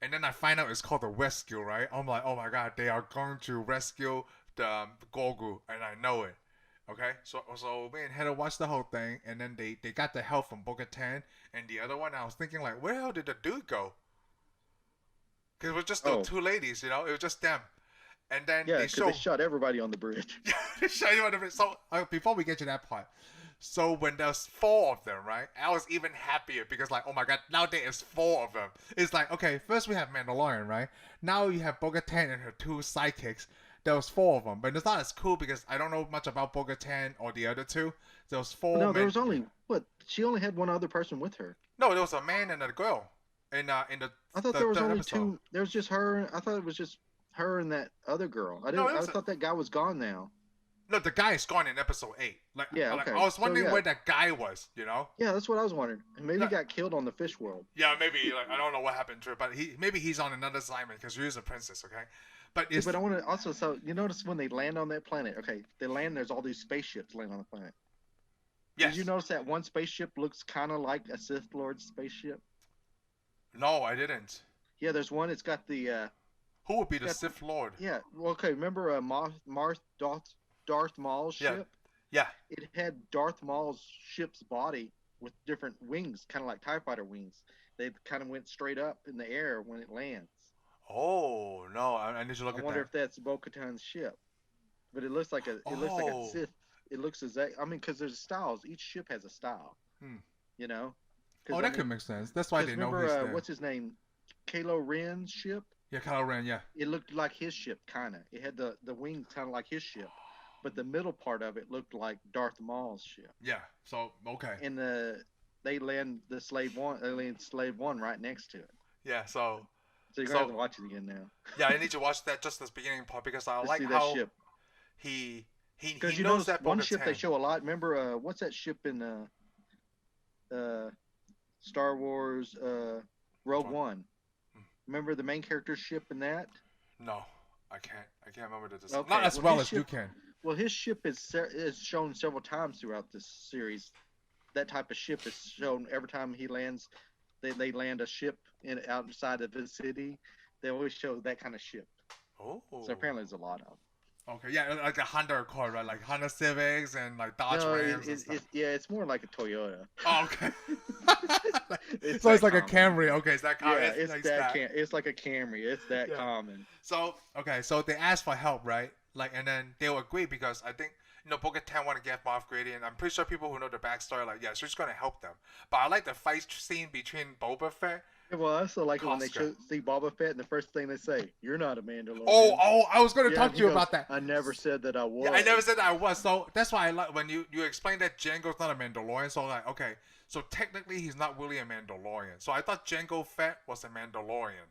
And then I find out it's called The Rescue, right? I'm like, oh my God, they are going to rescue the Grogu, and I know it. Okay, so me and Heather watched the whole thing, and then they got the help from Bo-Katan, and the other one, I was thinking like, where the hell did the dude go? Because it was just those two ladies, it was just them. And then Yeah, they because they shot everybody on the bridge. they show you what it is. So before we get to that part, so when there's 4 of them, right? I was even happier because like, oh my God, now there is 4 of them. It's like, okay, first we have Mandalorian, right? Now you have Bo-Katan and her 2 sidekicks. There was 4 of them, but it's not as cool because I don't know much about Bo-Katan or the other 2. There was 4. No, there was only she only had one other person with her. No, there was a man and a girl. In the I thought there was only episode. 2. There was just her. I thought it was just her and that other girl. I thought that guy was gone now. No, the guy is gone in episode 8. Yeah, okay. I was wondering So, yeah. where that guy was. Yeah, that's what I was wondering. And maybe he got killed on the fish world. Yeah, maybe I don't know what happened to it, but maybe he's on another assignment because she's a princess, okay? But it's But I want to also, so you notice when they land on that planet, okay, they land, there's all these spaceships land on the planet. yes. Did you notice that one spaceship looks kind of like a Sith Lord spaceship? No, I didn't. Yeah, there's one. It's got the Who would be the Sith Lord? yeah. Well, okay, remember Darth Maul's ship? Yeah. It had Darth Maul's ship's body with different wings, kind of like TIE fighter wings. They kind of went straight up in the air when it lands. Oh no, I need to look I at wonder that. if that's Bo-Katan's ship. But it looks like a Oh. Sith. It looks exact. I mean, because there's styles. Each ship has a style. Hmm. You know. Oh, that could make sense. That's why they know remember, he's there. what's his name? Kylo Ren's ship. Yeah, Kylo Ren. Yeah. It looked like his ship, kind of. It had the wings kind of like his ship, but the middle part of it looked like Darth Maul's ship. Yeah. So okay. And they land the Slave One. They land Slave One right next to it. Yeah. So So you're gonna have to watch it again now. yeah, I need to watch that just this beginning part because I To like see that how ship. he Because you knows notice that one Bo-Katan. ship they show a lot. Remember, what's that ship in Star Wars Rogue One? Remember the main character's ship in that? No, I can't remember the design. Okay, Not as well, well his as you ship- can. Well, his ship is shown several times throughout this series. That type of ship is shown every time he lands. They land a ship outside of the city. They always show that kind of ship. Oh. So apparently there's a lot of. Okay, yeah, like a Honda Accord, right? Like Honda Civics and like Dodge No, Rams and stuff. it's more like a Toyota. Oh, okay. It's So it's like common. a Camry. Okay, it's that common. Yeah, it's it's like a Camry. It's that Yeah. common. So okay, so they asked for help, right? Like, and then they'll agree because I think Bo-Katan want to get Moff Gideon, and I'm pretty sure people who know the backstory, like, yeah, she's gonna help them. But I like the fight scene between Boba Fett. It was so like when they Costco. see Boba Fett, and the first thing they say, "You're not a Mandalorian." Oh, I was gonna Yeah, talk and to he you goes, about that. I never said that I was. Yeah, I never said that I was. So that's why I like when you explained that Jango's not a Mandalorian. So like, okay, so technically he's not really a Mandalorian. So I thought Jango Fett was a Mandalorian.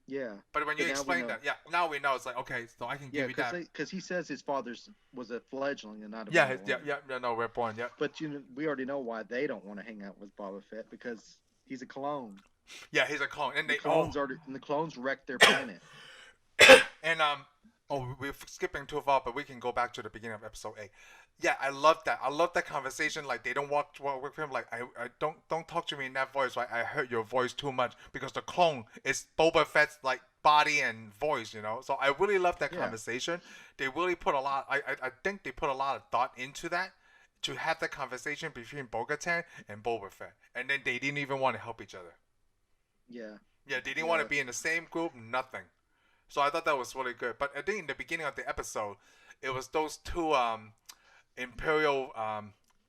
Yeah. But when you But now we explain know. that, yeah, now we know. It's like, okay, so I can Yeah, give you that. because he says his father's was a fledgling and not a Yeah, Mandalorian. no, we're born, yeah. But we already know why they don't want to hang out with Boba Fett because he's a clone. Yeah, he's a clone, and The clones wrecked their planet. And we're skipping too far, but we can go back to the beginning of episode 8. Yeah, I love that. I love that conversation. Like they don't walk with him. Like I don't talk to me in that voice. Right? I heard your voice too much because the clone is Boba Fett's like body and voice. So I really love that conversation. They really put a lot. I think they put a lot of thought into that to have that conversation between Bo-Katan and Boba Fett, and then they didn't even want to help each other. Yeah. Yeah, they didn't want to be in the same group. Nothing. So I thought that was really good. But I think in the beginning of the episode, it was those two Imperial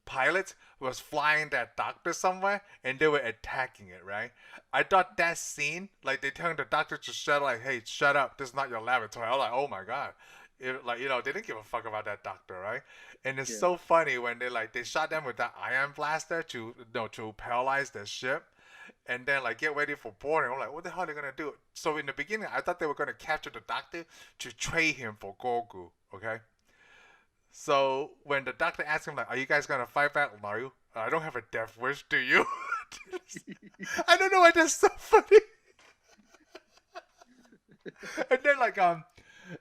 pilots who was flying that doctor somewhere, and they were attacking it, right? I thought that scene, like they telling the doctor to shut, like, hey, shut up, this is not your laboratory. I was like, oh my god. They didn't give a fuck about that doctor, right? And it's so funny when they shot them with that iron blaster to paralyze their ship. And then get ready for boarding. I'm like, what the hell are they gonna do? So in the beginning, I thought they were gonna capture the doctor to trade him for Grogu. Okay. So when the doctor asked him, like, are you guys gonna fight back? No, I don't have a death wish. Do you? I don't know why that's so funny. And then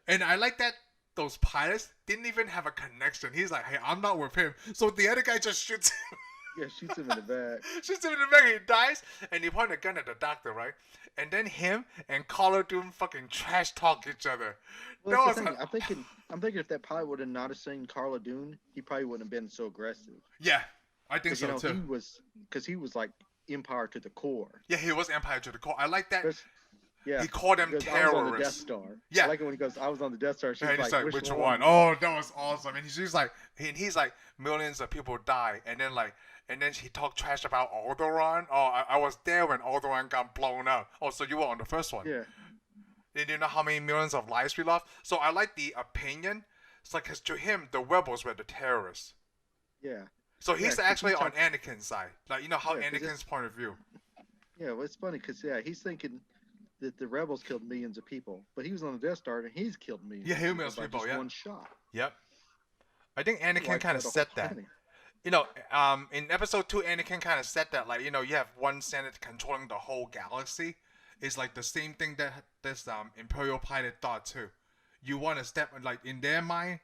and I like that those pilots didn't even have a connection. He's like, hey, I'm not with him. So the other guy just shoots him. Yeah, shoots him in the back. Shoots him in the back, he dies, and he pointed a gun at the doctor, right? And then him and Carlo Doom fucking trash talk each other. Well, I'm thinking if that pilot would have not have seen Carla Dune, he probably wouldn't have been so aggressive. Yeah, I think so too. He was like Empire to the core. Yeah, he was Empire to the core. I like that. Yeah, he called them terrorists. I was on the Death Star. Yeah, I like it when he goes, "I was on the Death Star." She's like, "Which one?" Oh, that was awesome. And he's like, millions of people die, and then he talked trash about Alderaan. Oh, I was there when Alderaan got blown up. Oh, so you were on the first one. Yeah. Did you know how many millions of lives we lost? So I like the opinion. It's like, because to him, the rebels were the terrorists. Yeah. So he's actually on Anakin's side. Like, how Anakin's point of view. Yeah, well, it's funny because, he's thinking that the rebels killed millions of people. But he was on the Death Star and he's killed millions of people. Millions of people, just one shot. Yep. I think Anakin kind of said that. In episode 2, Anakin kind of said that, you have one Senate controlling the whole galaxy. It's like the same thing that this Imperial pilot thought too. You want to step, in their mind,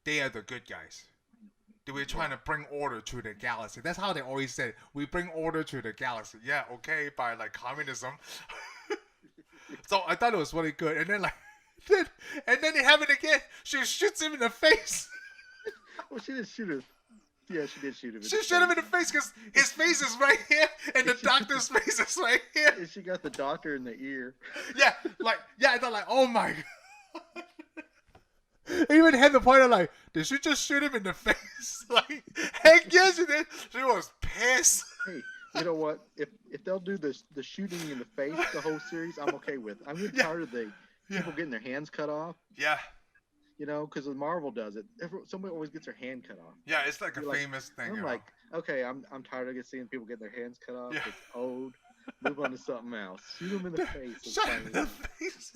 they are the good guys. They were trying to bring order to the galaxy. That's how they always said, we bring order to the galaxy. Yeah, okay, by communism. So I thought it was really good. And then then they have it again. She shoots him in the face. Well, she didn't shoot him. Yeah, she did shoot him. She shot him in the face because his face is right here and the doctor's face is right here. And she got the doctor in the ear. Yeah, I thought oh my god. I even had the point of did she just shoot him in the face? Heck yes she did. She was pissed. Hey, you know what? If they'll do the shooting in the face the whole series, I'm okay with. I'm getting tired of people getting their hands cut off. Yeah. Because Marvel does it. Somebody always gets their hand cut off. Yeah, it's like a famous thing. I'm okay, I'm tired of seeing people get their hands cut off. Yeah. It's old. Move on to something else. Shoot them in the face. Shut him in the face.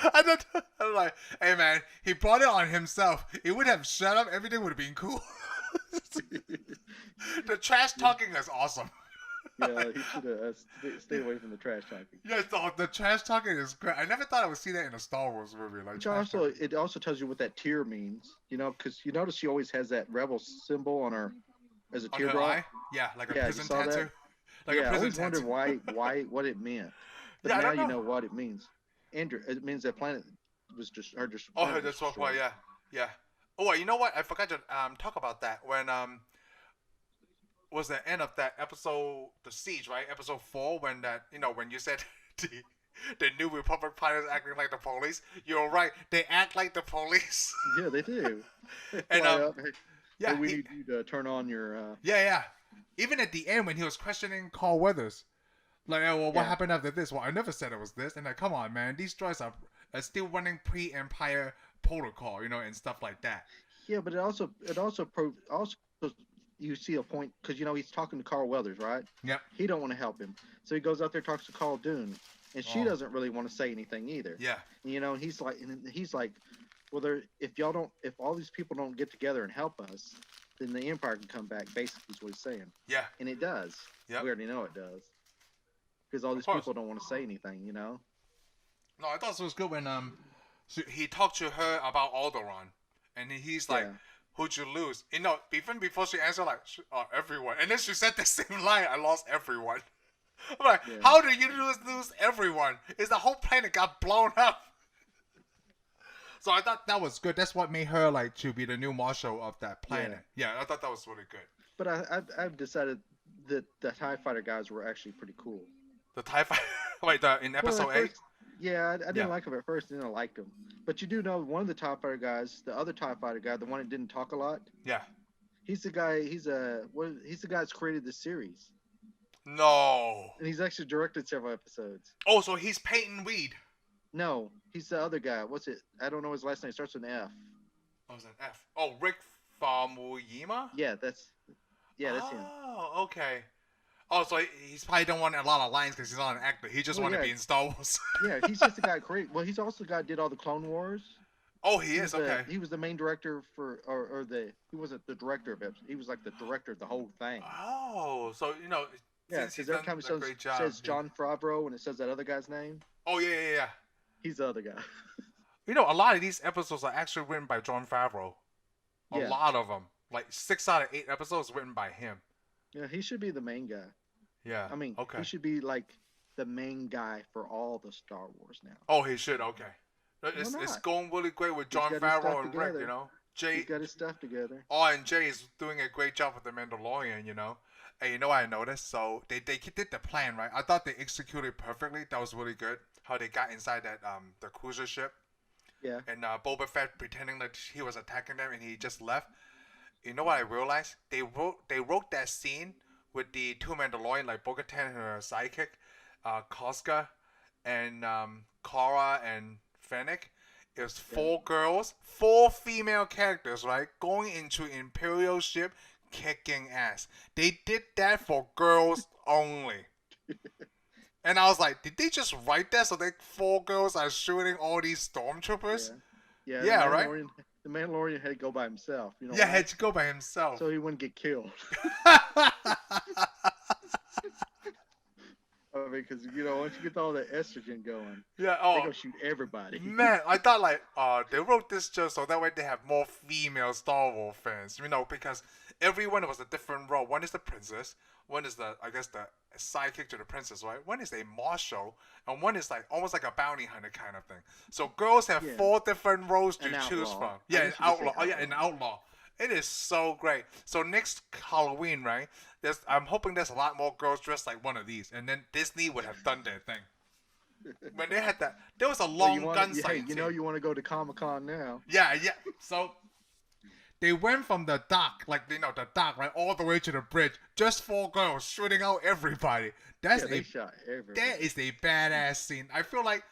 I'm like, hey man, he brought it on himself. He would have shut up. Everything would have been cool. The trash talking is awesome. Yeah, he should have stayed away from the trash talking. Yeah, the trash talking is great. I never thought I would see that in a Star Wars movie. It also tells you what that tear means. Because you notice she always has that rebel symbol on her as a teardrop. Yeah, like a prison tattoo. I always wondered what it meant. But Yeah, I now don't you know. know what it means. Andrew, it means that planet was just Oh, planet was that's what. Well, destroyed. yeah, yeah. Oh, wait, you know what? I forgot to talk about that when was the end of that episode, the siege, right? Episode 4, when that when you said the the New Republic pilots acting like the police. You're right. They act like the police. Yeah, they do. They And fly up. Hey, yeah, we need you to turn on your. yeah. Even at the end when he was questioning Carl Weathers, like, oh, well, what Yeah, happened after this? Well, I never said it was this. And like, come on, man, these droids are still running pre-Empire protocol, and stuff like that. yeah, but also you see a point because he's talking to Carl Weathers, right? Yep. He don't want to help him, so he goes out there talks to Carl Dune, and she Oh, doesn't really want to say anything either. yeah, And he's like, well, if all these people don't get together and help us, then the Empire can come back. Basically, is what he's saying, yeah, and it does. yep. We already know it does because all Of these course. people don't want to say anything. No, I thought it was good when he talked to her about Alderaan, and he's like, Yeah. "Who'd you lose?" Even before she answered, like, everyone. And then she said the same line, "I lost everyone." I'm like, Yeah. how do you lose everyone? Is the whole planet got blown up? So I thought that was good. That's what made her like to be the new marshal of that planet. Yeah, I thought that was really good. But I've decided that the TIE fighter guys were actually pretty cool. The TIE fighter, wait, in episode Well, at 8? first, yeah, I Yeah. didn't like him at first. I didn't like him, but you do know one of the TIE fighter guys, the other TIE fighter guy, the one that didn't talk a lot. Yeah. He's the guy. He's the guy that's created the series, No. and he's actually directed several episodes. Oh, so he's Peyton Weed. No, he's the other guy. What's it? I don't know his last name. It starts with an F. Oh, it's an F. Oh, Rick Famuyiwa? Yeah, that's him. Oh, okay. Oh, so he's probably don't want a lot of lines because he's not an actor. He just Well, want to yeah. be in Star Wars. Yeah, he's just the guy created. Well, he's also the guy that did all the Clone Wars. Oh, he is? Okay. He was the main director he wasn't the director of it. He was like the director of the whole thing. Oh, so, Yeah, since he's because every done time a great job. says Jon Favreau and it says that other guy's name, Oh, yeah. he's the other guy. A lot of these episodes are actually written by Jon Favreau. A Yeah. lot of them. Like 6 out of 8 episodes written by him. Yeah, he should be the main guy. Yeah. I mean, okay. he should be like the main guy for all the Star Wars now. Oh, he should. Okay. It's not? going really great with He's Jon got his stuff Favreau and Rick, together. Jay. He's got his stuff together. Oh, and Jay is doing a great job with the Mandalorian, And what I noticed? So they did the plan, right? I thought they executed perfectly. That was really good. How they got inside that the cruiser ship. Yeah. And Boba Fett pretending that he was attacking them and he just left. You know what I realized? They wrote that scene with the 2 Mandalorian, like Bo-Katan and her sidekick, Koska, and Kara and Fennec. It was 4 girls, 4 female characters, right? Going into Imperial ship, kicking ass. They did that for girls only. And I was like, did they just write that so that 4 girls are shooting all these stormtroopers? Yeah. Yeah, the right? The Mandalorian had to go by himself. Yeah, had to go by himself. So he wouldn't get killed. I mean, because once you get all the estrogen going, Yeah. they Oh, go shoot everybody. man, I thought like they wrote this just so that way they have more female Star Wars fans, because everyone was a different role. One is the princess, one is the sidekick to the princess, right? One is a marshal, and one is like almost like a bounty hunter kind of thing. So girls have Yeah. 4 different roles to An choose outlaw. from. I Yeah, an guess you could say outlaw. Oh yeah, an outlaw. It is so great. So next Halloween, right? I'm hoping there's a lot more girls dressed like one of these, and then Disney would have done their thing. When they had that, there was a long gun sight. Hey, you want to go to Comic-Con now? Yeah. So they went from the dock, the dock, right, all the way to the bridge. Just 4 girls shooting out everybody. They shot everybody. That is a badass scene. I feel like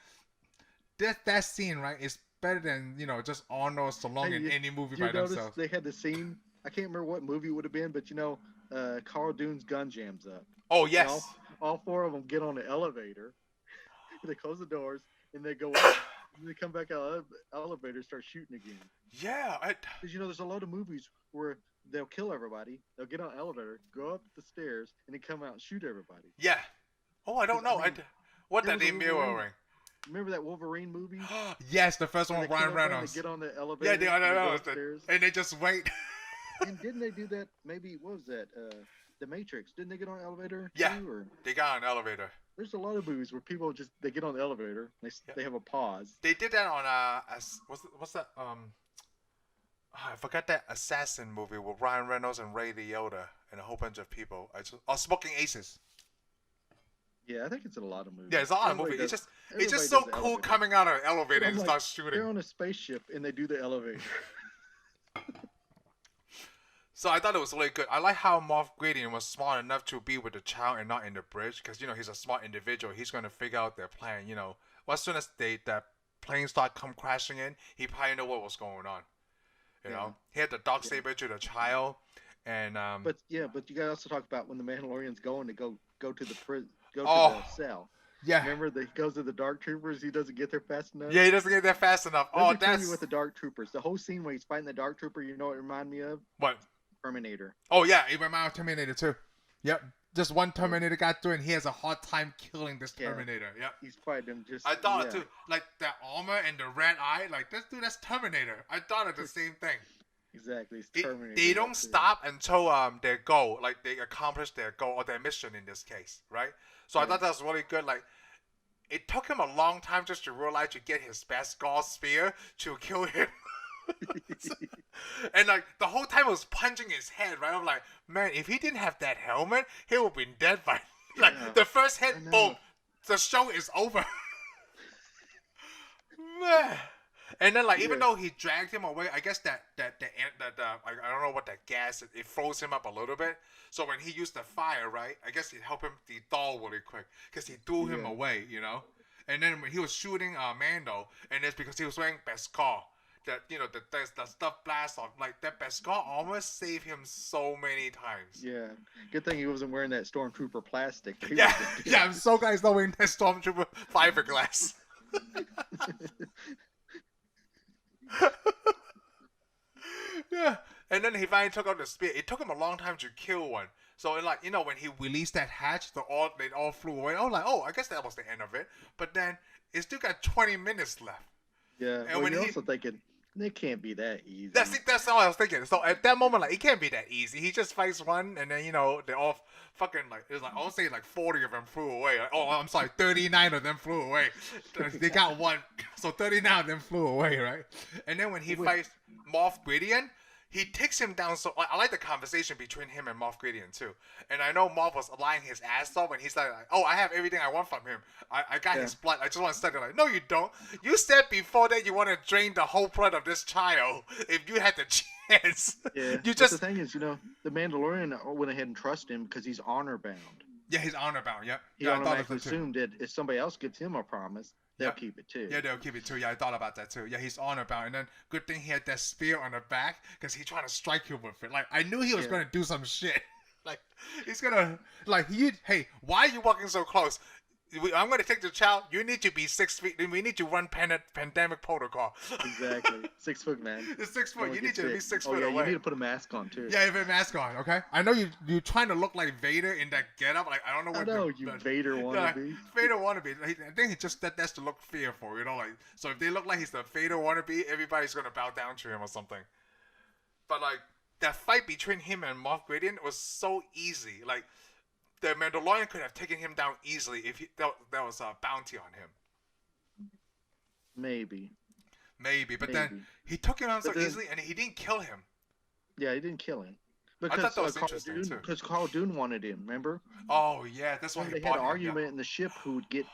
that scene, right, is better than just Arnold Stallone in any movie by themselves. They had the scene. I can't remember what movie it would have been, but Carl Dune's gun jams up. Oh And yes. all 4 of them get on the elevator. They close the doors and they go up. And they come back out of the elevator and start shooting again. Yeah. Because there's a lot of movies where they'll kill everybody. They'll get on an elevator, go up the stairs, and then come out and shoot everybody. Yeah. Oh, I don't know. What there are was they a Wolverine. mirroring? Remember that Wolverine movie? Yes, the first one Where with they kill Ryan everybody and Reynolds. They get on the elevator. Yeah, they and go know. upstairs. And they just wait. And didn't they do that? Maybe what was that? The Matrix. Didn't they get on an elevator Yeah, too? Or they got an elevator. there's a lot of movies where people just they get on the elevator. Yeah. They have a pause. They did that on what's that I forgot that assassin movie with Ryan Reynolds and Ray Liotta and a whole bunch of people. Smoking Aces. Yeah, I think it's in a lot of movies. Yeah, it's a lot of Everybody movies. does- It's just everybody so does the cool elevator. coming out of an elevator But and I'm start like, shooting. They're on a spaceship and they do the elevator. So I thought it was really good. I like how Moff Gideon was smart enough to be with the child and not in the bridge, because he's a smart individual. He's gonna figure out their plan. Well, as soon as that plane start come crashing in, he probably know what was going on. He had the dark saber to the child, and But you gotta also talk about when the Mandalorian's going to go to the to Oh. the cell. yeah, Remember that he goes to the Dark Troopers. He doesn't get there fast enough. yeah, he doesn't get there fast enough. Let me tell you with the Dark Troopers. The whole scene where he's fighting the Dark Trooper. You know what it reminded me of? What? Terminator. Oh yeah, it reminded me of Terminator too. Yep, just one Terminator got through, and he has a hard time killing this Terminator. Yep. He's fighting him just. I thought it too. Like that armor and the red eye, like that's Terminator. I thought it the same thing. Exactly, it's Terminator. They don't stop until their goal, like they accomplish their goal or their mission in this case, right? So I thought that was really good. Like it took him a long time just to realize to get his Pascal spear to kill him. And like the whole time I was punching his head, right? I'm like, man, if he didn't have that helmet, he would have been dead by like the first hit, boom, the show is over. Man. And then like even though he dragged him away, I guess that I don't know what that gas it froze him up a little bit. So when he used the fire, right? I guess it helped him thaw really quick because he threw him away, And then when he was shooting Mando, and it's because he was wearing Pascal. That the stuff blasts off. Like that Pascal almost saved him so many times. Yeah, good thing he wasn't wearing that Stormtrooper plastic. Yeah, I'm so glad he's not wearing that Stormtrooper fiberglass. Yeah, and then he finally took out the spear. It took him a long time to kill one. So when he released that hatch, they all flew away. I was like, oh, I guess that was the end of it. But then it still got 20 minutes left. Yeah, and when you're also thinking, it can't be that easy. That's all I was thinking. So at that moment, like, it can't be that easy. He just fights one, and then, they're all fucking, like, it was like, I'll say, like, 40 of them flew away. Like, oh, I'm sorry, 39 of them flew away. They got one, so 39 of them flew away, right? And then when he fights Moff Gideon, he takes him down. So I like the conversation between him and Moff Gideon too. And I know Moff was lying his ass off when he's like, oh, I have everything I want from him. I got his blood. I just want to study. Like, no, you don't. You said before that you want to drain the whole blood of this child if you had the chance. Yeah. You just. The thing is, the Mandalorian went ahead and trusted him because he's honor bound. Yeah, he's honor bound. Yep. He automatically assumed that if somebody else gives him a promise, they'll keep it too. Yeah, they'll keep it too. Yeah, I thought about that too. Yeah, he's honor bound. And then good thing he had that spear on the back because he's trying to strike you with it. Like, I knew he was going to do some shit. Like, he's going to, like, hey, why are you walking so close? I'm going to take the child. You need to be 6 feet. We need to run pandemic protocol. Exactly. 6 foot, man. It's 6 foot. You need to be 6 foot away. You need to put a mask on, too. Yeah, you put a mask on, okay? I know you're trying to look like Vader in that getup. Like, I don't know what Vader wannabe. Vader wannabe. I think that's to look fearful, like, so if they look like he's the Vader wannabe, everybody's going to bow down to him or something. But, like, that fight between him and Moff Gideon was so easy. Like, the Mandalorian could have taken him down easily if there was a bounty on him. Maybe, but then he took him down so easily, and he didn't kill him. Yeah, he didn't kill him. Because, I thought that was interesting too. Because Carl Dune wanted him, remember? Oh yeah, that's why they had an argument in the ship who would get.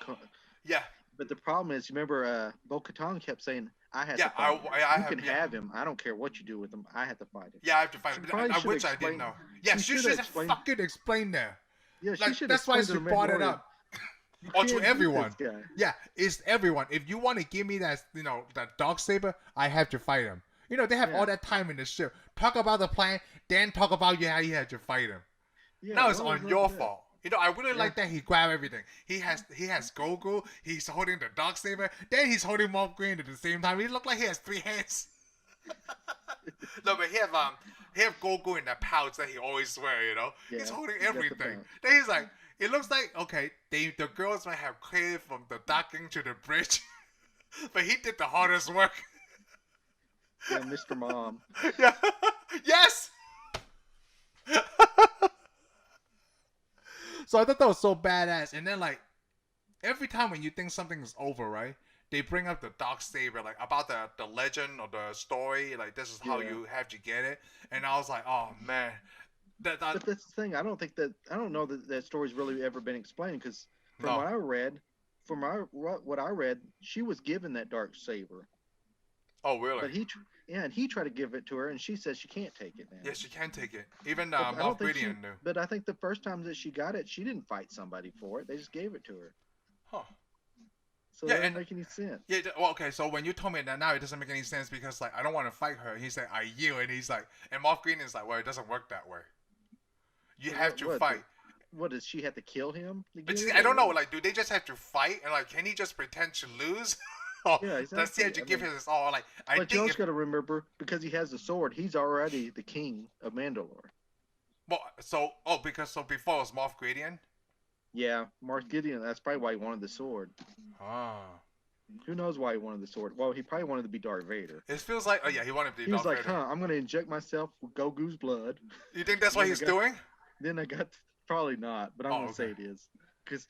Yeah. But the problem is, remember, Bo-Katan kept saying, "I had to fight him. You can have him. I don't care what you do with him. I have to fight him." Yeah, I have to fight him. Which I didn't know. Yeah, she should have fucking explained that. Yeah, she should. That's why she brought it up. Or to everyone. Yeah, it's everyone. If you want to give me that, that dog saber, I have to fight him. They have all that time in the ship. Talk about the plan, then talk about how you had to fight him. Yeah, now it's on your fault. I really like that he grabbed everything. He has Grogu. He's holding the dog saber. Then he's holding Moff Gideon at the same time. He looked like he has 3 hands. No, but he have Grogu in that pouch that he always wear. Yeah, he's holding everything. Then he's like, it looks like the girls might have cleared from the docking to the bridge, but he did the hardest work. Yeah, Mr. Mom. Yeah. Yes. So I thought that was so badass. And then like every time when you think something is over, right? They bring up the dark saber, like about the legend or the story, like this is how you have to get it. And I was like, oh man, But that's the thing. I don't know that that story's really ever been explained because from no. what I read, what I read, she was given that dark saber. Oh really? But and he tried to give it to her, and she says she can't take it now. Yes, she can take it. Even But I don't think Gideon knew. But I think the first time that she got it, she didn't fight somebody for it. They just gave it to her. Huh. So that doesn't make any sense. Yeah, well, okay, so when you told me that now, it doesn't make any sense because, like, I don't want to fight her. He said, I you, and he's like, and Moff Gideon is like, well, it doesn't work that way. You have to fight. What, does she have to kill him? I don't know, like, do they just have to fight? And, like, can he just pretend to lose? Yeah, exactly. Does he have to give his all? Like, but you also got to remember, because he has the sword, he's already the king of Mandalore. Well, so before it was Moff Gideon? Yeah, Moff Gideon, that's probably why he wanted the sword. Ah. Who knows why he wanted the sword? Well, he probably wanted to be Darth Vader. It feels like, he wanted to be Darth Vader. He was like, I'm going to inject myself with Goku's blood. You think that's what he's doing? Then I got, probably not, but I'm going to say it is. Because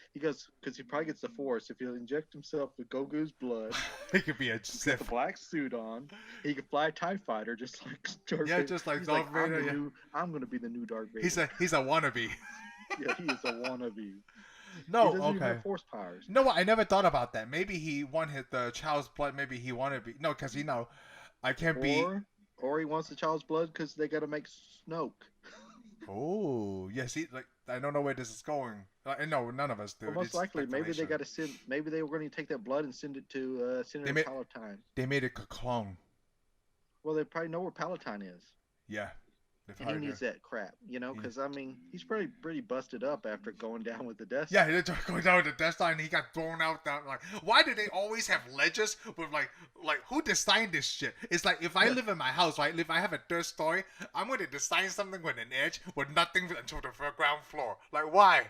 he probably gets the Force. If he'll inject himself with Goku's blood, he could be a Sith. With a black suit on. He could fly a TIE fighter just like Darth Vader. Yeah, just like Darth Vader. I'm going to be the new Darth Vader. He's a wannabe. Yeah, he is a wannabe. No, he doesn't even have force powers. No, I never thought about that. Maybe he wanted the child's blood. Maybe he wanted to be because I can't be. Or he wants the child's blood because they got to make Snoke. Oh, yeah. See, like I don't know where this is going. No, none of us do. Well, most likely, maybe they got to send. Maybe they were going to take that blood and send it to Senator Palatine. They made a clone. Well, they probably know where Palatine is. Yeah. And he needs that crap, because I mean, he's probably pretty busted up after going down with the Death Star. Yeah, going down with the Death Star, and he got thrown out. Like, why do they always have ledges with like who designed this shit? It's like if I live in my house, right? If I have a third story, I'm going to design something with an edge with nothing until the ground floor. Like, why?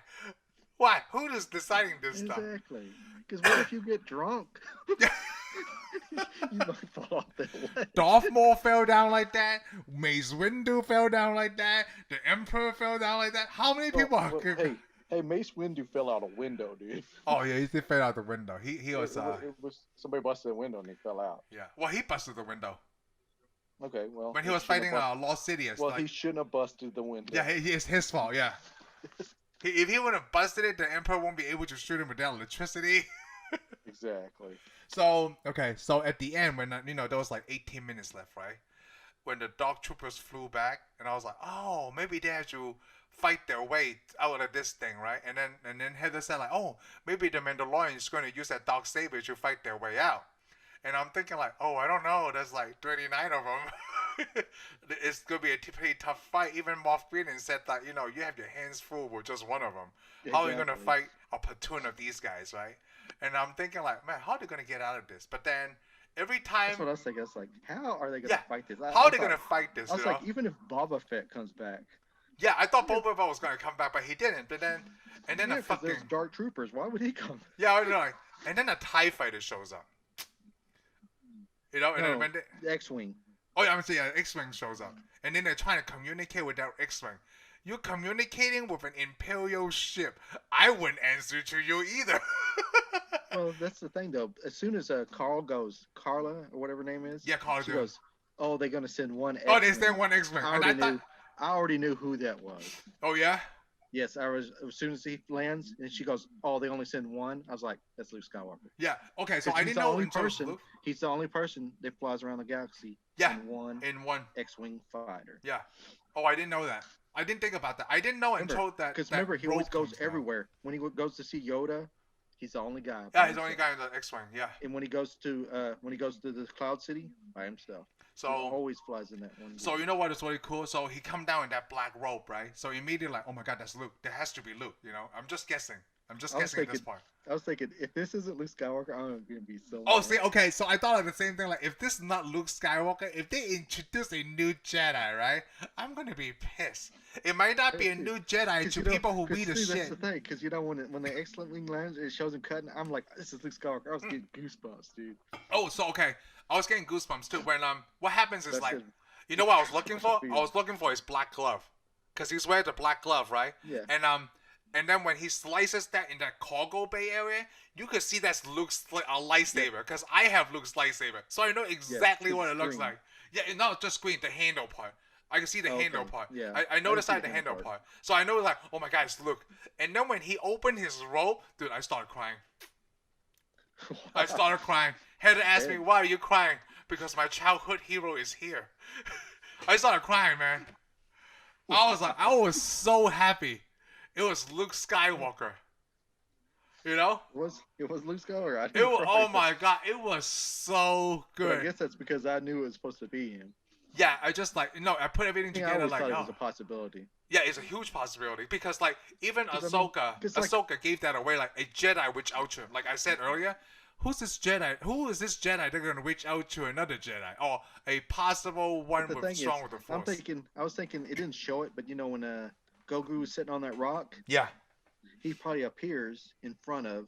Why? Who is deciding this stuff? Exactly. Because what if you get drunk? You might fall off the ledge. Darth Maul fell down like that. Mace Windu fell down like that. The Emperor fell down like that. How many people are... Hey, Mace Windu fell out a window, dude. Oh, yeah, he did fell out the window. He was... It was somebody busted the window and he fell out. Yeah. Well, he busted the window. Okay, well... When he was fighting Lost Sidious. Well, he shouldn't have busted the window. Yeah, it's his fault, yeah. If he would have busted it, the Emperor won't be able to shoot him without electricity. Exactly. So at the end, when there was like 18 minutes left, right? When the Dark Troopers flew back, and I was like, oh, maybe they have to fight their way out of this thing, right? And then Heather said like, oh, maybe the Mandalorian is going to use that dark saber to fight their way out. And I'm thinking like, oh, I don't know, there's like 39 of them. It's going to be a pretty tough fight. Even Moff Gideon said that, you have your hands full with just one of them. Exactly. How are you going to fight a platoon of these guys, right? And I'm thinking like, man, how are they going to get out of this? But then every time... That's what I was thinking. I was like, how are they going to fight this? How are they going to fight this? I was like, even if Boba Fett comes back. Yeah, I thought Boba Fett was going to come back, but he didn't. But then... And then the fucking... there's Dark Troopers. Why would he come? Yeah, I know. And then a TIE fighter shows up. And then when the X-Wing. Oh, yeah, I'm saying X-Wing shows up. And then they're trying to communicate with that X-Wing. You're communicating with an Imperial ship. I wouldn't answer to you either. Well, that's the thing, though. As soon as Carla, or whatever her name is. Yeah, Carla. She goes, oh, they're going to send one X-Wing. Oh, they send one X-Wing. I already knew who that was. Oh, yeah? Yes, as soon as he lands, and she goes, oh, they only send one. I was like, that's Luke Skywalker. Yeah, okay, so I didn't know he's the only person that flies around the galaxy in one X-Wing fighter. Yeah. Oh, I didn't know that. I didn't think about that. I didn't know until that. Because remember, he always goes everywhere. When he goes to see Yoda, he's the only guy. Yeah, he's the only guy in the X-Wing. Yeah. And when he goes to the Cloud City by himself, so he always flies in that one. So you know what is really cool? So he come down in that black robe, right? So immediately like, oh my God, that's Luke. There has to be Luke. I'm just guessing. I'm just guessing at this part. I was thinking, if this isn't Luke Skywalker, I'm gonna be so. Oh, see, okay, so I thought of the same thing. Like, if this is not Luke Skywalker, if they introduce a new Jedi, right, I'm gonna be pissed. It might not be a new Jedi to people who read the shit. That's the thing, because when the X-Wing lands, it shows him cutting. I'm like, this is Luke Skywalker. I was getting goosebumps, dude. Oh, so okay, I was getting goosebumps too. When what happens is you know what I was looking for? I was looking for his black glove, because he's wearing the black glove, right? Yeah. And then when he slices that in that cargo bay area, you can see that's Luke's lightsaber. Because I have Luke's lightsaber. So I know exactly what it looks like. Yeah, not just screen, the handle part. I can see the handle part. Yeah. I noticed the handle part. So I know like, oh my god, it's Luke. And then when he opened his robe, dude, I started crying. I started crying. Heather asked me, why are you crying? Because my childhood hero is here. I started crying, man. I was so happy. It was Luke Skywalker. You know? It was Luke Skywalker. Oh my god, it was so good. But I guess that's because I knew it was supposed to be him. Yeah, I just like, I put everything together. I thought it was a possibility. Yeah, it's a huge possibility because like even Ahsoka gave that away, like a Jedi reach out to him. Like I said earlier, who's this Jedi? Who is this Jedi? They're gonna reach out to another Jedi, or a possible one strong with the Force. I was thinking it didn't show it, but when Goku was sitting on that rock, yeah, he probably appears in front of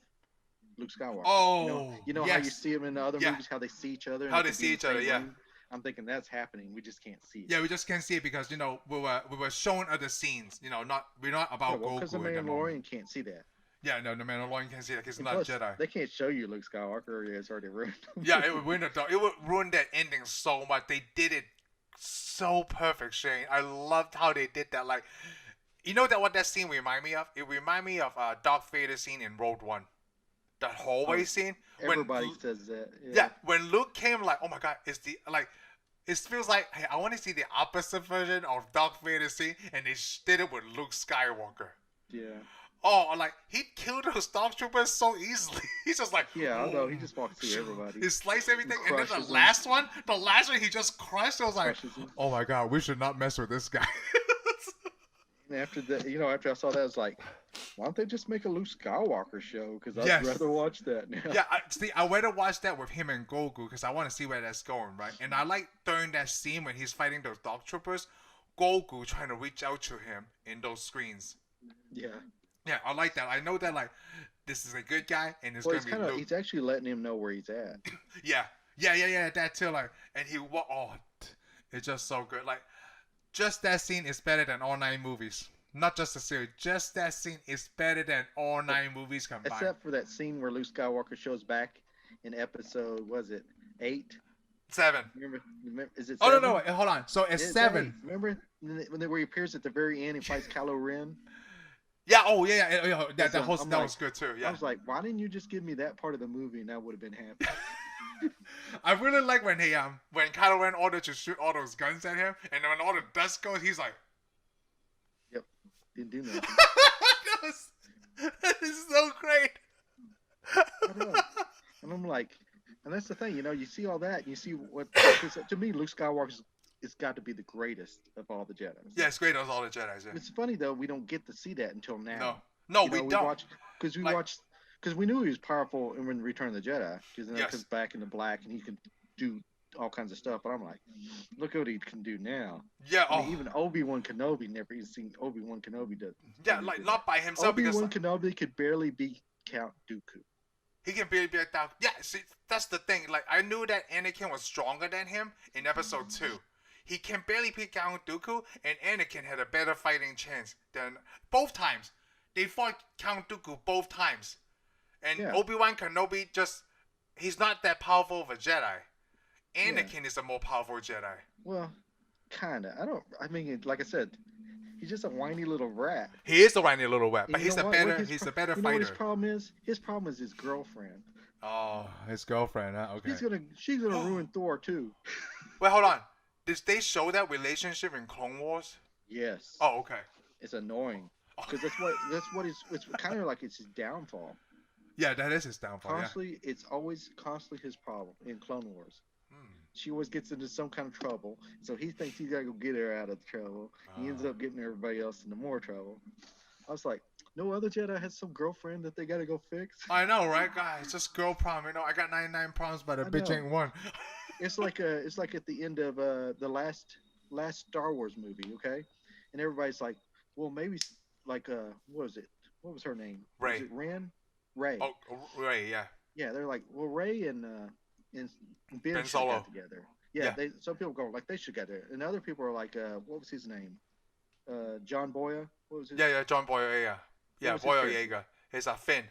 Luke Skywalker. Oh, how you see him in the other movies, how they see each other. How they see each other, yeah. I'm thinking that's happening. We just can't see it. Yeah, we just can't see it because we were shown other scenes. We're not about Goku. Because the Mandalorian can't see that. Yeah, no, the Mandalorian can't see that because he's not a Jedi. They can't show you Luke Skywalker. It's already ruined. Yeah, it would ruin that ending so much. They did it so perfect, Shane. I loved how they did that. Like, what that scene reminded me of? It reminded me of Darth Vader's scene in Rogue One. That hallway scene. Everybody says that. Yeah, when Luke came, like, oh my god, it feels like, hey, I want to see the opposite version of Darth Vader's scene, and they did it with Luke Skywalker. Yeah. Oh, like, he killed those stormtroopers so easily. He's just like, yeah, I know, he just walks through everybody. He sliced everything, and then the last one, he just crushed. I was like, oh my god, we should not mess with this guy. And after after I saw that, I was like, why don't they just make a Luke Skywalker show? Because I'd rather watch that now. Yeah, I'd rather watch that with him and Goku because I want to see where that's going, right? And I like during that scene when he's fighting those Dark Troopers, Goku trying to reach out to him in those screens. Yeah. Yeah, I like that. I know that, like, this is a good guy, and it's going to be Luke. He's actually letting him know where he's at. Yeah, that too. Like, and it's just so good. Like, just that scene is better than all 9 movies. Not just the series. Just that scene is better than all 9 movies combined. Except for that scene where Luke Skywalker shows back in episode, was it 8? 7. Remember is it 7? Oh, no, wait, hold on. So it's 7. 8. Remember where he appears at the very end and fights Kylo Ren? Yeah, that was good too. Yeah. I was like, why didn't you just give me that part of the movie and I would have been happy? I really like when Kylo Ren ordered to shoot all those guns at him, and then when all the dust goes, he's like, "Yep, didn't do nothing." That is so great. I know. And I'm like, and that's the thing, you see all that, and you see what to me, Luke Skywalker's it's got to be the greatest of all the Jedi. Yeah, it's great of all the Jedi. Yeah. It's funny though, we don't get to see that until now. No, we don't. Because we knew he was powerful in Return of the Jedi. Because back in the black and he can do all kinds of stuff. But I'm like, look what he can do now. Yeah. Even Obi-Wan Kenobi, never even seen Obi-Wan Kenobi do. Yeah, like not by himself. Obi-Wan Kenobi could barely beat Count Dooku. He can barely beat Count. Yeah, see, that's the thing. Like, I knew that Anakin was stronger than him in Episode 2. He can barely beat Count Dooku, and Anakin had a better fighting chance than both times. They fought Count Dooku both times. And Obi-Wan Kenobi he's not that powerful of a Jedi. Anakin is a more powerful Jedi. Well, kinda. Like I said, he's just a whiny little rat. He is a whiny little rat, but he's a better fighter. You know what his problem is? His problem is his girlfriend. Oh, his girlfriend, huh? Okay. She's gonna ruin Thor too. Wait, hold on. Did they show that relationship in Clone Wars? Yes. Oh, okay. It's annoying because it's kind of like it's his downfall. Yeah, that is his downfall. It's always constantly his problem in Clone Wars. She always gets into some kind of trouble, so he thinks he's gotta go get her out of the trouble. He ends up getting everybody else into more trouble. I was like, no other Jedi has some girlfriend that they gotta go fix. I know, right, guys? Just girl problem. I got 99 problems, but a bitch ain't one. It's like at the end of the last Star Wars movie, okay? And everybody's like, well, maybe like what was it? What was her name? Rey. Was it Ren? Rey. Oh, Rey, yeah. Yeah, they're like, well, Rey and Ben should Solo get together. Yeah, some people go like they should get there, and other people are like, what was his name? John Boyega. What was his? Yeah, John Boyega. Yeah. What Yeah, was his Boyega. character? It's a Finn.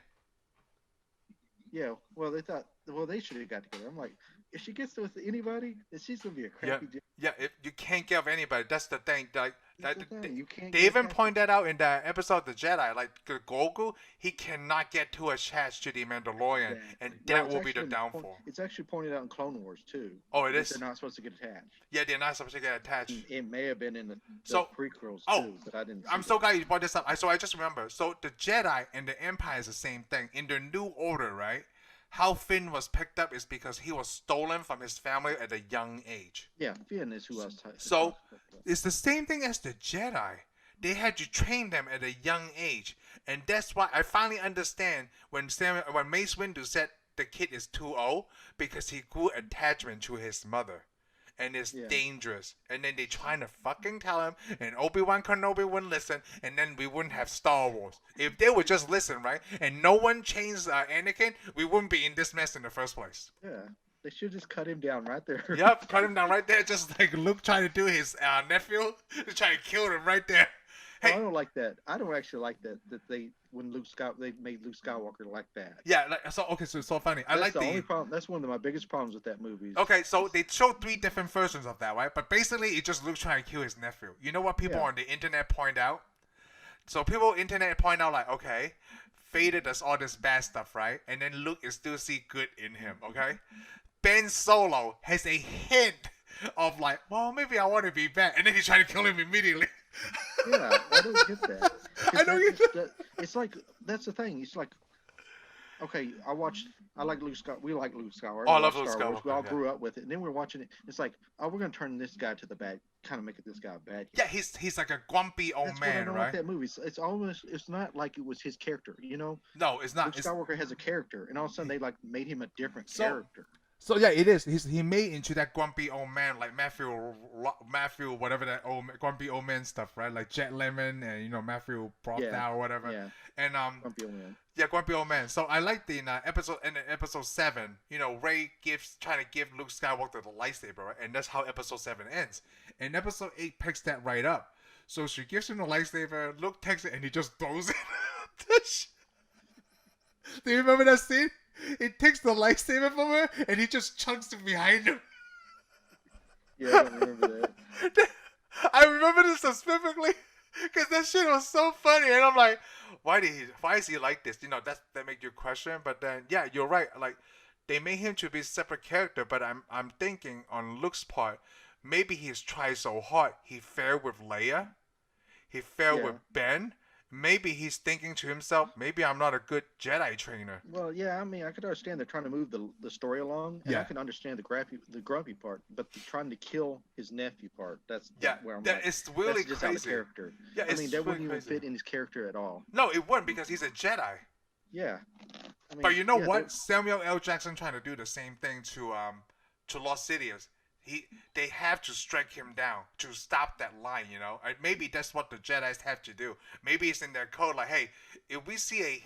Yeah. Well, they thought. Well, they should have got together. I'm like, if she gets with anybody, then she's gonna be a Yeah, crappy. yeah. You can't give anybody. That's the thing. Like That's that. the thing. You can't They get even attached to point that out in that episode of the Jedi. Like Goku, he cannot get too attached to the Mandalorian, and exactly. No, that it's will be the actually downfall. it's actually pointed out in Clone Wars too. Oh, it That they're is. not supposed to get attached. Yeah, they're not supposed to get attached. It may have been in the So, prequels oh, too, but I didn't. I'm See so that. glad you brought this up. So I just remember. So the Jedi and the Empire is the same thing. In the New Order, right? How Finn was picked up is because he was stolen from his family at a young age. Yeah, Finn is who I was talking. So it's the same thing as the Jedi. They had to train them at a young age, and that's why I finally understand when Mace Windu said the kid is too old because he grew attachment to his mother. And it's dangerous. And then they trying to fucking tell him, and Obi-Wan Kenobi wouldn't listen, and then we wouldn't have Star Wars. If they would just listen, right, and no one changed Anakin, we wouldn't be in this mess in the first place. Yeah, they should just cut him down right there. Yep, cut him down right there, just like Luke trying to do his nephew, to try to kill him right there. Hey, I don't like that. I don't actually like that they they made Luke Skywalker like that. Yeah, like, so okay, so it's so funny. That's the only problem. That's one of my biggest problems with that movie. Okay, so they showed 3 different versions of that, right? But basically, it's just Luke trying to kill his nephew. You know what people on the internet point out? So people on the internet point out like, okay, Vader does all this bad stuff, right? And then Luke is still see good in him, okay? Ben Solo has a hint of like, well, maybe I want to be bad, and then he's trying to kill him immediately. Yeah, I don't get that. I don't get that. It's like that's the thing. It's like, okay, I like Luke Skywalker. We like Luke Skywalker. Oh, I love Star Luke Wars. Skywalker, We all yeah. grew up with it, and then we're watching it. It's like, oh, we're gonna turn this guy to the bad, kind of make it this guy bad. Yeah, he's like a grumpy old That's man, what I don't right? like that movie. It's almost, it's not like it was his character, you know. No, it's not. Luke Skywalker has a character, and all of a sudden they like made him a different So- character. So yeah, it is. He made into that grumpy old man, like Matthew, whatever that grumpy old man stuff, right? Like Jet Lemon and Matthew Brodau or whatever. Yeah. And Grumpy old man. yeah, grumpy old man. So I like the episode 7. Rey trying to give Luke Skywalker the lightsaber, right? And that's how episode 7 ends. And episode 8 picks that right up. So she gives him the lightsaber. Luke takes it and he just throws it. Do you remember that scene? He takes the lightsaber from her and he just chunks it behind him. Yeah, I don't remember that. I remember this specifically because that shit was so funny, and I'm like, why is he like this? That make you question. But then, yeah, you're right. Like, they made him to be a separate character, but I'm thinking on Luke's part, maybe he's tried so hard. He failed with Leia, he failed with Ben. Maybe he's thinking to himself, maybe I'm not a good Jedi trainer. Well, yeah, I mean, I could understand they're trying to move the story along, and I can understand the grumpy part, but the trying to kill his nephew part, that's where I'm like, it's really that's just crazy. out of character. Yeah, I mean, that really wouldn't even crazy. fit in his character at all. No, it wouldn't because he's a Jedi. Yeah. I mean, But you know yeah, what? Samuel L. Jackson trying to do the same thing to Lost Sidious. They have to strike him down to stop that line, And maybe that's what the Jedi's have to do. Maybe it's in their code, like, hey, if we see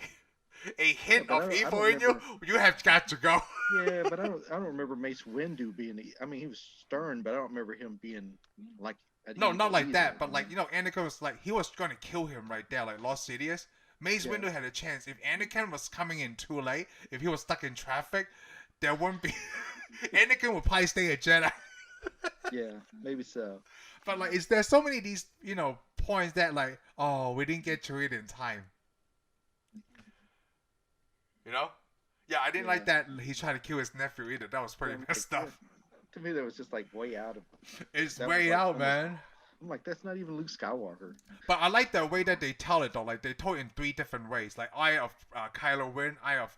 a hint of evil in you, you have got to go. Yeah, but I don't remember Mace Windu being. I mean, he was stern, but I don't remember him being like. No, not like that. But like Anakin was like he was gonna kill him right there, like Lost Sidious. Mace Windu had a chance. If Anakin was coming in too late, if he was stuck in traffic, there wouldn't be. Anakin would probably stay a Jedi. Yeah, maybe so. But like, there's so many of these, points that like, oh, we didn't get to it in time. Yeah, I didn't like that he tried to kill his nephew either. That was pretty messed up. To me, that was just like way out of. It's that way was, like, out, man. I'm like, that's not even Luke Skywalker. But I like the way that they tell it though. Like they told it in 3 different ways. Like eye of Kylo Ren, eye of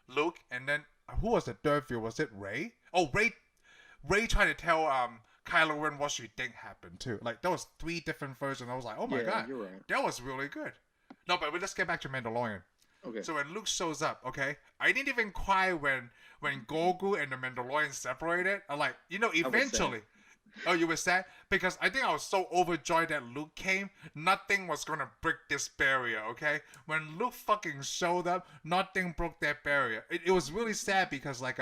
Luke, and then who was the third view? Was it Rey? Oh, Rey trying to tell Kylo Ren what she think happened too. Like there was 3 different versions. I was like, oh my god, you're right. that was really good. No, but let's get back to Mandalorian. Okay. So when Luke shows up, okay, I didn't even cry when Grogu and the Mandalorian separated. I'm like, eventually. Oh, you were sad? Because I think I was so overjoyed that Luke came, nothing was gonna break this barrier, okay? When Luke fucking showed up, nothing broke that barrier. It was really sad because like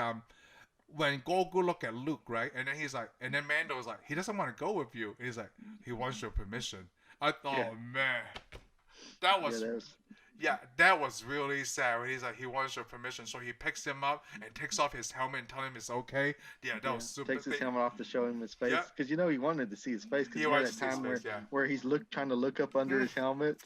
when Grogu looked at Luke, right, and then he's like, and then Mando was like, he doesn't want to go with you. He's like, he wants your permission. I thought, man, that was. Yeah, that was really sad. When he's like, he wants your permission, so he picks him up and takes off his helmet and tells him it's okay. Yeah, that Yeah, was super. takes his helmet off to show him his face Yeah, because he wanted to see his face because he you know wants to that see his time face. Yeah. where he's trying to look up under his helmet.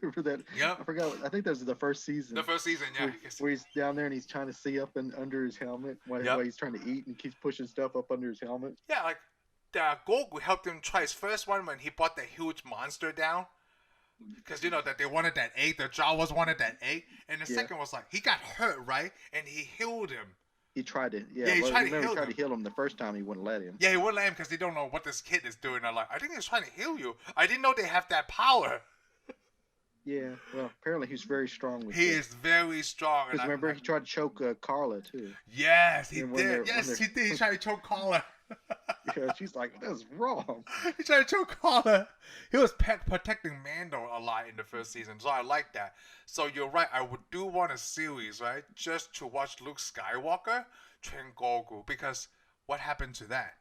Remember that? Yep. I forgot. I think that was the first season. The first season, yeah. Where he's down there and he's trying to see up and under his helmet while Yep. he's trying to eat and keeps pushing stuff up under his helmet. Yeah, like Goku helped him try his first one when he brought that huge monster down. Because you know that they wanted that egg, the Jawas wanted that egg, and the second was like he got hurt, right, and he healed him. He tried to, Yeah, he tried to heal him the first time. He wouldn't let him. Yeah, he wouldn't let him because they don't know what this kid is doing. They're like, I think he's trying to heal you. I didn't know they have that power. Yeah, well, apparently he's very strong with He is very strong. Because remember, he tried to choke Carla too. Yes, he did. Yes, he did. He tried to choke Carla. Yeah, she's like, that's wrong. He tried to choke Carla. He was protecting Mando a lot in the first season, so I like that. So you're right. I would do want a series, right, just to watch Luke Skywalker train Goku, because what happened to that?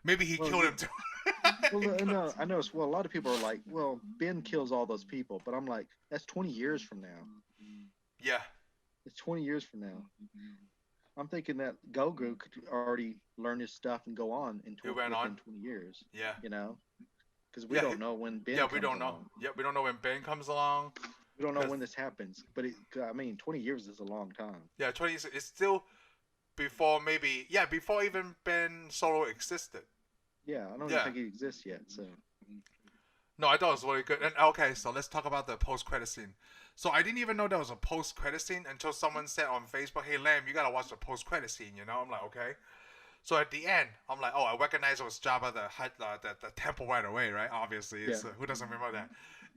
Maybe he killed him too. Well, no, I know. Well, a lot of people are like, well, Ben kills all those people, but I'm like, that's 20 years from now. Yeah. It's 20 years from now. I'm thinking that Goku could already learn his stuff and go on in 20 years. Yeah. You know, because we don't know when Ben. Yeah, we don't along. know. Yeah, we don't know when Ben comes along. We don't know when this happens, but I mean, 20 years is a long time. Yeah, 20 years. It's still before before even Ben Solo existed. Yeah, I don't even think he exists yet. So. No, I thought it was really good. And okay, so let's talk about the post-credit scene. So I didn't even know there was a post-credit scene until someone said on Facebook, "Hey, Lamb, you gotta watch the post-credit scene." You know, I'm like, okay. So at the end, I'm like, oh, I recognize it was Jabba the temple right away, right? Obviously, who doesn't remember that?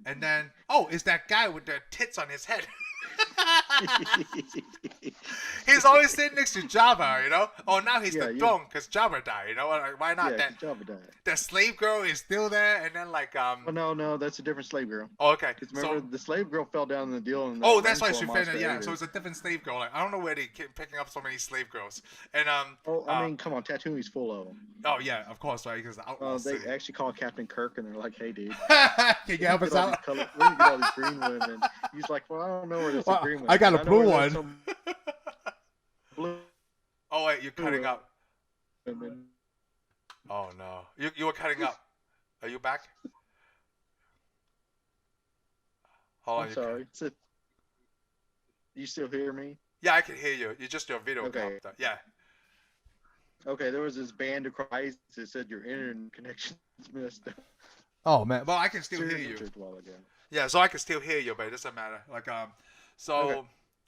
And then, oh, it's that guy with the tits on his head. He's always sitting next to Jabba, you know. Oh, now he's the throne because Jabba died, you know. Like, why not? Yeah, Jabba died. The slave girl is still there, and then like Oh no, that's a different slave girl. Oh, okay. Remember, the slave girl fell down in the deal. And that's why she fell down. Yeah, so it's a different slave girl. Like, I don't know where they keep picking up so many slave girls. And I mean, come on, Tatooine's full of them. Oh yeah, of course, right? Because they actually call Captain Kirk, and they're like, "Hey, dude, can you help us out? Where do you get all these green women?" He's like, "Well, I don't know where this green women. I got a blue one." Blue. Oh wait, you're cutting up. Women. Oh no, you were cutting up. Are you back? Hold on, I'm sorry. You still hear me? Yeah, I can hear you. You just your video. Okay. Yeah. Okay, there was this band of cries that said your internet connection's messed up. Oh man, well I can still hear you. A while ago. Yeah, so I can still hear you, but it doesn't matter. Like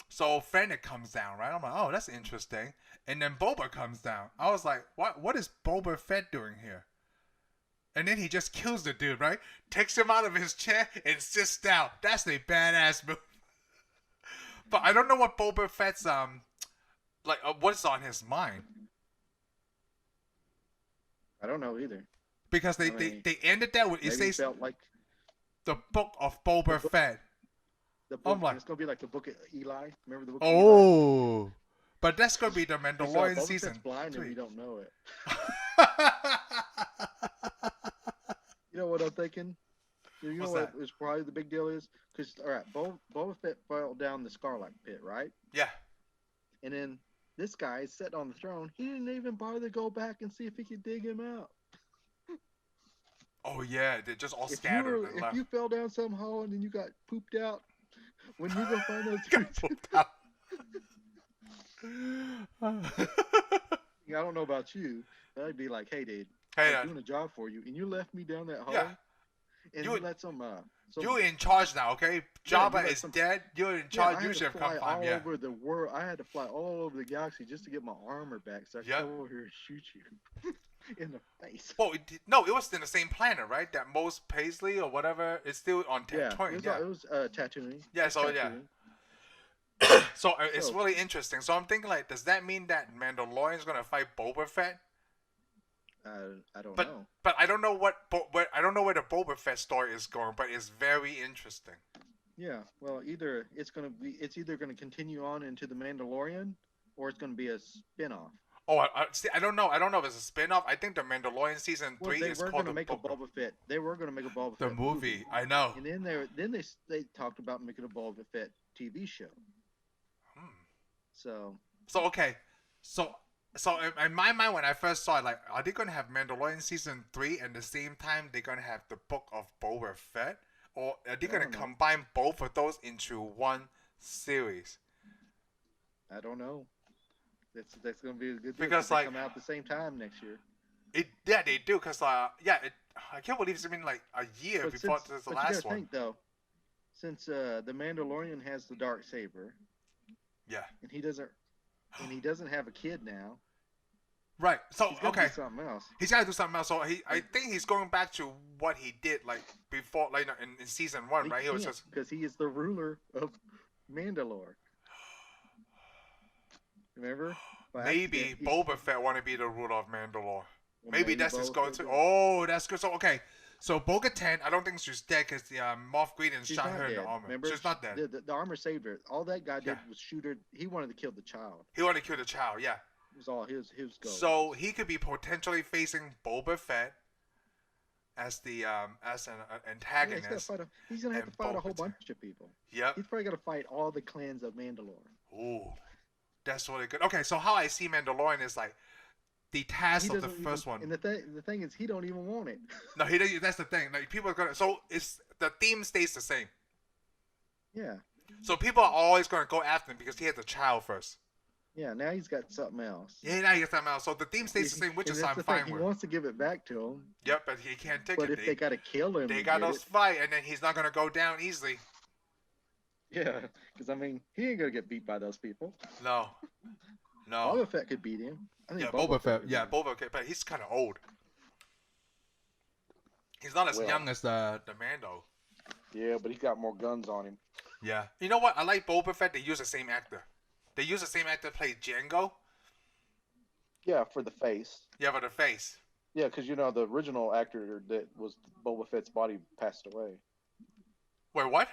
so Fennec comes down, right? I'm like, oh, that's interesting. And then Boba comes down. I was like, what is Boba Fett doing here? And then he just kills the dude, right? Takes him out of his chair and sits down. That's a badass move. But I don't know what Boba Fett's what's on his mind. I don't know either. Because they ended that with it says like the book of Boba Fett. The book, it's gonna be like the book of Eli. Remember the book? Oh, of Eli? But that's gonna be the Mandalorian season. Fett's blind 3. And we don't know it. You know what I'm thinking? You know what is probably the big deal is? Because all right, Boba Fett fell down the Scarlet pit, right? Yeah. And then this guy is sitting on the throne. He didn't even bother to go back and see if he could dig him out. Oh yeah, they're just all scattered. If you fell down some hole and then you got pooped out, when you go find those pooped out. I don't know about you, but I'd be like, hey, dude, I'm doing a job for you, and you left me down that hole, and you let some. You're in charge now, okay? Jabba is dead. You're in charge. You should have come all over the world. I had to fly all over the galaxy just to get my armor back, so I could come over here and shoot you in the face. Well, it was in the same planet, right? That Mos Paisley or whatever. It's still on Tatooine. It was Tatooine. Yeah, so so it's really interesting. So I'm thinking, like, does that mean that Mandalorian's gonna fight Boba Fett? I don't know. But I don't know I don't know where the Boba Fett story is going, but it's very interesting. Yeah, well, it's either gonna continue on into the Mandalorian, or it's gonna be a spin-off. Oh, see. I don't know. I don't know if it's a spin-off. I think the Mandalorian season Well, 3 they is were called gonna make a Book of Boba Fett. They were gonna make a Boba the Fett movie, movie. I know. and then they talked about making a Boba Fett TV show. Hmm. So So okay, so in my mind when I first saw it, like, are they gonna have Mandalorian season 3 and the same time they're gonna have the Book of Boba Fett, or are they I gonna don't know. combine both of those into one series? I don't know. That's gonna be a good deal Because because they like come out at the same time next year. yeah, they do. Cause I can't believe it's been like a year before the But you gotta last one. think though, since the Mandalorian has the dark saber, Yeah. and he doesn't have a kid now, Right. So he's got to okay, do something else. he's got to do something else. So I think he's going back to what he did like before, like in season But one, he right? He was can't just because he is the ruler of Mandalore. Remember? By accident, maybe Boba Fett want to be the ruler of Mandalore. well, Maybe that's his Boba go Fett to. will. Oh, that's good. So okay, so Bo-Katan, I don't think she's dead because the Moff Gideon She's shot not her in the dead. armor. Remember? She's not dead. The armor saved her. All that guy did Yeah. was shoot her. He wanted to kill the child. He wanted to kill the child. Yeah. It was all his goal. So he could be potentially facing Boba Fett as the as an yeah, antagonist. he's gonna have to and fight a whole Bo-Katan. bunch of people. Yep. He's probably got to fight all the clans of Mandalore. Ooh, that's really good. Okay, so how I see Mandalorian is like the task of the first one. And the thing is, he don't even want it. No, he doesn't. That's the thing. Like people are gonna. So it's the theme stays the same. Yeah. So people are always gonna go after him because he has a child first. Yeah. Now he's got something else. Yeah, now he gets something else. So the theme stays the same, which And is that's I'm the fine thing. with. He wants to give it back to him. Yep, but he can't take But it. if they got to kill him, they to got get those fight, and then he's not gonna go down easily. yeah, because I mean, he ain't gonna get beat by those people. No, no. Boba Fett could beat him. I think Yeah, Boba Fett. Fett. Yeah, Boba Fett, but he's kind of old. He's not as young as the Mando. Yeah, but he's got more guns on him. Yeah. You know what? I like Boba Fett. They use the same actor. They use the same actor to play Django. Yeah, for the face. Yeah, for the face. Yeah, because you know the original actor that was Boba Fett's body passed away. Wait, what?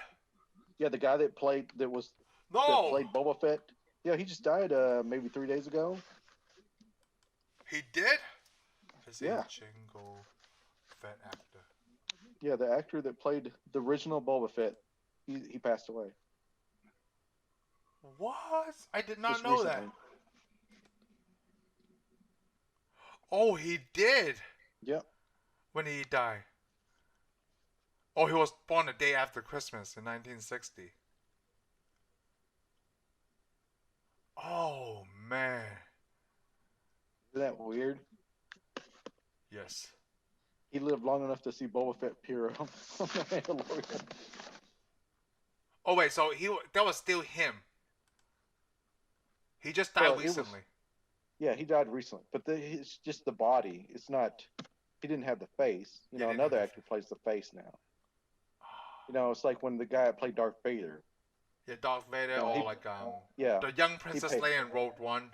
Yeah, the guy that played that played Boba Fett. Yeah, he just died maybe 3 days ago. He did? Is he Yeah. a Django Fett actor? Yeah, the actor that played the original Boba Fett, he passed away. What? I did not Just know that. recently. Oh, he did. Yep. When did he die? Oh, he was born the day after Christmas in 1960. Oh, man. Isn't that weird? Yes. He lived long enough to see Boba Fett appear on the Mandalorian. Oh, wait, so that was still him. He just died Well, recently. Yeah, he died recently, but it's just the body. It's not. He didn't have the face. You know, didn't another have actor plays the face now. You know, it's like when the guy that played Darth Vader. Yeah, Darth Vader, No, or he- like Yeah, the young Princess paid- Leia in Rogue One.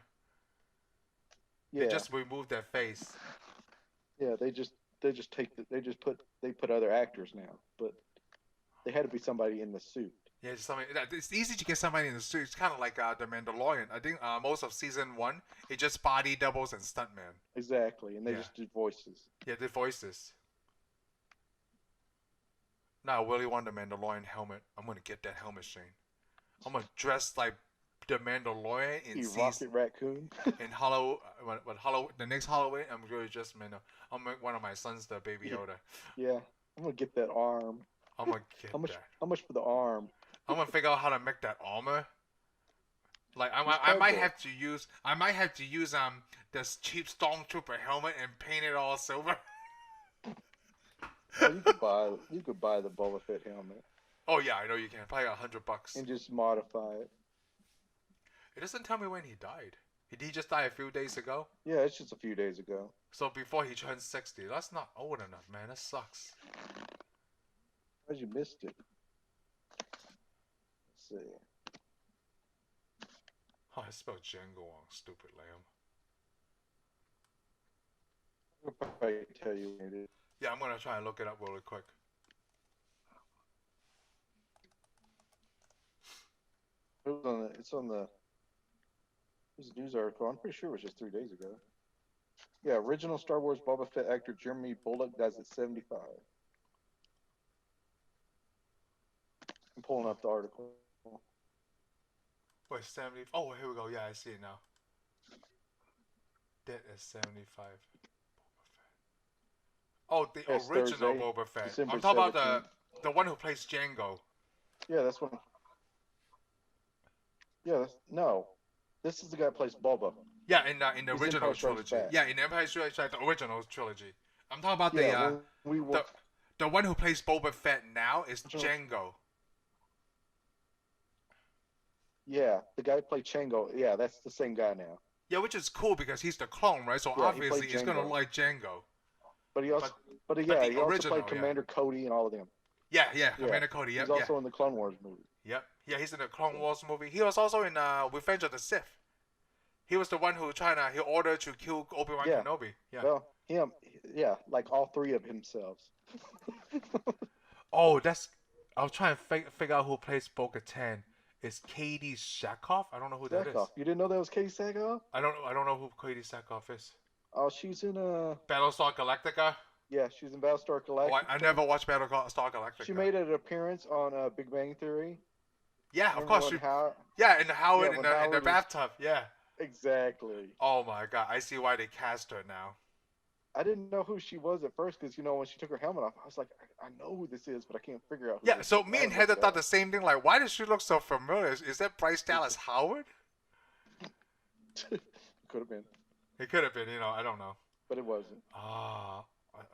yeah, They just removed their face. yeah. They just put other actors now, but they had to be somebody in the suit. Yeah, it's easy to get somebody in the suit. It's kind of like the Mandalorian. I think most of season 1, it just body doubles and stuntman. Exactly, and they Yeah. just do voices. Yeah, the voices. Now I really want the Mandalorian helmet. I'm gonna get that helmet, Shane. I'm gonna dress like the Mandalorian in You Rocket Raccoon. in the next Halloween. I'm gonna just I'll make one of my sons the Baby Yoda. Yeah, I'm gonna get that arm. I'm gonna get that. How much for the arm? I'm gonna figure out how to make that armor. Like I It's might cardboard. have to use this cheap Stormtrooper helmet and paint it all silver. Well, you could buy the Boba Fett helmet Oh yeah, I know you can. Probably $100. and just modify it. It doesn't tell me when he died. Did he just die a few days ago? Yeah, it's just a few days ago. So before he turned 60. That's not old enough, man. That sucks. How'd you missed it? Let's see. Oh, I spelled Django wrong. Stupid lamb. I'll probably tell you when it is. Yeah, I'm gonna try and look it up really quick. It's on the This news article, I'm pretty sure it was just 3 days ago. Yeah, original Star Wars Boba Fett actor Jeremy Bullock dies at 75. I'm pulling up the article. Wait, 70. Oh, here we go. Yeah, I see it now. Dead at 75. Oh, the Yes, original Thursday, Boba Fett. December I'm talking 17th. about the one who plays Django. Yeah, that's one. Yeah, no. This is the guy who plays Boba. Yeah, in the He's original Empire Strikes trilogy. Back. Yeah, in Empire Strikes Back, the original trilogy. I'm talking about Yeah, the one who plays Boba Fett now is Django. Yeah, the guy who played Chango. Yeah, that's the same guy now. Yeah, which is cool because he's the clone, right? So Yeah, obviously he he's played gonna Django. like Django. But he also, the he also original, played Commander Cody and all of them. Yeah, Commander Cody. Yep, He's also in the Clone Wars movie. Yep. Yeah, he's in the Clone Wars movie. He was also in Revenge of the Sith. He was the one who he ordered to kill Obi-Wan Kenobi. Yeah. Well, him. Yeah, like all three of himself. Oh, I was trying to figure out who plays Bo-Katan. It's Katie Sackhoff. I don't know who that is. You didn't know that was Katie Sackhoff? I don't know who Katie Sackhoff is. Oh, she's in Battlestar Galactica. Yeah, she's in Battlestar Galactica. Oh, I never watched Battlestar Galactica. She made an appearance on Big Bang Theory. Yeah, of course. In the Howard in the bathtub. Yeah. Exactly. Oh my god, I see why they cast her now. I didn't know who she was at first because when she took her helmet off, I was like, I know who this is, but I can't figure out. Yeah, so me and Heather thought the same thing. Like, why does she look so familiar? Is that Bryce Dallas Howard? Could have been. It could have been. I don't know. But it wasn't.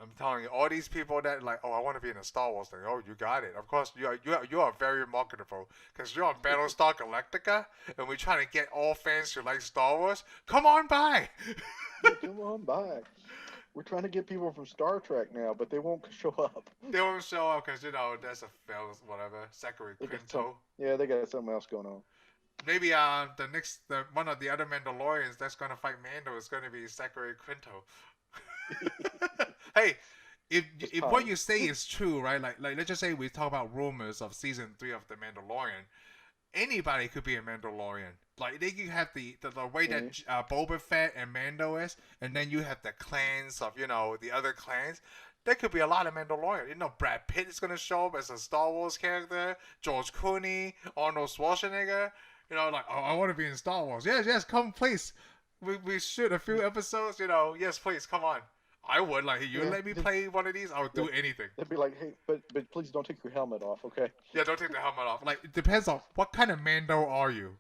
I'm telling you, all these people that like, I want to be in a Star Wars thing. Oh, you got it. Of course, you are very marketable because you're on Battlestar Galactica, and we're trying to get all fans who like Star Wars. Come on by. Come on by. We're trying to get people from Star Trek now, but they won't show up. They won't show up because that's a fail, whatever. Zachary Quinto. Yeah, they got something else going on. Maybe one of the other Mandalorians that's gonna fight Mando is gonna be Zachary Quinto. Hey, if what you say is true, right? Like let's just say we talk about rumors of season 3 of the Mandalorian. Anybody could be a Mandalorian. Like they could have the way that Boba Fett and Mando is, and then you have the clans of the other clans. There could be a lot of Mandalorian. Brad Pitt is gonna show up as a Star Wars character. George Clooney, Arnold Schwarzenegger. Like, oh, I want to be in Star Wars. Yes, come please. We shoot a few episodes. Yes, please, come on. I would like you let me play one of these. I would do anything. They'd be like, hey, but please don't take your helmet off, okay? Yeah, don't take the helmet off. Like it depends on what kind of Mando are you.